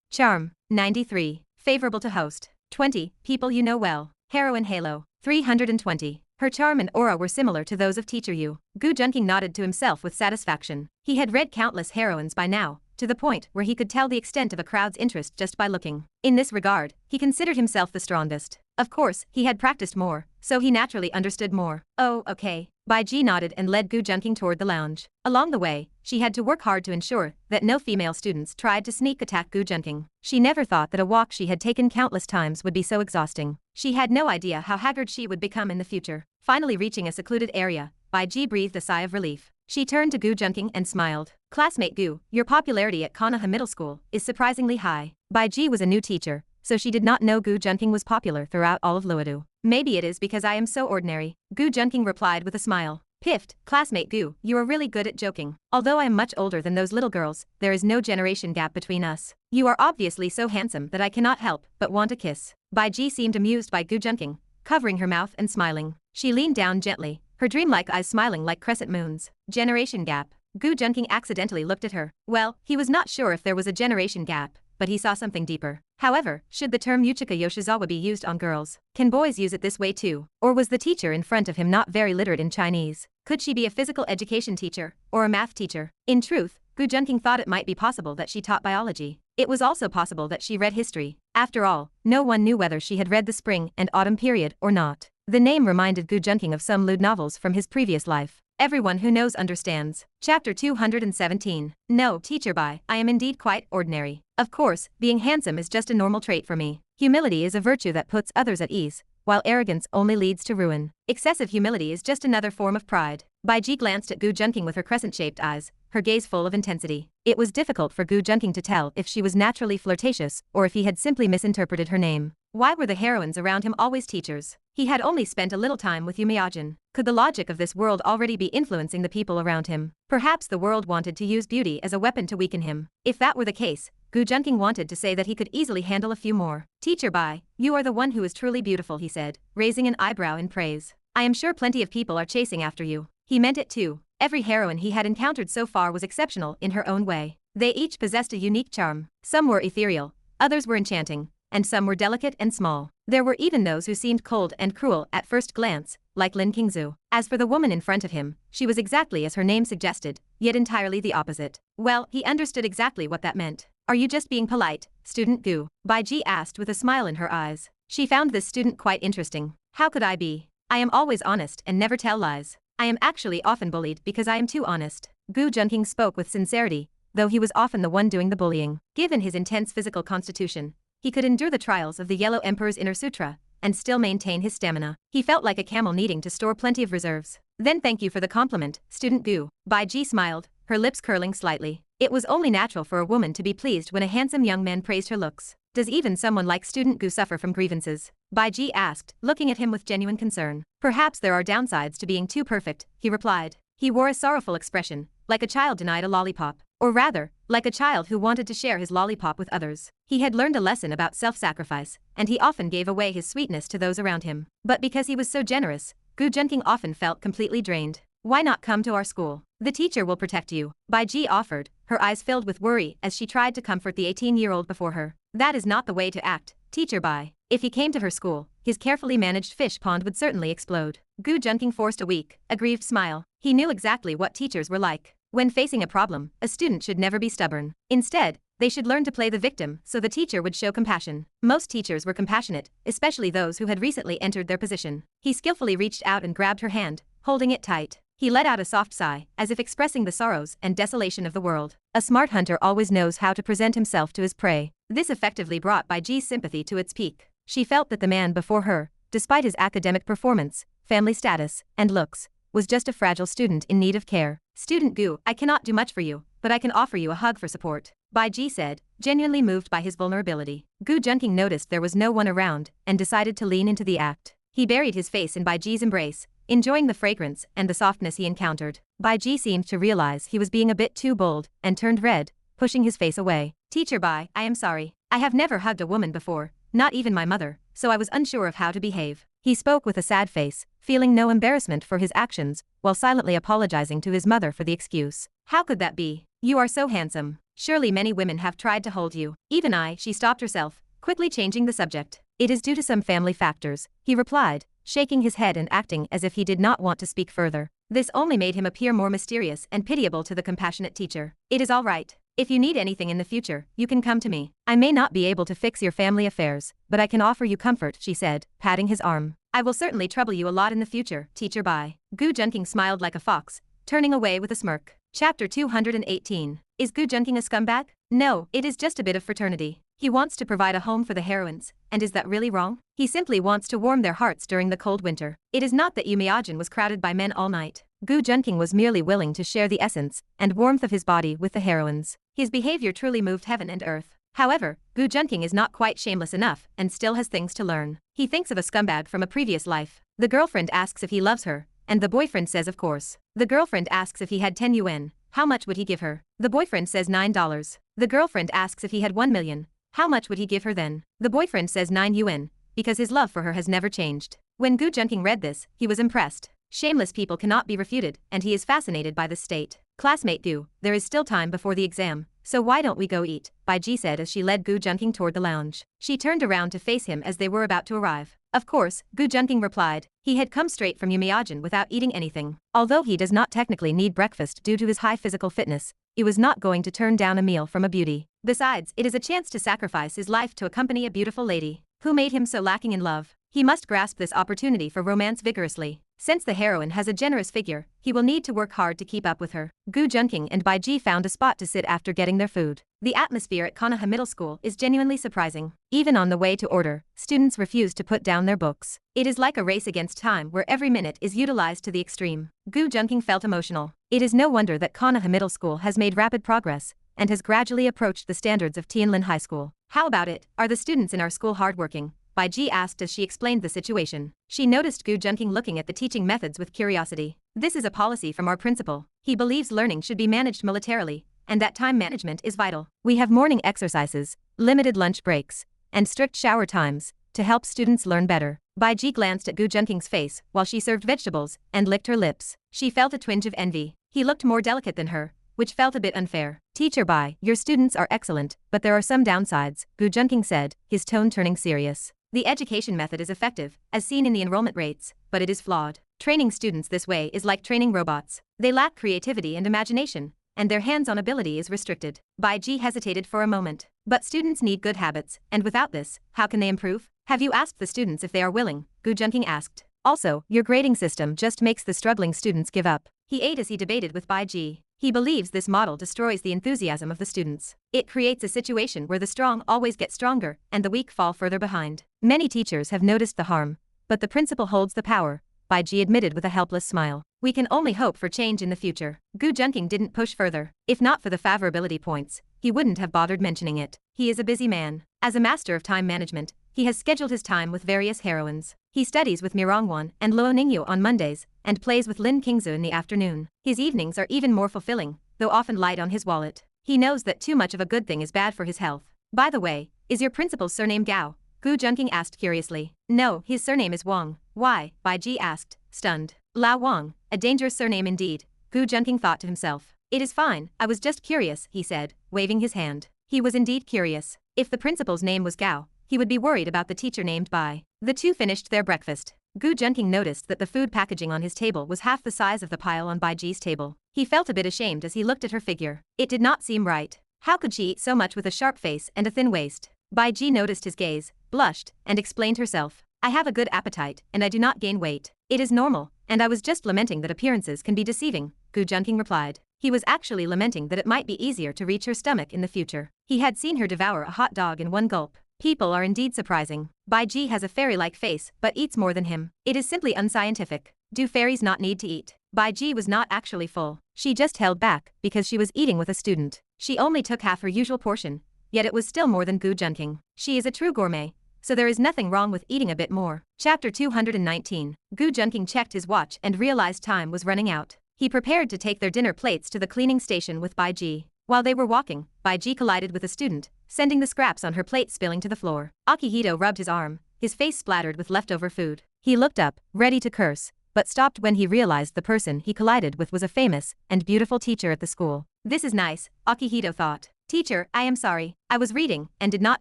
Charm, 93. Favorable to host, 20. People you know well. Heroine halo, 320. Her charm and aura were similar to those of Teacher Yu. Gu Junqing nodded to himself with satisfaction. He had read countless heroines by now, to the point where he could tell the extent of a crowd's interest just by looking. In this regard, he considered himself the strongest. Of course, he had practiced more, so he naturally understood more. "Oh, okay. Bai Ji nodded and led Gu Junqing toward the lounge. Along the way, she had to work hard to ensure that no female students tried to sneak attack Gu Junqing. She never thought that a walk she had taken countless times would be so exhausting. She had no idea how haggard she would become in the future. Finally reaching a secluded area, Bai Ji breathed a sigh of relief. She turned to Gu Junqing and smiled. Classmate Gu, your popularity at Konoha Middle School is surprisingly high. Bai Ji was a new teacher, so she did not know Gu Junqing was popular throughout all of Luodu. Maybe it is because I am so ordinary, Gu Junqing replied with a smile. Piffed, classmate Gu, you are really good at joking. Although I am much older than those little girls, there is no generation gap between us. You are obviously so handsome that I cannot help but want a kiss. Bai Ji seemed amused by Gu Junqing, covering her mouth and smiling. She leaned down gently, her dreamlike eyes smiling like crescent moons. Generation gap. Gu Junqing accidentally looked at her. Well, he was not sure if there was a generation gap, but he saw something deeper. However, should the term Yuchika Yoshizawa be used on girls? Can boys use it this way too? Or was the teacher in front of him not very literate in Chinese? Could she be a physical education teacher, or a math teacher? In truth, Gu Junqing thought it might be possible that she taught biology. It was also possible that she read history. After all, no one knew whether she had read the spring and autumn period or not. The name reminded Gu Junqing of some lewd novels from his previous life. Everyone who knows understands. Chapter 217. No, Teacher Bai, I am indeed quite ordinary. Of course, being handsome is just a normal trait for me. Humility is a virtue that puts others at ease, while arrogance only leads to ruin. Excessive humility is just another form of pride. Bai Ji glanced at Gu Junqing with her crescent-shaped eyes, her gaze full of intensity. It was difficult for Gu Junqing to tell if she was naturally flirtatious or if he had simply misinterpreted her name. Why were the heroines around him always teachers? He had only spent a little time with Yumiyajin. Could the logic of this world already be influencing the people around him? Perhaps the world wanted to use beauty as a weapon to weaken him. If that were the case, Gu Junqing wanted to say that he could easily handle a few more. Teacher Bai, you are the one who is truly beautiful, he said, raising an eyebrow in praise. I am sure plenty of people are chasing after you. He meant it too. Every heroine he had encountered so far was exceptional in her own way. They each possessed a unique charm. Some were ethereal, others were enchanting, and some were delicate and small. There were even those who seemed cold and cruel at first glance, like Lin Qingzu. As for the woman in front of him, she was exactly as her name suggested, yet entirely the opposite. Well, he understood exactly what that meant. Are you just being polite, student Gu? Bai Ji asked with a smile in her eyes. She found this student quite interesting. How could I be? I am always honest and never tell lies. I am actually often bullied because I am too honest. Gu Junqing spoke with sincerity, though he was often the one doing the bullying. Given his intense physical constitution, he could endure the trials of the Yellow Emperor's Inner Sutra and still maintain his stamina. He felt like a camel needing to store plenty of reserves. Then thank you for the compliment, student Gu. Bai Ji smiled, her lips curling slightly. It was only natural for a woman to be pleased when a handsome young man praised her looks. Does even someone like student Gu suffer from grievances? Bai Ji asked, looking at him with genuine concern. Perhaps there are downsides to being too perfect, he replied. He wore a sorrowful expression, like a child denied a lollipop. Or rather, like a child who wanted to share his lollipop with others. He had learned a lesson about self-sacrifice, and he often gave away his sweetness to those around him. But because he was so generous, Gu Junqing often felt completely drained. Why not come to our school? The teacher will protect you, Bai Ji offered, her eyes filled with worry as she tried to comfort the 18-year-old before her. That is not the way to act, Teacher Bai. If he came to her school, his carefully managed fish pond would certainly explode. Gu Junqing forced a weak, aggrieved smile. He knew exactly what teachers were like. When facing a problem, a student should never be stubborn. Instead, they should learn to play the victim so the teacher would show compassion. Most teachers were compassionate, especially those who had recently entered their position. He skillfully reached out and grabbed her hand, holding it tight. He let out a soft sigh, as if expressing the sorrows and desolation of the world. A smart hunter always knows how to present himself to his prey. This effectively brought Bai Ji's sympathy to its peak. She felt that the man before her, despite his academic performance, family status, and looks, was just a fragile student in need of care. Student Gu, I cannot do much for you, but I can offer you a hug for support, Bai Ji said, genuinely moved by his vulnerability. Gu Junqing noticed there was no one around and decided to lean into the act. He buried his face in Bai Ji's embrace, enjoying the fragrance and the softness he encountered. Bai Ji seemed to realize he was being a bit too bold and turned red, pushing his face away. Teacher Bai, I am sorry. I have never hugged a woman before, not even my mother, so I was unsure of how to behave. He spoke with a sad face, feeling no embarrassment for his actions, while silently apologizing to his mother for the excuse. How could that be? You are so handsome. Surely many women have tried to hold you. Even I, she stopped herself, quickly changing the subject. It is due to some family factors, he replied, shaking his head and acting as if he did not want to speak further. This only made him appear more mysterious and pitiable to the compassionate teacher. It is all right. If you need anything in the future, you can come to me. I may not be able to fix your family affairs, but I can offer you comfort, she said, patting his arm. I will certainly trouble you a lot in the future, teacher. Bye. Gu Junqing smiled like a fox, turning away with a smirk. Chapter 218. Is Gu Junqing a scumbag? No, it is just a bit of fraternity. He wants to provide a home for the heroines, and is that really wrong? He simply wants to warm their hearts during the cold winter. It is not that Yumiajin was crowded by men all night. Gu Junqing was merely willing to share the essence and warmth of his body with the heroines. His behavior truly moved heaven and earth. However, Gu Junqing is not quite shameless enough and still has things to learn. He thinks of a scumbag from a previous life. The girlfriend asks if he loves her, and the boyfriend says of course. The girlfriend asks if he had 10 yuan, how much would he give her? The boyfriend says $9. The girlfriend asks if he had 1 million. How much would he give her then? The boyfriend says 9 yuan, because his love for her has never changed. When Gu Junqing read this, he was impressed. Shameless people cannot be refuted, and he is fascinated by this state. Classmate Gu, there is still time before the exam, so why don't we go eat? Bai Ji said as she led Gu Junqing toward the lounge. She turned around to face him as they were about to arrive. Of course, Gu Junqing replied. He had come straight from Yumiajin without eating anything. Although he does not technically need breakfast due to his high physical fitness, he was not going to turn down a meal from a beauty. Besides, it is a chance to sacrifice his life to accompany a beautiful lady who made him so lacking in love. He must grasp this opportunity for romance vigorously. Since the heroine has a generous figure, he will need to work hard to keep up with her. Gu Junqing and Bai Ji found a spot to sit after getting their food. The atmosphere at Konoha Middle School is genuinely surprising. Even on the way to order, students refuse to put down their books. It is like a race against time where every minute is utilized to the extreme. Gu Junqing felt emotional. It is no wonder that Konoha Middle School has made rapid progress and has gradually approached the standards of Tianlin High School. How about it? Are the students in our school hardworking? Bai Ji asked as she explained the situation. She noticed Gu Junqing looking at the teaching methods with curiosity. This is a policy from our principal. He believes learning should be managed militarily, and that time management is vital. We have morning exercises, limited lunch breaks, and strict shower times to help students learn better. Bai Ji glanced at Gu Junqing's face while she served vegetables and licked her lips. She felt a twinge of envy. He looked more delicate than her, which felt a bit unfair. Teacher Bai, your students are excellent, but there are some downsides, Gu Junqing said, his tone turning serious. The education method is effective, as seen in the enrollment rates, but it is flawed. Training students this way is like training robots. They lack creativity and imagination, and their hands-on ability is restricted. Bai Ji hesitated for a moment. But students need good habits, and without this, how can they improve? Have you asked the students if they are willing? Gu Junqing asked. Also, your grading system just makes the struggling students give up. He ate as he debated with Bai Ji. He believes this model destroys the enthusiasm of the students. It creates a situation where the strong always get stronger and the weak fall further behind. Many teachers have noticed the harm, but the principal holds the power, Bai Ji admitted with a helpless smile. We can only hope for change in the future. Gu Junqing didn't push further. If not for the favorability points, he wouldn't have bothered mentioning it. He is a busy man. As a master of time management, he has scheduled his time with various heroines. He studies with Murong and Ningyu on Mondays, and plays with Lin Qingzu in the afternoon. His evenings are even more fulfilling, though often light on his wallet. He knows that too much of a good thing is bad for his health. By the way, is your principal's surname Gao? Gu Junqing asked curiously. No, his surname is Wang. Why? Bai Ji asked, stunned. Lao Wang, a dangerous surname indeed, Gu Junqing thought to himself. It is fine, I was just curious, he said, waving his hand. He was indeed curious. If the principal's name was Gao, he would be worried about the teacher named Bai. The two finished their breakfast. Gu Junqing noticed that the food packaging on his table was half the size of the pile on Bai Ji's table. He felt a bit ashamed as he looked at her figure. It did not seem right. How could she eat so much with a sharp face and a thin waist? Bai Ji noticed his gaze, blushed, and explained herself. I have a good appetite, and I do not gain weight. It is normal, and I was just lamenting that appearances can be deceiving, Gu Junqing replied. He was actually lamenting that it might be easier to reach her stomach in the future. He had seen her devour a hot dog in one gulp. People are indeed surprising. Bai Ji has a fairy-like face but eats more than him. It is simply unscientific. Do fairies not need to eat? Bai Ji was not actually full. She just held back because she was eating with a student. She only took half her usual portion, yet it was still more than Gu Junqing. She is a true gourmet, so there is nothing wrong with eating a bit more. Chapter 219. Gu Junqing checked his watch and realized time was running out. He prepared to take their dinner plates to the cleaning station with Bai Ji. While they were walking, Bai Ji collided with a student, sending the scraps on her plate spilling to the floor. Akihito rubbed his arm, his face splattered with leftover food. He looked up, ready to curse, but stopped when he realized the person he collided with was a famous and beautiful teacher at the school. This is nice, Akihito thought. Teacher, I am sorry. I was reading and did not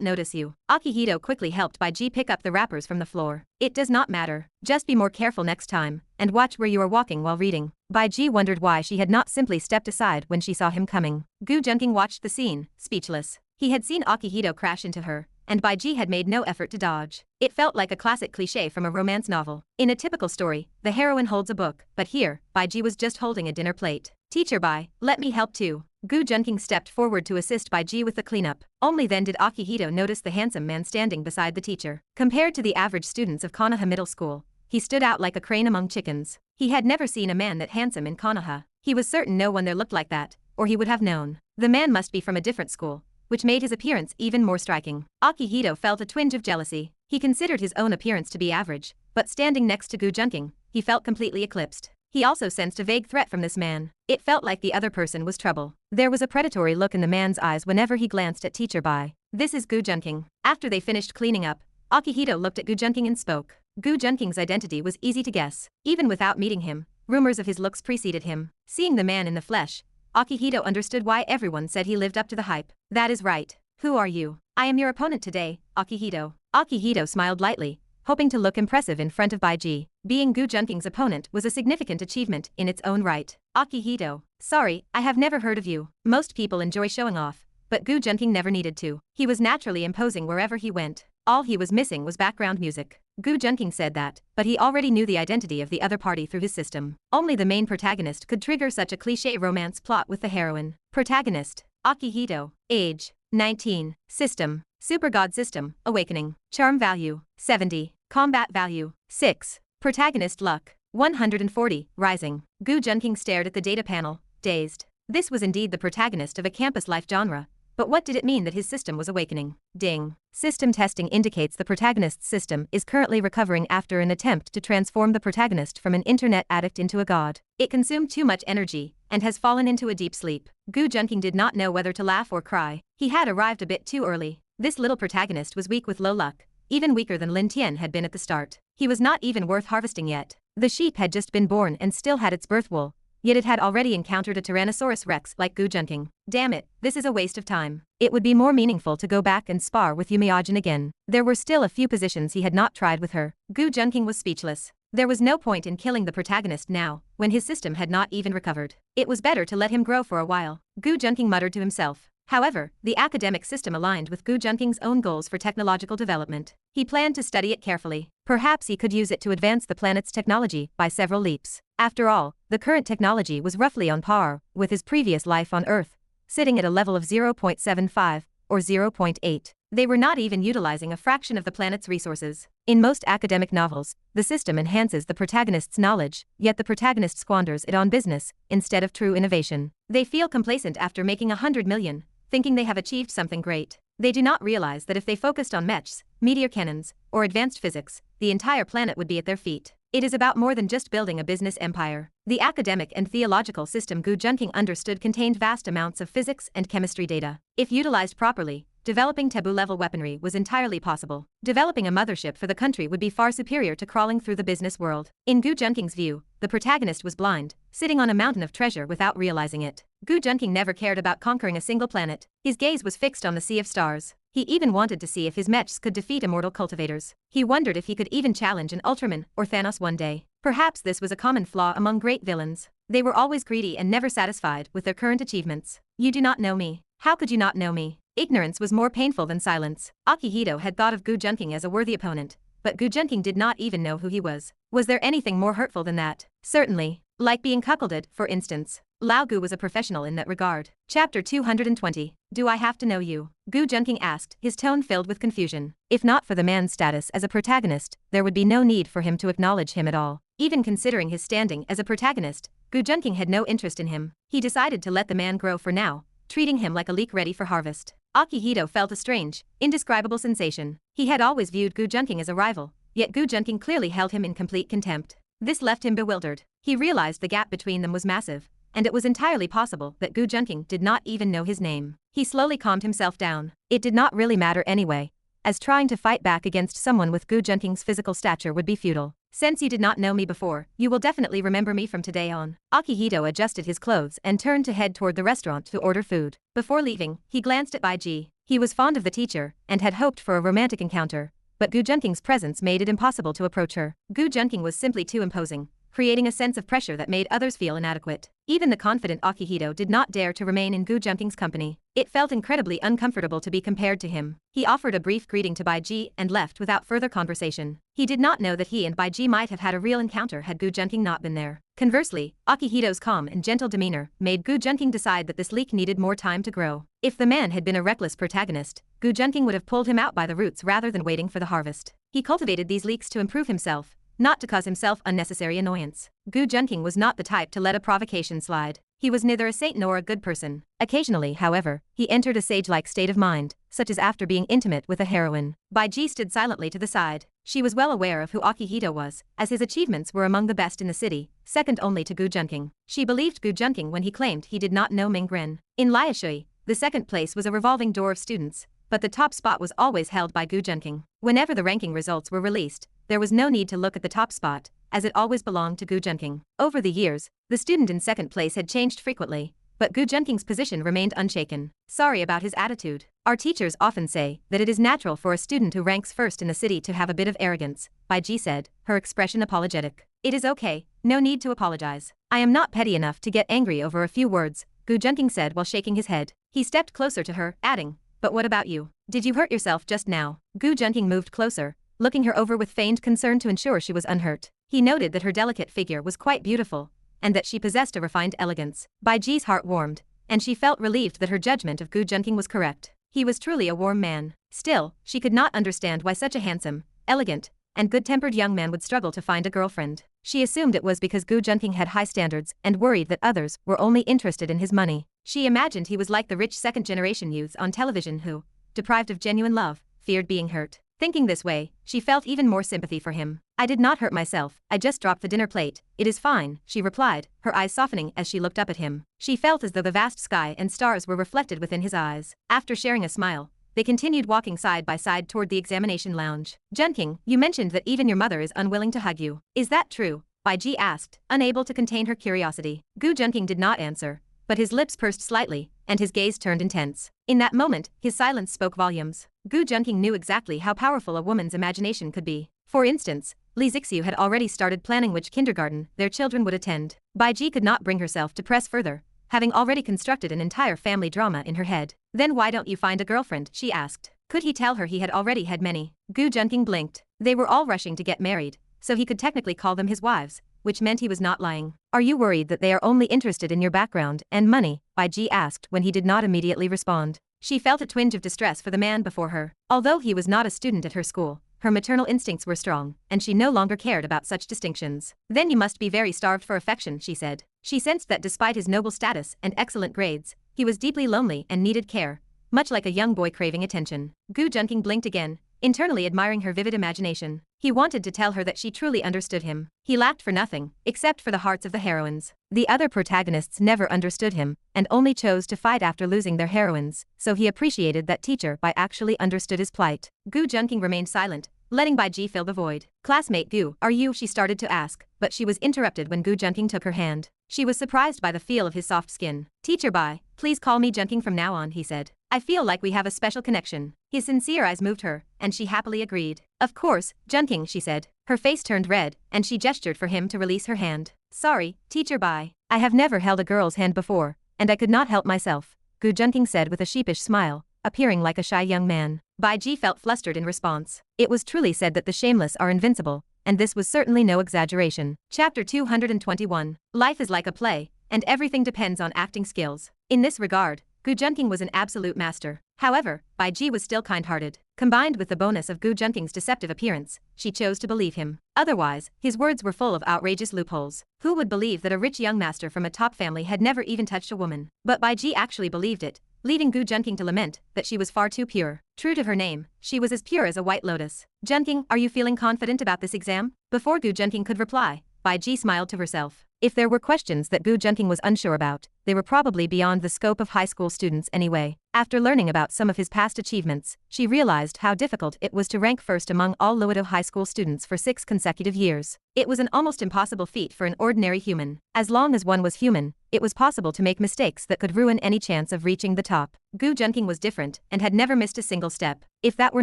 notice you. Akihito quickly helped Baiji pick up the wrappers from the floor. It does not matter. Just be more careful next time, and watch where you are walking while reading. Baiji wondered why she had not simply stepped aside when she saw him coming. Gu Junqing watched the scene, speechless. He had seen Akihito crash into her, and Baiji had made no effort to dodge. It felt like a classic cliché from a romance novel. In a typical story, the heroine holds a book, but here, Baiji was just holding a dinner plate. Teacher Bai, let me help too. Gu Junqing stepped forward to assist Baiji with the cleanup. Only then did Akihito notice the handsome man standing beside the teacher. Compared to the average students of Konoha Middle School, he stood out like a crane among chickens. He had never seen a man that handsome in Konoha. He was certain no one there looked like that, or he would have known. The man must be from a different school, which made his appearance even more striking. Akihito felt a twinge of jealousy. He considered his own appearance to be average, but standing next to Gu Junqing, he felt completely eclipsed. He also sensed a vague threat from this man. It felt like the other person was trouble. There was a predatory look in the man's eyes whenever he glanced at Teacher Bai. This is Gu Junqing. After they finished cleaning up, Akihito looked at Gu Junqing and spoke. Gu Junqing's identity was easy to guess. Even without meeting him, rumors of his looks preceded him. Seeing the man in the flesh, Akihito understood why everyone said he lived up to the hype. That is right. Who are you? I am your opponent today, Akihito. Akihito smiled lightly, hoping to look impressive in front of Baiji. Being Gu Junqing's opponent was a significant achievement in its own right. Akihito, sorry, I have never heard of you. Most people enjoy showing off, but Gu Junqing never needed to. He was naturally imposing wherever he went. All he was missing was background music. Gu Junqing said that, but he already knew the identity of the other party through his system. Only the main protagonist could trigger such a cliché romance plot with the heroine. Protagonist, Akihito, age, 19, system, Super God System, Awakening, charm value, 70, combat value, 6, protagonist luck, 140, rising. Gu Junqing stared at the data panel, dazed. This was indeed the protagonist of a campus life genre, but what did it mean that his system was awakening? Ding. System testing indicates the protagonist's system is currently recovering after an attempt to transform the protagonist from an internet addict into a god. It consumed too much energy and has fallen into a deep sleep. Gu Junqing did not know whether to laugh or cry. He had arrived a bit too early. This little protagonist was weak with low luck, even weaker than Lin Tian had been at the start. He was not even worth harvesting yet. The sheep had just been born and still had its birth wool, yet it had already encountered a Tyrannosaurus Rex like Gu Junqing. Damn it, this is a waste of time. It would be more meaningful to go back and spar with Yumiajin again. There were still a few positions he had not tried with her. Gu Junqing was speechless. There was no point in killing the protagonist now, when his system had not even recovered. It was better to let him grow for a while. Gu Junqing muttered to himself. However, the academic system aligned with Gu Junqing's own goals for technological development. He planned to study it carefully. Perhaps he could use it to advance the planet's technology by several leaps. After all, the current technology was roughly on par with his previous life on Earth, sitting at a level of 0.75 or 0.8. They were not even utilizing a fraction of the planet's resources. In most academic novels, the system enhances the protagonist's knowledge, yet the protagonist squanders it on business instead of true innovation. They feel complacent after making 100 million, thinking they have achieved something great. They do not realize that if they focused on mechs, meteor cannons, or advanced physics, the entire planet would be at their feet. It is about more than just building a business empire. The academic and theological system Gu Junqing understood contained vast amounts of physics and chemistry data. If utilized properly, developing taboo-level weaponry was entirely possible. Developing a mothership for the country would be far superior to crawling through the business world. In Gu Junqing's view, the protagonist was blind, sitting on a mountain of treasure without realizing it. Gu Junqing never cared about conquering a single planet. His gaze was fixed on the sea of stars. He even wanted to see if his mechs could defeat immortal cultivators. He wondered if he could even challenge an Ultraman or Thanos one day. Perhaps this was a common flaw among great villains. They were always greedy and never satisfied with their current achievements. You do not know me. How could you not know me? Ignorance was more painful than silence. Akihito had thought of Gu Junqing as a worthy opponent, but Gu Junqing did not even know who he was. Was there anything more hurtful than that? Certainly. Like being cuckolded, for instance. Lao Gu was a professional in that regard. Chapter 220. Do I have to know you? Gu Junqing asked, his tone filled with confusion. If not for the man's status as a protagonist, there would be no need for him to acknowledge him at all. Even considering his standing as a protagonist, Gu Junqing had no interest in him. He decided to let the man grow for now, treating him like a leek ready for harvest. Akihito felt a strange, indescribable sensation. He had always viewed Gu Junqing as a rival, yet Gu Junqing clearly held him in complete contempt. This left him bewildered. He realized the gap between them was massive, and it was entirely possible that Gu Junqing did not even know his name. He slowly calmed himself down. It did not really matter anyway, as trying to fight back against someone with Gu Junqing's physical stature would be futile. Since you did not know me before, you will definitely remember me from today on. Akihito adjusted his clothes and turned to head toward the restaurant to order food. Before leaving, he glanced at Baiji. He was fond of the teacher and had hoped for a romantic encounter, but Gu Junking's presence made it impossible to approach her. Gu Junking was simply too imposing, creating a sense of pressure that made others feel inadequate. Even the confident Akihito did not dare to remain in Gu Junking's company. It felt incredibly uncomfortable to be compared to him. He offered a brief greeting to Baiji and left without further conversation. He did not know that he and Baiji might have had a real encounter had Gu Junking not been there. Conversely, Akihito's calm and gentle demeanor made Gu Junking decide that this leek needed more time to grow. If the man had been a reckless protagonist, Gu Junking would have pulled him out by the roots rather than waiting for the harvest. He cultivated these leeks to improve himself, not to cause himself unnecessary annoyance. Gu Junking was not the type to let a provocation slide. He was neither a saint nor a good person. Occasionally, however, he entered a sage-like state of mind, such as after being intimate with a heroine. Baiji stood silently to the side. She was well aware of who Akihito was, as his achievements were among the best in the city, second only to Gu Junking. She believed Gu Junking when he claimed he did not know Mingren. In Liashui, the second place was a revolving door of students, but the top spot was always held by Gu Junking. Whenever the ranking results were released, there was no need to look at the top spot, as it always belonged to Gu Junking. Over the years, the student in second place had changed frequently, but Gu Junking's position remained unshaken. Sorry about his attitude. Our teachers often say that it is natural for a student who ranks first in the city to have a bit of arrogance, Baiji said, her expression apologetic. It is okay, no need to apologize. I am not petty enough to get angry over a few words, Gu Junking said while shaking his head. He stepped closer to her, adding, but what about you? Did you hurt yourself just now? Gu Junking moved closer, looking her over with feigned concern to ensure she was unhurt. He noted that her delicate figure was quite beautiful, and that she possessed a refined elegance. Baiji's heart warmed, and she felt relieved that her judgment of Gu Junking was correct. He was truly a warm man. Still, she could not understand why such a handsome, elegant, and good-tempered young man would struggle to find a girlfriend. She assumed it was because Gu Junking had high standards and worried that others were only interested in his money. She imagined he was like the rich second-generation youths on television who, deprived of genuine love, feared being hurt. Thinking this way, she felt even more sympathy for him. I did not hurt myself, I just dropped the dinner plate. It is fine, she replied, her eyes softening as she looked up at him. She felt as though the vast sky and stars were reflected within his eyes. After sharing a smile, they continued walking side by side toward the examination lounge. Junking, you mentioned that even your mother is unwilling to hug you. Is that true? Baiji asked, unable to contain her curiosity. Gu Junking did not answer, but his lips pursed slightly, and his gaze turned intense. In that moment, his silence spoke volumes. Gu Junking knew exactly how powerful a woman's imagination could be. For instance, Li Zixiu had already started planning which kindergarten their children would attend. Baiji could not bring herself to press further, having already constructed an entire family drama in her head. Then why don't you find a girlfriend, she asked. Could he tell her he had already had many? Gu Junking blinked. They were all rushing to get married, so he could technically call them his wives, which meant he was not lying. Are you worried that they are only interested in your background and money? Baiji asked when he did not immediately respond. She felt a twinge of distress for the man before her. Although he was not a student at her school, her maternal instincts were strong, and she no longer cared about such distinctions. Then you must be very starved for affection, she said. She sensed that despite his noble status and excellent grades, he was deeply lonely and needed care, much like a young boy craving attention. Gu Junking blinked again, internally admiring her vivid imagination. He wanted to tell her that she truly understood him. He lacked for nothing, except for the hearts of the heroines. The other protagonists never understood him, and only chose to fight after losing their heroines, so he appreciated that teacher Bai actually understood his plight. Gu Junking remained silent, letting Baiji fill the void. Classmate Gu, are you? She started to ask, but she was interrupted when Gu Junking took her hand. She was surprised by the feel of his soft skin. Teacher Bai, please call me Junking from now on, he said. I feel like we have a special connection. His sincere eyes moved her, and she happily agreed. Of course, Junking, she said. Her face turned red, and she gestured for him to release her hand. Sorry, Teacher Bai. I have never held a girl's hand before, and I could not help myself, Gu Junking said with a sheepish smile, appearing like a shy young man. Baiji felt flustered in response. It was truly said that the shameless are invincible, and this was certainly no exaggeration. Chapter 221. Life is like a play, and everything depends on acting skills. In this regard, Gu Junking was an absolute master. However, Baiji was still kind-hearted. Combined with the bonus of Gu Junking's deceptive appearance, she chose to believe him. Otherwise, his words were full of outrageous loopholes. Who would believe that a rich young master from a top family had never even touched a woman? But Baiji actually believed it, leaving Gu Junking to lament that she was far too pure. True to her name, she was as pure as a white lotus. Junking, are you feeling confident about this exam? Before Gu Junking could reply, Baiji smiled to herself. If there were questions that Gu Junking was unsure about, they were probably beyond the scope of high school students anyway. After learning about some of his past achievements, she realized how difficult it was to rank first among all Loido high school students for 6 consecutive years. It was an almost impossible feat for an ordinary human. As long as one was human, it was possible to make mistakes that could ruin any chance of reaching the top. Gu Junqing was different and had never missed a single step. If that were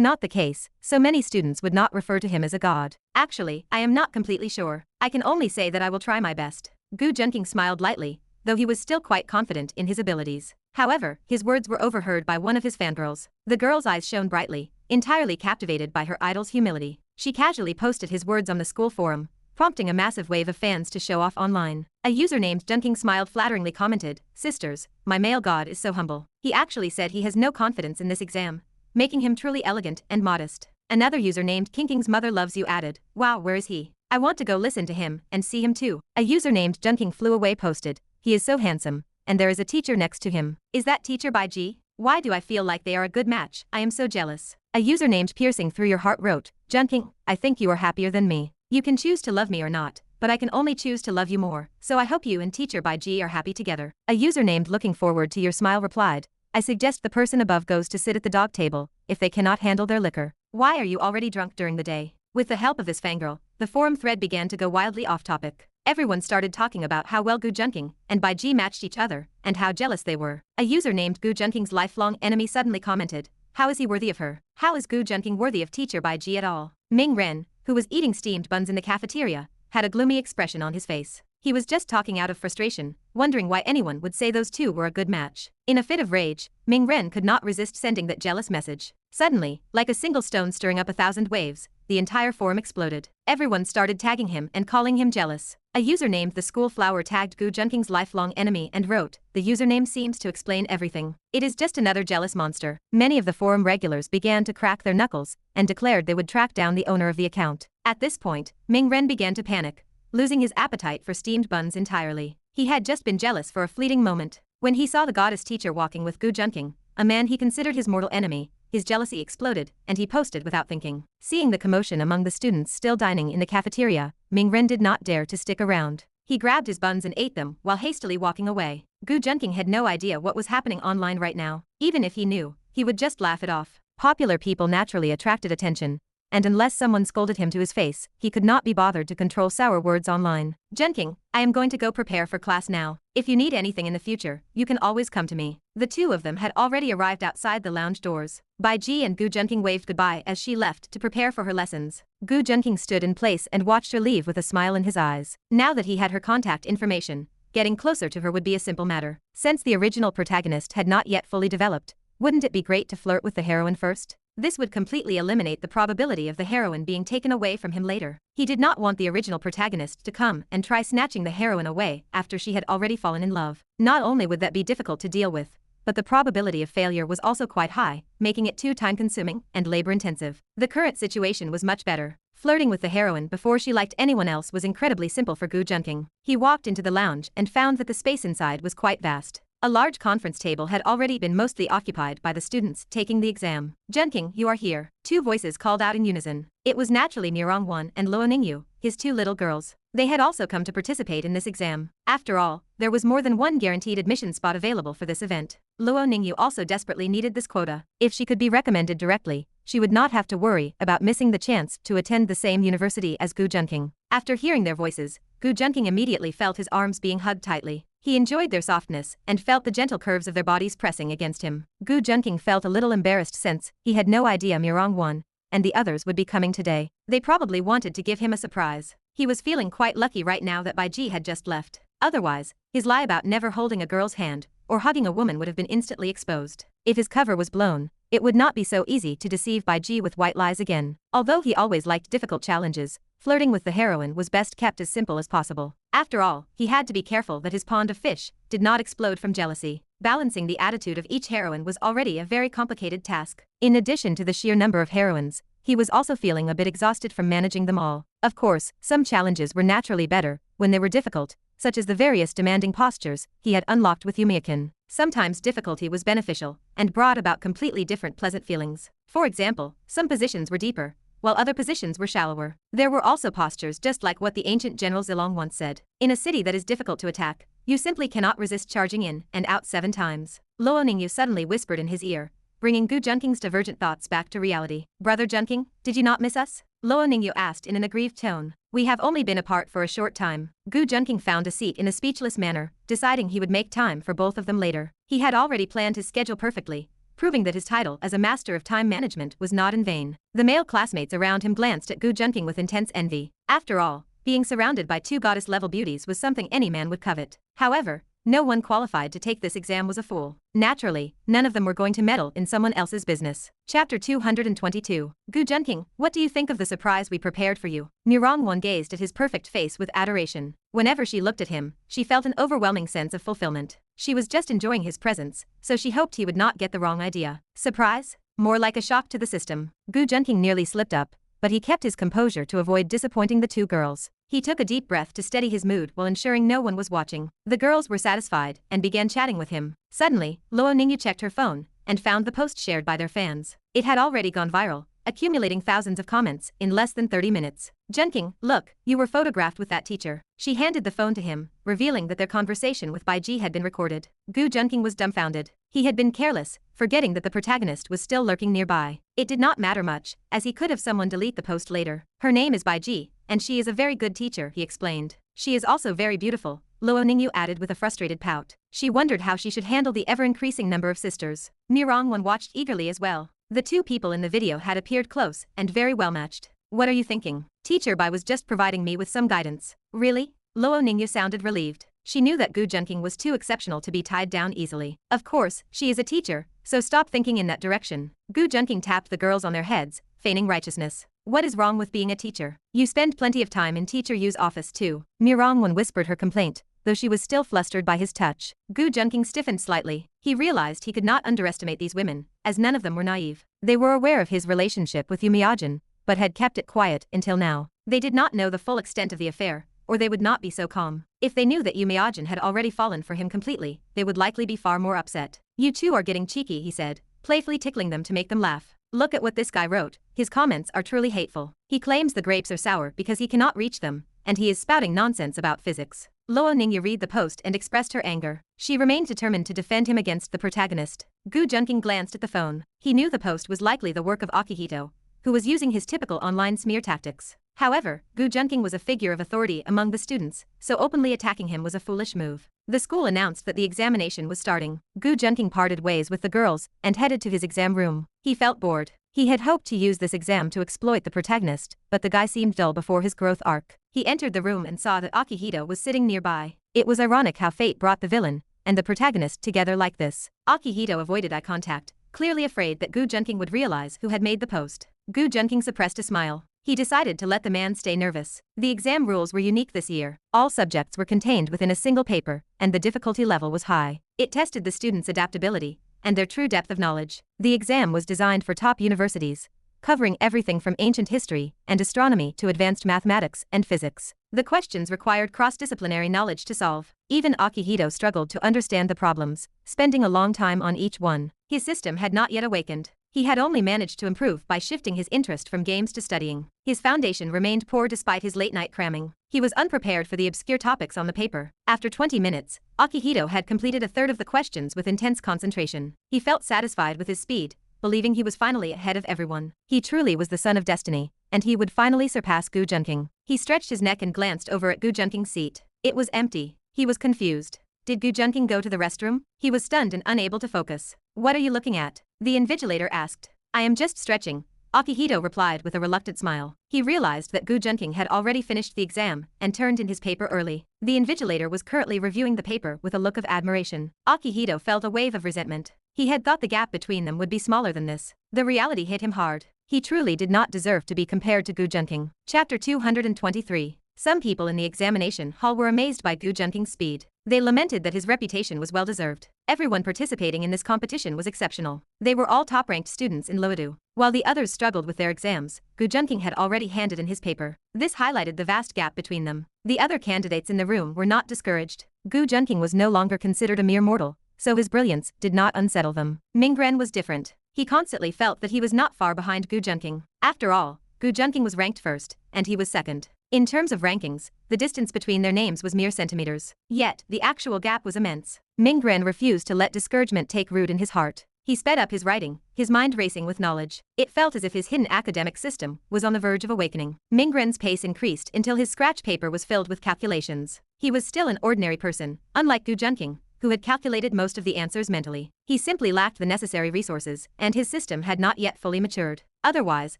not the case, so many students would not refer to him as a god. Actually, I am not completely sure. I can only say that I will try my best. Gu Junqing smiled lightly, though he was still quite confident in his abilities. However, his words were overheard by one of his fangirls. The girl's eyes shone brightly, entirely captivated by her idol's humility. She casually posted his words on the school forum, prompting a massive wave of fans to show off online. A user named Junqing smiled flatteringly commented, "Sisters, my male god is so humble. He actually said he has no confidence in this exam, making him truly elegant and modest." Another user named Kinking's mother loves you added, "Wow, where is he? I want to go listen to him and see him too." A user named Junqing flew away posted, "He is so handsome, and there is a teacher next to him. Is that teacher by G? Why do I feel like they are a good match? I am so jealous." A user named Piercing Through Your Heart wrote, "Junqing, I think you are happier than me. You can choose to love me or not, but I can only choose to love you more, so I hope you and teacher by G are happy together." A user named Looking Forward to Your Smile replied, "I suggest the person above goes to sit at the dog table, if they cannot handle their liquor. Why are you already drunk during the day?" With the help of this fangirl, the forum thread began to go wildly off topic. Everyone started talking about how well Gu Junqing and Bai Ji matched each other, and how jealous they were. A user named Gu Junqing's lifelong enemy suddenly commented, "How is he worthy of her? How is Gu Junqing worthy of teacher Bai Ji at all?" Ming Ren, who was eating steamed buns in the cafeteria, had a gloomy expression on his face. He was just talking out of frustration, wondering why anyone would say those two were a good match. In a fit of rage, Ming Ren could not resist sending that jealous message. Suddenly, like a single stone stirring up 1,000 waves, the entire forum exploded. Everyone started tagging him and calling him jealous. A user named The School Flower tagged Gu Junqing's lifelong enemy and wrote, "The username seems to explain everything. It is just another jealous monster." Many of the forum regulars began to crack their knuckles and declared they would track down the owner of the account. At this point, Ming Ren began to panic, losing his appetite for steamed buns entirely. He had just been jealous for a fleeting moment. When he saw the goddess teacher walking with Gu Junqing, a man he considered his mortal enemy, his jealousy exploded, and he posted without thinking. Seeing the commotion among the students still dining in the cafeteria, Ming Ren did not dare to stick around. He grabbed his buns and ate them while hastily walking away. Gu Junqing had no idea what was happening online right now. Even if he knew, he would just laugh it off. Popular people naturally attracted attention, and unless someone scolded him to his face, he could not be bothered to control sour words online. "Junqing, I am going to go prepare for class now. If you need anything in the future, you can always come to me." The two of them had already arrived outside the lounge doors. Bai Ji and Gu Junqing waved goodbye as she left to prepare for her lessons. Gu Junqing stood in place and watched her leave with a smile in his eyes. Now that he had her contact information, getting closer to her would be a simple matter. Since the original protagonist had not yet fully developed, wouldn't it be great to flirt with the heroine first? This would completely eliminate the probability of the heroine being taken away from him later. He did not want the original protagonist to come and try snatching the heroine away after she had already fallen in love. Not only would that be difficult to deal with, but the probability of failure was also quite high, making it too time-consuming and labor-intensive. The current situation was much better. Flirting with the heroine before she liked anyone else was incredibly simple for Gu Junqing. He walked into the lounge and found that the space inside was quite vast. A large conference table had already been mostly occupied by the students taking the exam. "Junqing, you are here," two voices called out in unison. It was naturally Murong and Ningyu, his two little girls. They had also come to participate in this exam. After all, there was more than one guaranteed admission spot available for this event. Ningyu also desperately needed this quota. If she could be recommended directly, she would not have to worry about missing the chance to attend the same university as Gu Junqing. After hearing their voices, Gu Junqing immediately felt his arms being hugged tightly. He enjoyed their softness and felt the gentle curves of their bodies pressing against him. Gu Junqing felt a little embarrassed since he had no idea Murong and the others would be coming today. They probably wanted to give him a surprise. He was feeling quite lucky right now that Bai Ji had just left. Otherwise, his lie about never holding a girl's hand or hugging a woman would have been instantly exposed. If his cover was blown, it would not be so easy to deceive Bai Ji with white lies again. Although he always liked difficult challenges, flirting with the heroine was best kept as simple as possible. After all, he had to be careful that his pond of fish did not explode from jealousy. Balancing the attitude of each heroine was already a very complicated task. In addition to the sheer number of heroines, he was also feeling a bit exhausted from managing them all. Of course, some challenges were naturally better when they were difficult, such as the various demanding postures he had unlocked with Yumiakin. Sometimes difficulty was beneficial and brought about completely different pleasant feelings. For example, some positions were deeper, while other positions were shallower. There were also postures just like what the ancient general Zilong once said. In a city that is difficult to attack, You simply cannot resist charging in and out 7 times. Luo Ningyu suddenly whispered in his ear, bringing Gu Junqing's divergent thoughts back to reality. Brother Junqing, did you not miss us? Luo Ningyu asked in an aggrieved tone. We have only been apart for a short time. Gu Junqing found a seat in a speechless manner, deciding he would make time for both of them later. He had already planned his schedule perfectly, proving that his title as a master of time management was not in vain. The male classmates around him glanced at Gu Junqing with intense envy. After all, being surrounded by 2 goddess-level beauties was something any man would covet. However, no one qualified to take this exam was a fool. Naturally, none of them were going to meddle in someone else's business. Chapter 222. Gu Junqing, what do you think of the surprise we prepared for you? Murong gazed at his perfect face with adoration. Whenever she looked at him, she felt an overwhelming sense of fulfillment. She was just enjoying his presence, so she hoped he would not get the wrong idea. Surprise? More like a shock to the system. Gu Junqing nearly slipped up, but he kept his composure to avoid disappointing the 2 girls. He took a deep breath to steady his mood while ensuring no one was watching. The girls were satisfied and began chatting with him. Suddenly, Luo Ningyu checked her phone and found the post shared by their fans. It had already gone viral, accumulating thousands of comments in less than 30 minutes. Junqing, look, you were photographed with that teacher. She handed the phone to him, revealing that their conversation with Baiji had been recorded. Gu Junqing was dumbfounded. He had been careless, forgetting that the protagonist was still lurking nearby. It did not matter much, as he could have someone delete the post later. Her name is Baiji, and she is a very good teacher, he explained. She is also very beautiful, Luo Ningyu added with a frustrated pout. She wondered how she should handle the ever-increasing number of sisters. Murong watched eagerly as well. The 2 people in the video had appeared close and very well matched. What are you thinking? Teacher Bai was just providing me with some guidance. Really? Luo Ningyu sounded relieved. She knew that Gu Junqing was too exceptional to be tied down easily. Of course, she is a teacher, so stop thinking in that direction. Gu Junqing tapped the girls on their heads, feigning righteousness. What is wrong with being a teacher? You spend plenty of time in Teacher Yu's office too. Murong whispered her complaint, though she was still flustered by his touch. Gu Junqing stiffened slightly. He realized he could not underestimate these women, as none of them were naive. They were aware of his relationship with Yumiyajin, but had kept it quiet until now. They did not know the full extent of the affair, or they would not be so calm. If they knew that Yumiyajin had already fallen for him completely, they would likely be far more upset. You 2 are getting cheeky, he said, playfully tickling them to make them laugh. Look at what this guy wrote. His comments are truly hateful. He claims the grapes are sour because he cannot reach them, and he is spouting nonsense about physics. Luo Ningyu read the post and expressed her anger. She remained determined to defend him against the protagonist. Gu Junqing glanced at the phone. He knew the post was likely the work of Akihito, who was using his typical online smear tactics. However, Gu Junqing was a figure of authority among the students, so openly attacking him was a foolish move. The school announced that the examination was starting. Gu Junqing parted ways with the girls and headed to his exam room. He felt bored. He had hoped to use this exam to exploit the protagonist, but the guy seemed dull before his growth arc. He entered the room and saw that Akihito was sitting nearby. It was ironic how fate brought the villain and the protagonist together like this. Akihito avoided eye contact, clearly afraid that Gu Junqing would realize who had made the post. Gu Junqing suppressed a smile. He decided to let the man stay nervous. The exam rules were unique this year. All subjects were contained within a single paper, and the difficulty level was high. It tested the students' adaptability and their true depth of knowledge. The exam was designed for top universities, covering everything from ancient history and astronomy to advanced mathematics and physics. The questions required cross-disciplinary knowledge to solve. Even Akihito struggled to understand the problems, spending a long time on each one. His system had not yet awakened. He had only managed to improve by shifting his interest from games to studying. His foundation remained poor despite his late-night cramming. He was unprepared for the obscure topics on the paper. After 20 minutes, Akihito had completed a third of the questions with intense concentration. He felt satisfied with his speed, believing he was finally ahead of everyone. He truly was the son of destiny, and he would finally surpass Gu Junqing. He stretched his neck and glanced over at Gu Junqing's seat. It was empty. He was confused. Did Gu Junqing go to the restroom? He was stunned and unable to focus. What are you looking at? The invigilator asked. I am just stretching, Akihito replied with a reluctant smile. He realized that Gu Junqing had already finished the exam and turned in his paper early. The invigilator was currently reviewing the paper with a look of admiration. Akihito felt a wave of resentment. He had thought the gap between them would be smaller than this. The reality hit him hard. He truly did not deserve to be compared to Gu Junqing. Chapter 223. Some people in the examination hall were amazed by Gu Junqing's speed. They lamented that his reputation was well-deserved. Everyone participating in this competition was exceptional. They were all top-ranked students in Loedu. While the others struggled with their exams, Gu Junqing had already handed in his paper. This highlighted the vast gap between them. The other candidates in the room were not discouraged. Gu Junqing was no longer considered a mere mortal, so his brilliance did not unsettle them. Mingren was different. He constantly felt that he was not far behind Gu Junqing. After all, Gu Junqing was ranked first, and he was second. In terms of rankings, the distance between their names was mere centimeters. Yet, the actual gap was immense. Mingren refused to let discouragement take root in his heart. He sped up his writing, his mind racing with knowledge. It felt as if his hidden academic system was on the verge of awakening. Mingren's pace increased until his scratch paper was filled with calculations. He was still an ordinary person, unlike Gu Junqing, who had calculated most of the answers mentally. He simply lacked the necessary resources, and his system had not yet fully matured. Otherwise,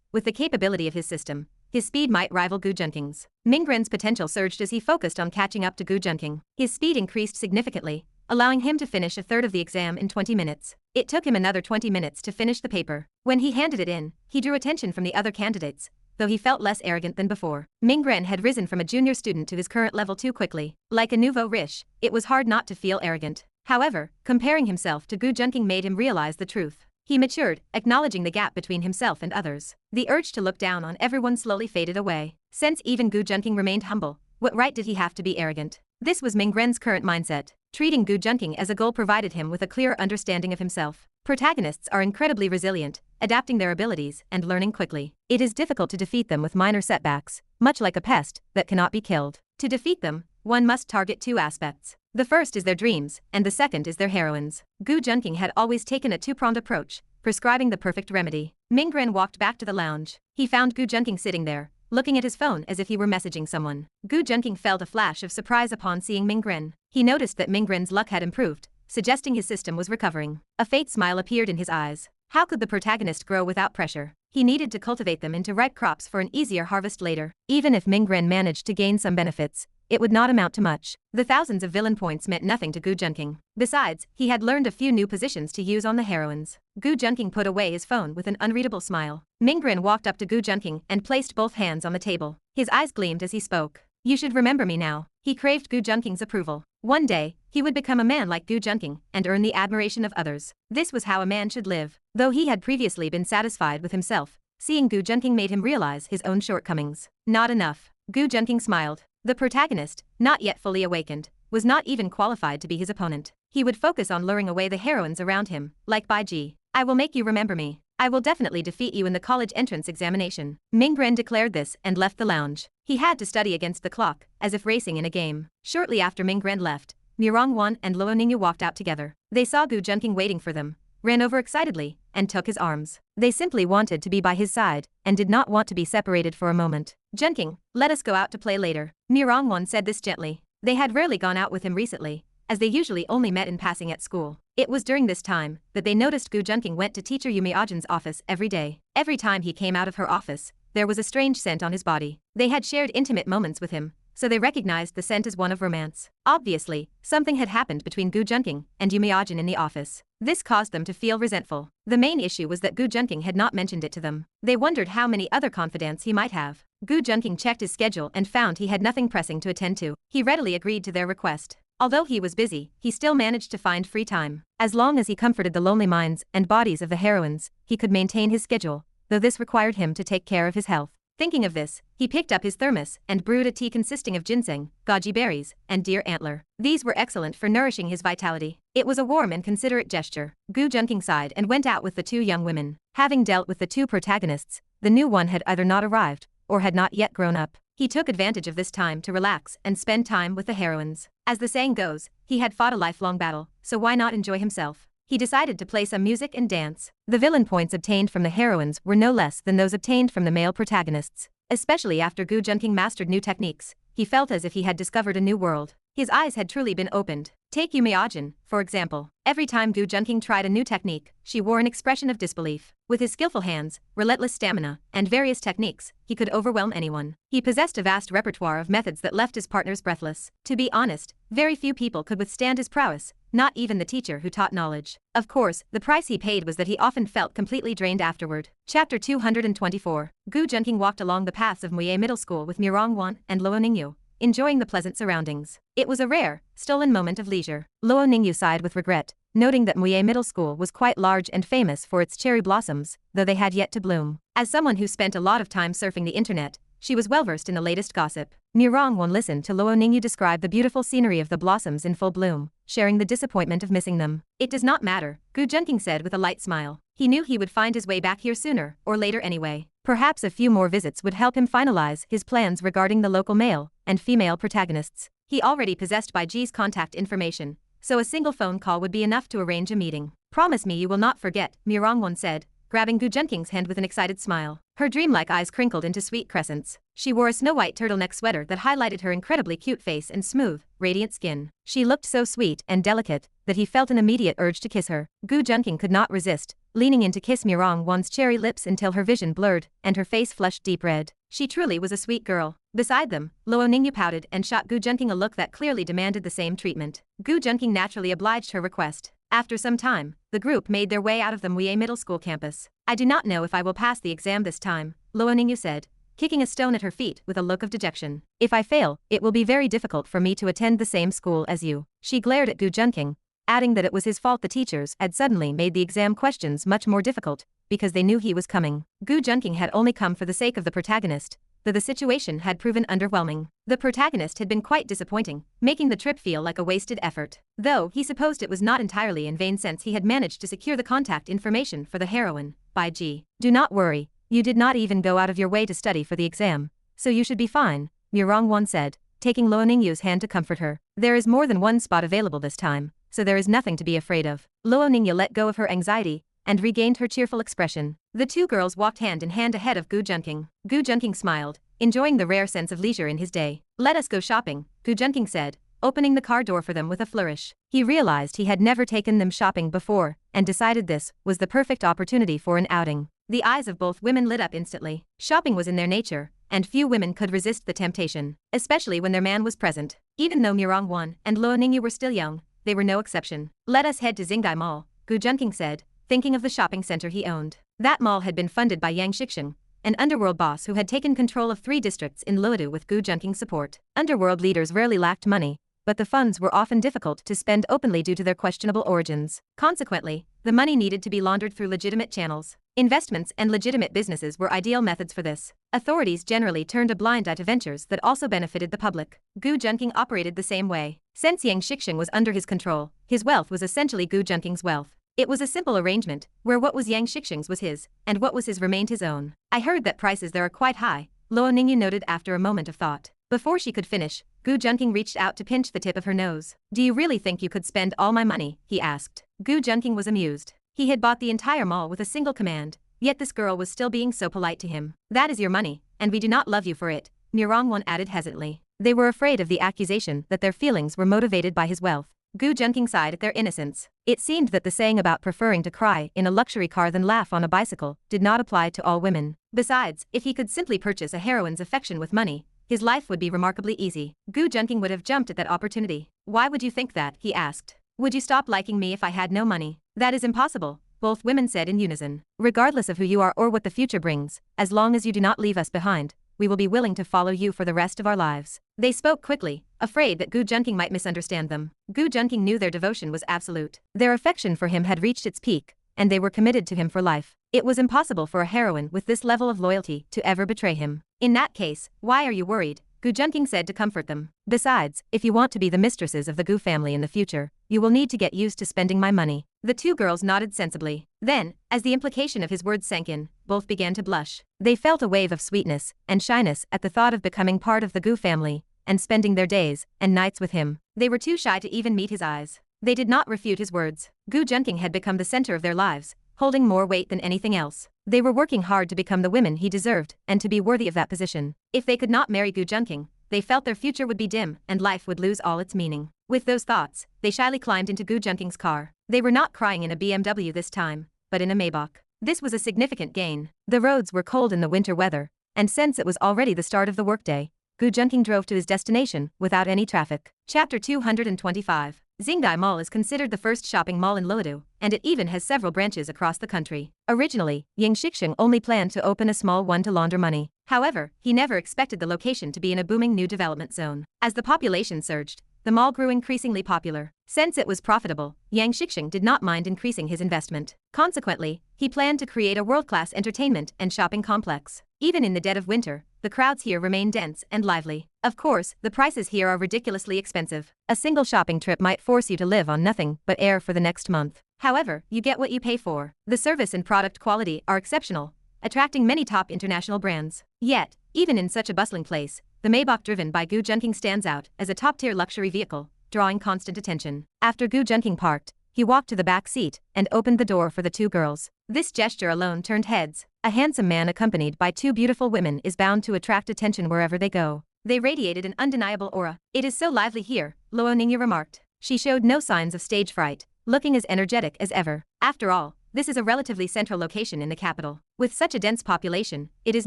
with the capability of his system, his speed might rival Gu Junqing's. Mingren's potential surged as he focused on catching up to Gu Junqing. His speed increased significantly, allowing him to finish a third of the exam in 20 minutes. It took him another 20 minutes to finish the paper. When he handed it in, he drew attention from the other candidates, though he felt less arrogant than before. Mingren had risen from a junior student to his current level too quickly. Like a nouveau riche, it was hard not to feel arrogant. However, comparing himself to Gu Junqing made him realize the truth. He matured, acknowledging the gap between himself and others. The urge to look down on everyone slowly faded away. Since even Gu Junqing remained humble, what right did he have to be arrogant? This was Mingren's current mindset. Treating Gu Junqing as a goal provided him with a clearer understanding of himself. Protagonists are incredibly resilient, adapting their abilities and learning quickly. It is difficult to defeat them with minor setbacks, much like a pest that cannot be killed. To defeat them, one must target two aspects. The first is their dreams, and the second is their heroines. Gu Junqing had always taken a two-pronged approach, prescribing the perfect remedy. Mingren walked back to the lounge. He found Gu Junqing sitting there, looking at his phone as if he were messaging someone. Gu Junqing felt a flash of surprise upon seeing Mingren. He noticed that Mingren's luck had improved, suggesting his system was recovering. A faint smile appeared in his eyes. How could the protagonist grow without pressure? He needed to cultivate them into ripe crops for an easier harvest later. Even if Mingren managed to gain some benefits, it would not amount to much. The thousands of villain points meant nothing to Gu Junqing. Besides, he had learned a few new positions to use on the heroines. Gu Junqing put away his phone with an unreadable smile. Mingren walked up to Gu Junqing and placed both hands on the table. His eyes gleamed as he spoke. You should remember me now. He craved Gu Junqing's approval. One day, he would become a man like Gu Junqing and earn the admiration of others. This was how a man should live. Though he had previously been satisfied with himself, seeing Gu Junqing made him realize his own shortcomings. Not enough. Gu Junqing smiled. The protagonist, not yet fully awakened, was not even qualified to be his opponent. He would focus on luring away the heroines around him, like Bai Ji. I will make you remember me. I will definitely defeat you in the college entrance examination. Mingren declared this and left the lounge. He had to study against the clock, as if racing in a game. Shortly after Mingren left, Murong and Ningyu walked out together. They saw Gu Junqing waiting for them, ran over excitedly, and took his arms. They simply wanted to be by his side, and did not want to be separated for a moment. Junqing, let us go out to play later. Murong said this gently. They had rarely gone out with him recently, as they usually only met in passing at school. It was during this time that they noticed Gu Junqing went to teacher Yumiajin's office every day. Every time he came out of her office, there was a strange scent on his body. They had shared intimate moments with him, so they recognized the scent as one of romance. Obviously, something had happened between Gu Junqing and Yumiajin in the office. This caused them to feel resentful. The main issue was that Gu Junqing had not mentioned it to them. They wondered how many other confidants he might have. Gu Junqing checked his schedule and found he had nothing pressing to attend to. He readily agreed to their request. Although he was busy, he still managed to find free time. As long as he comforted the lonely minds and bodies of the heroines, he could maintain his schedule, though this required him to take care of his health. Thinking of this, he picked up his thermos and brewed a tea consisting of ginseng, goji berries, and deer antler. These were excellent for nourishing his vitality. It was a warm and considerate gesture. Gu Junqing sighed and went out with the two young women. Having dealt with the two protagonists, the new one had either not arrived, or had not yet grown up. He took advantage of this time to relax and spend time with the heroines. As the saying goes, he had fought a lifelong battle, so why not enjoy himself? He decided to play some music and dance. The villain points obtained from the heroines were no less than those obtained from the male protagonists. Especially after Gu Junqing mastered new techniques, he felt as if he had discovered a new world. His eyes had truly been opened. Take Yumiajin, for example. Every time Gu Junqing tried a new technique, she wore an expression of disbelief. With his skillful hands, relentless stamina, and various techniques, he could overwhelm anyone. He possessed a vast repertoire of methods that left his partners breathless. To be honest, very few people could withstand his prowess, not even the teacher who taught knowledge. Of course, the price he paid was that he often felt completely drained afterward. Chapter 224. Gu Junqing walked along the paths of Muye Middle School with Murong and Ningyu, enjoying the pleasant surroundings. It was a rare, stolen moment of leisure. Ningyu sighed with regret, noting that Muye Middle School was quite large and famous for its cherry blossoms, though they had yet to bloom. As someone who spent a lot of time surfing the internet, she was well-versed in the latest gossip. Murong listened to Ningyu describe the beautiful scenery of the blossoms in full bloom, sharing the disappointment of missing them. It does not matter, Gu Junqing said with a light smile. He knew he would find his way back here sooner or later anyway. Perhaps a few more visits would help him finalize his plans regarding the local male and female protagonists. He already possessed Bai Ji's contact information, so a single phone call would be enough to arrange a meeting. Promise me you will not forget, Murong once said, grabbing Gu Junking's hand with an excited smile. Her dreamlike eyes crinkled into sweet crescents. She wore a snow-white turtleneck sweater that highlighted her incredibly cute face and smooth, radiant skin. She looked so sweet and delicate that he felt an immediate urge to kiss her. Gu Junqing could not resist, leaning in to kiss Murong Wan's cherry lips until her vision blurred and her face flushed deep red. She truly was a sweet girl. Beside them, Ningyu pouted and shot Gu Junqing a look that clearly demanded the same treatment. Gu Junqing naturally obliged her request. After some time, the group made their way out of the Muye Middle School campus. I do not know if I will pass the exam this time, Ningyu said, kicking a stone at her feet with a look of dejection. If I fail, it will be very difficult for me to attend the same school as you. She glared at Gu Junqing, adding that it was his fault the teachers had suddenly made the exam questions much more difficult, because they knew he was coming. Gu Junqing had only come for the sake of the protagonist, though the situation had proven underwhelming. The protagonist had been quite disappointing, making the trip feel like a wasted effort. Though he supposed it was not entirely in vain since he had managed to secure the contact information for the heroine, Bai Ji. Do not worry, you did not even go out of your way to study for the exam, so you should be fine, Murong Wan said, taking Ningyu's hand to comfort her. There is more than one spot available this time, so there is nothing to be afraid of. Ningyu let go of her anxiety and regained her cheerful expression. The two girls walked hand in hand ahead of Gu Junqing. Gu Junqing smiled, enjoying the rare sense of leisure in his day. Let us go shopping, Gu Junqing said, opening the car door for them with a flourish. He realized he had never taken them shopping before, and decided this was the perfect opportunity for an outing. The eyes of both women lit up instantly. Shopping was in their nature, and few women could resist the temptation, especially when their man was present. Even though Murong Wan and Ningyu were still young, they were no exception. Let us head to Xingdai Mall, Gu Junqing said, thinking of the shopping center he owned. That mall had been funded by Yang Shixing, an underworld boss who had taken control of 3 districts in Luodu with Gu Junking's support. Underworld leaders rarely lacked money, but the funds were often difficult to spend openly due to their questionable origins. Consequently, the money needed to be laundered through legitimate channels. Investments and legitimate businesses were ideal methods for this. Authorities generally turned a blind eye to ventures that also benefited the public. Gu Junqing operated the same way. Since Yang Shixing was under his control, his wealth was essentially Gu Junking's wealth. It was a simple arrangement, where what was Yang Shixing's was his, and what was his remained his own. I heard that prices there are quite high, Ningyu noted after a moment of thought. Before she could finish, Gu Junqing reached out to pinch the tip of her nose. Do you really think you could spend all my money? He asked. Gu Junqing was amused. He had bought the entire mall with a single command, yet this girl was still being so polite to him. That is your money, and we do not love you for it, Murong Wan added hesitantly. They were afraid of the accusation that their feelings were motivated by his wealth. Gu Junqing sighed at their innocence. It seemed that the saying about preferring to cry in a luxury car than laugh on a bicycle did not apply to all women. Besides, if he could simply purchase a heroine's affection with money, his life would be remarkably easy. Gu Junqing would have jumped at that opportunity. Why would you think that? He asked. Would you stop liking me if I had no money? That is impossible, both women said in unison. Regardless of who you are or what the future brings, as long as you do not leave us behind, we will be willing to follow you for the rest of our lives. They spoke quickly, afraid that Gu Junqing might misunderstand them. Gu Junqing knew their devotion was absolute. Their affection for him had reached its peak, and they were committed to him for life. It was impossible for a heroine with this level of loyalty to ever betray him. In that case, why are you worried? Gu Junqing said to comfort them. Besides, if you want to be the mistresses of the Gu family in the future, you will need to get used to spending my money. The two girls nodded sensibly. Then, as the implication of his words sank in, both began to blush. They felt a wave of sweetness and shyness at the thought of becoming part of the Gu family and spending their days and nights with him. They were too shy to even meet his eyes. They did not refute his words. Gu Junqing had become the center of their lives, holding more weight than anything else. They were working hard to become the women he deserved and to be worthy of that position. If they could not marry Gu Junqing, they felt their future would be dim and life would lose all its meaning. With those thoughts, they shyly climbed into Gu Junking's car. They were not crying in a BMW this time, but in a Maybach. This was a significant gain. The roads were cold in the winter weather, and since it was already the start of the workday, Gu Junqing drove to his destination without any traffic. Chapter 225. Xingdai Mall is considered the first shopping mall in Luodu, and it even has several branches across the country. Originally, Yang Shixing only planned to open a small one to launder money. However, he never expected the location to be in a booming new development zone. As the population surged, the mall grew increasingly popular. Since it was profitable, Yang Shixing did not mind increasing his investment. Consequently, he planned to create a world-class entertainment and shopping complex. Even in the dead of winter, the crowds here remain dense and lively. Of course, the prices here are ridiculously expensive. A single shopping trip might force you to live on nothing but air for the next month. However, you get what you pay for. The service and product quality are exceptional, attracting many top international brands. Yet, even in such a bustling place, the Maybach driven by Gu Junqing stands out as a top-tier luxury vehicle, drawing constant attention. After Gu Junqing parked, he walked to the back seat and opened the door for the two girls. This gesture alone turned heads. A handsome man accompanied by two beautiful women is bound to attract attention wherever they go. They radiated an undeniable aura. "It is so lively here," Ningyu remarked. She showed no signs of stage fright, looking as energetic as ever. After all, this is a relatively central location in the capital. With such a dense population, it is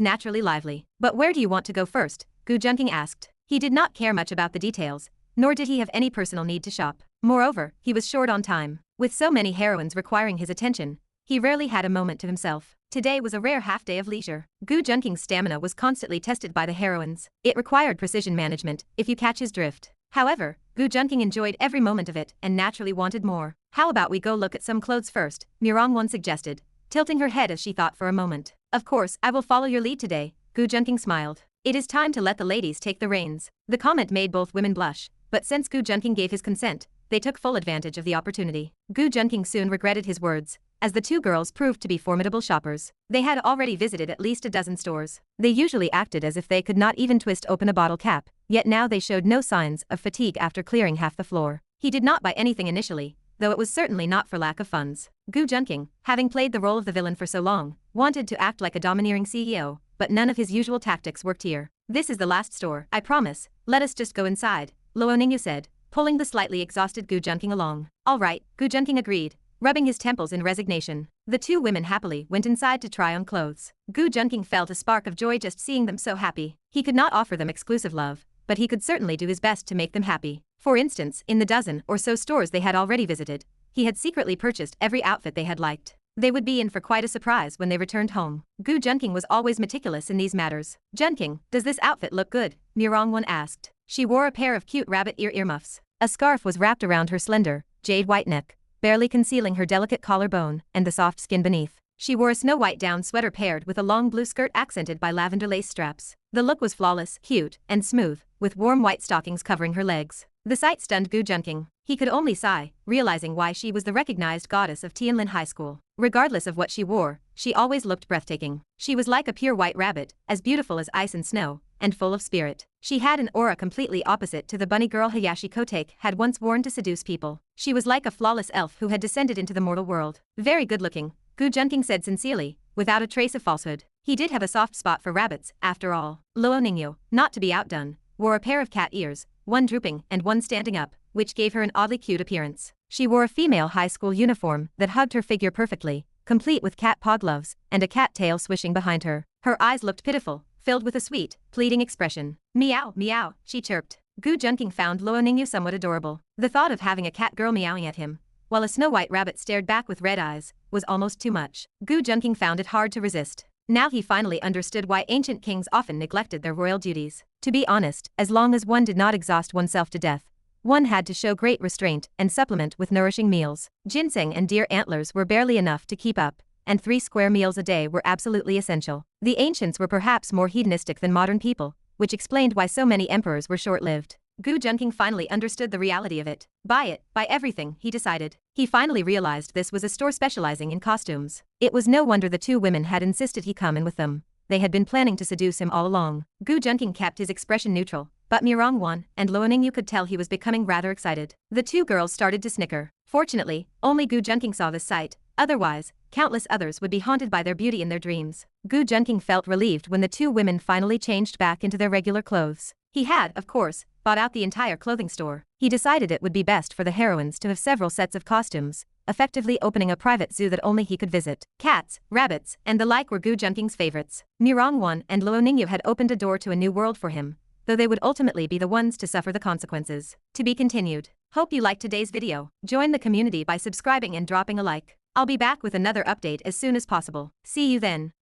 naturally lively. "But where do you want to go first?" Gu Junqing asked. He did not care much about the details, nor did he have any personal need to shop. Moreover, he was short on time. With so many heroines requiring his attention, he rarely had a moment to himself. Today was a rare half-day of leisure. Gu Junqing's stamina was constantly tested by the heroines. It required precision management, if you catch his drift. However, Gu Junqing enjoyed every moment of it and naturally wanted more. "How about we go look at some clothes first?" Murong once suggested, tilting her head as she thought for a moment. "Of course, I will follow your lead today," Gu Junqing smiled. "It is time to let the ladies take the reins." The comment made both women blush, but since Gu Junqing gave his consent, they took full advantage of the opportunity. Gu Junqing soon regretted his words, as the two girls proved to be formidable shoppers. They had already visited at least a dozen stores. They usually acted as if they could not even twist open a bottle cap, yet now they showed no signs of fatigue after clearing half the floor. He did not buy anything initially, though it was certainly not for lack of funds. Gu Junqing, having played the role of the villain for so long, wanted to act like a domineering CEO, but none of his usual tactics worked here. "This is the last store, I promise. Let us just go inside," Ningyu said, pulling the slightly exhausted Gu Junqing along. "All right," Gu Junqing agreed, rubbing his temples in resignation. The two women happily went inside to try on clothes. Gu Junqing felt a spark of joy just seeing them so happy. He could not offer them exclusive love, but he could certainly do his best to make them happy. For instance, in the dozen or so stores they had already visited, he had secretly purchased every outfit they had liked. They would be in for quite a surprise when they returned home. Gu Junqing was always meticulous in these matters. "Junqing, does this outfit look good?" Murong one asked. She wore a pair of cute rabbit earmuffs. A scarf was wrapped around her slender, jade-white neck, barely concealing her delicate collarbone and the soft skin beneath. She wore a snow-white down sweater paired with a long blue skirt accented by lavender lace straps. The look was flawless, cute, and smooth, with warm white stockings covering her legs. The sight stunned Gu Junqing. He could only sigh, realizing why she was the recognized goddess of Tianlin High School. Regardless of what she wore, she always looked breathtaking. She was like a pure white rabbit, as beautiful as ice and snow, and full of spirit. She had an aura completely opposite to the bunny girl Hayashi Kotake had once worn to seduce people. She was like a flawless elf who had descended into the mortal world. "Very good-looking," Gu Junqing said sincerely, without a trace of falsehood. He did have a soft spot for rabbits, after all. Ningyu, not to be outdone, wore a pair of cat ears, one drooping and one standing up, which gave her an oddly cute appearance. She wore a female high school uniform that hugged her figure perfectly, complete with cat paw gloves and a cat tail swishing behind her. Her eyes looked pitiful, filled with a sweet, pleading expression. "Meow, meow," she chirped. Gu Junqing found Ningyu somewhat adorable. The thought of having a cat girl meowing at him, while a snow-white rabbit stared back with red eyes, was almost too much. Gu Junqing found it hard to resist. Now he finally understood why ancient kings often neglected their royal duties. To be honest, as long as one did not exhaust oneself to death, one had to show great restraint and supplement with nourishing meals. Ginseng and deer antlers were barely enough to keep up, and 3 square meals a day were absolutely essential. The ancients were perhaps more hedonistic than modern people, which explained why so many emperors were short-lived. Gu Junqing finally understood the reality of it. Buy everything, he decided. He finally realized this was a store specializing in costumes. It was no wonder the two women had insisted he come in with them. They had been planning to seduce him all along. Gu Junqing kept his expression neutral, but Murong won, and Ningyu could tell he was becoming rather excited. The two girls started to snicker. Fortunately, only Gu Junqing saw this sight. Otherwise, countless others would be haunted by their beauty in their dreams. Gu Junqing felt relieved when the two women finally changed back into their regular clothes. He had, of course, bought out the entire clothing store. He decided it would be best for the heroines to have several sets of costumes, effectively opening a private zoo that only he could visit. Cats, rabbits, and the like were Gu Junqing's favorites. Murong Wan and Ningyu had opened a door to a new world for him, though they would ultimately be the ones to suffer the consequences. To be continued. Hope you liked today's video. Join the community by subscribing and dropping a like. I'll be back with another update as soon as possible. See you then.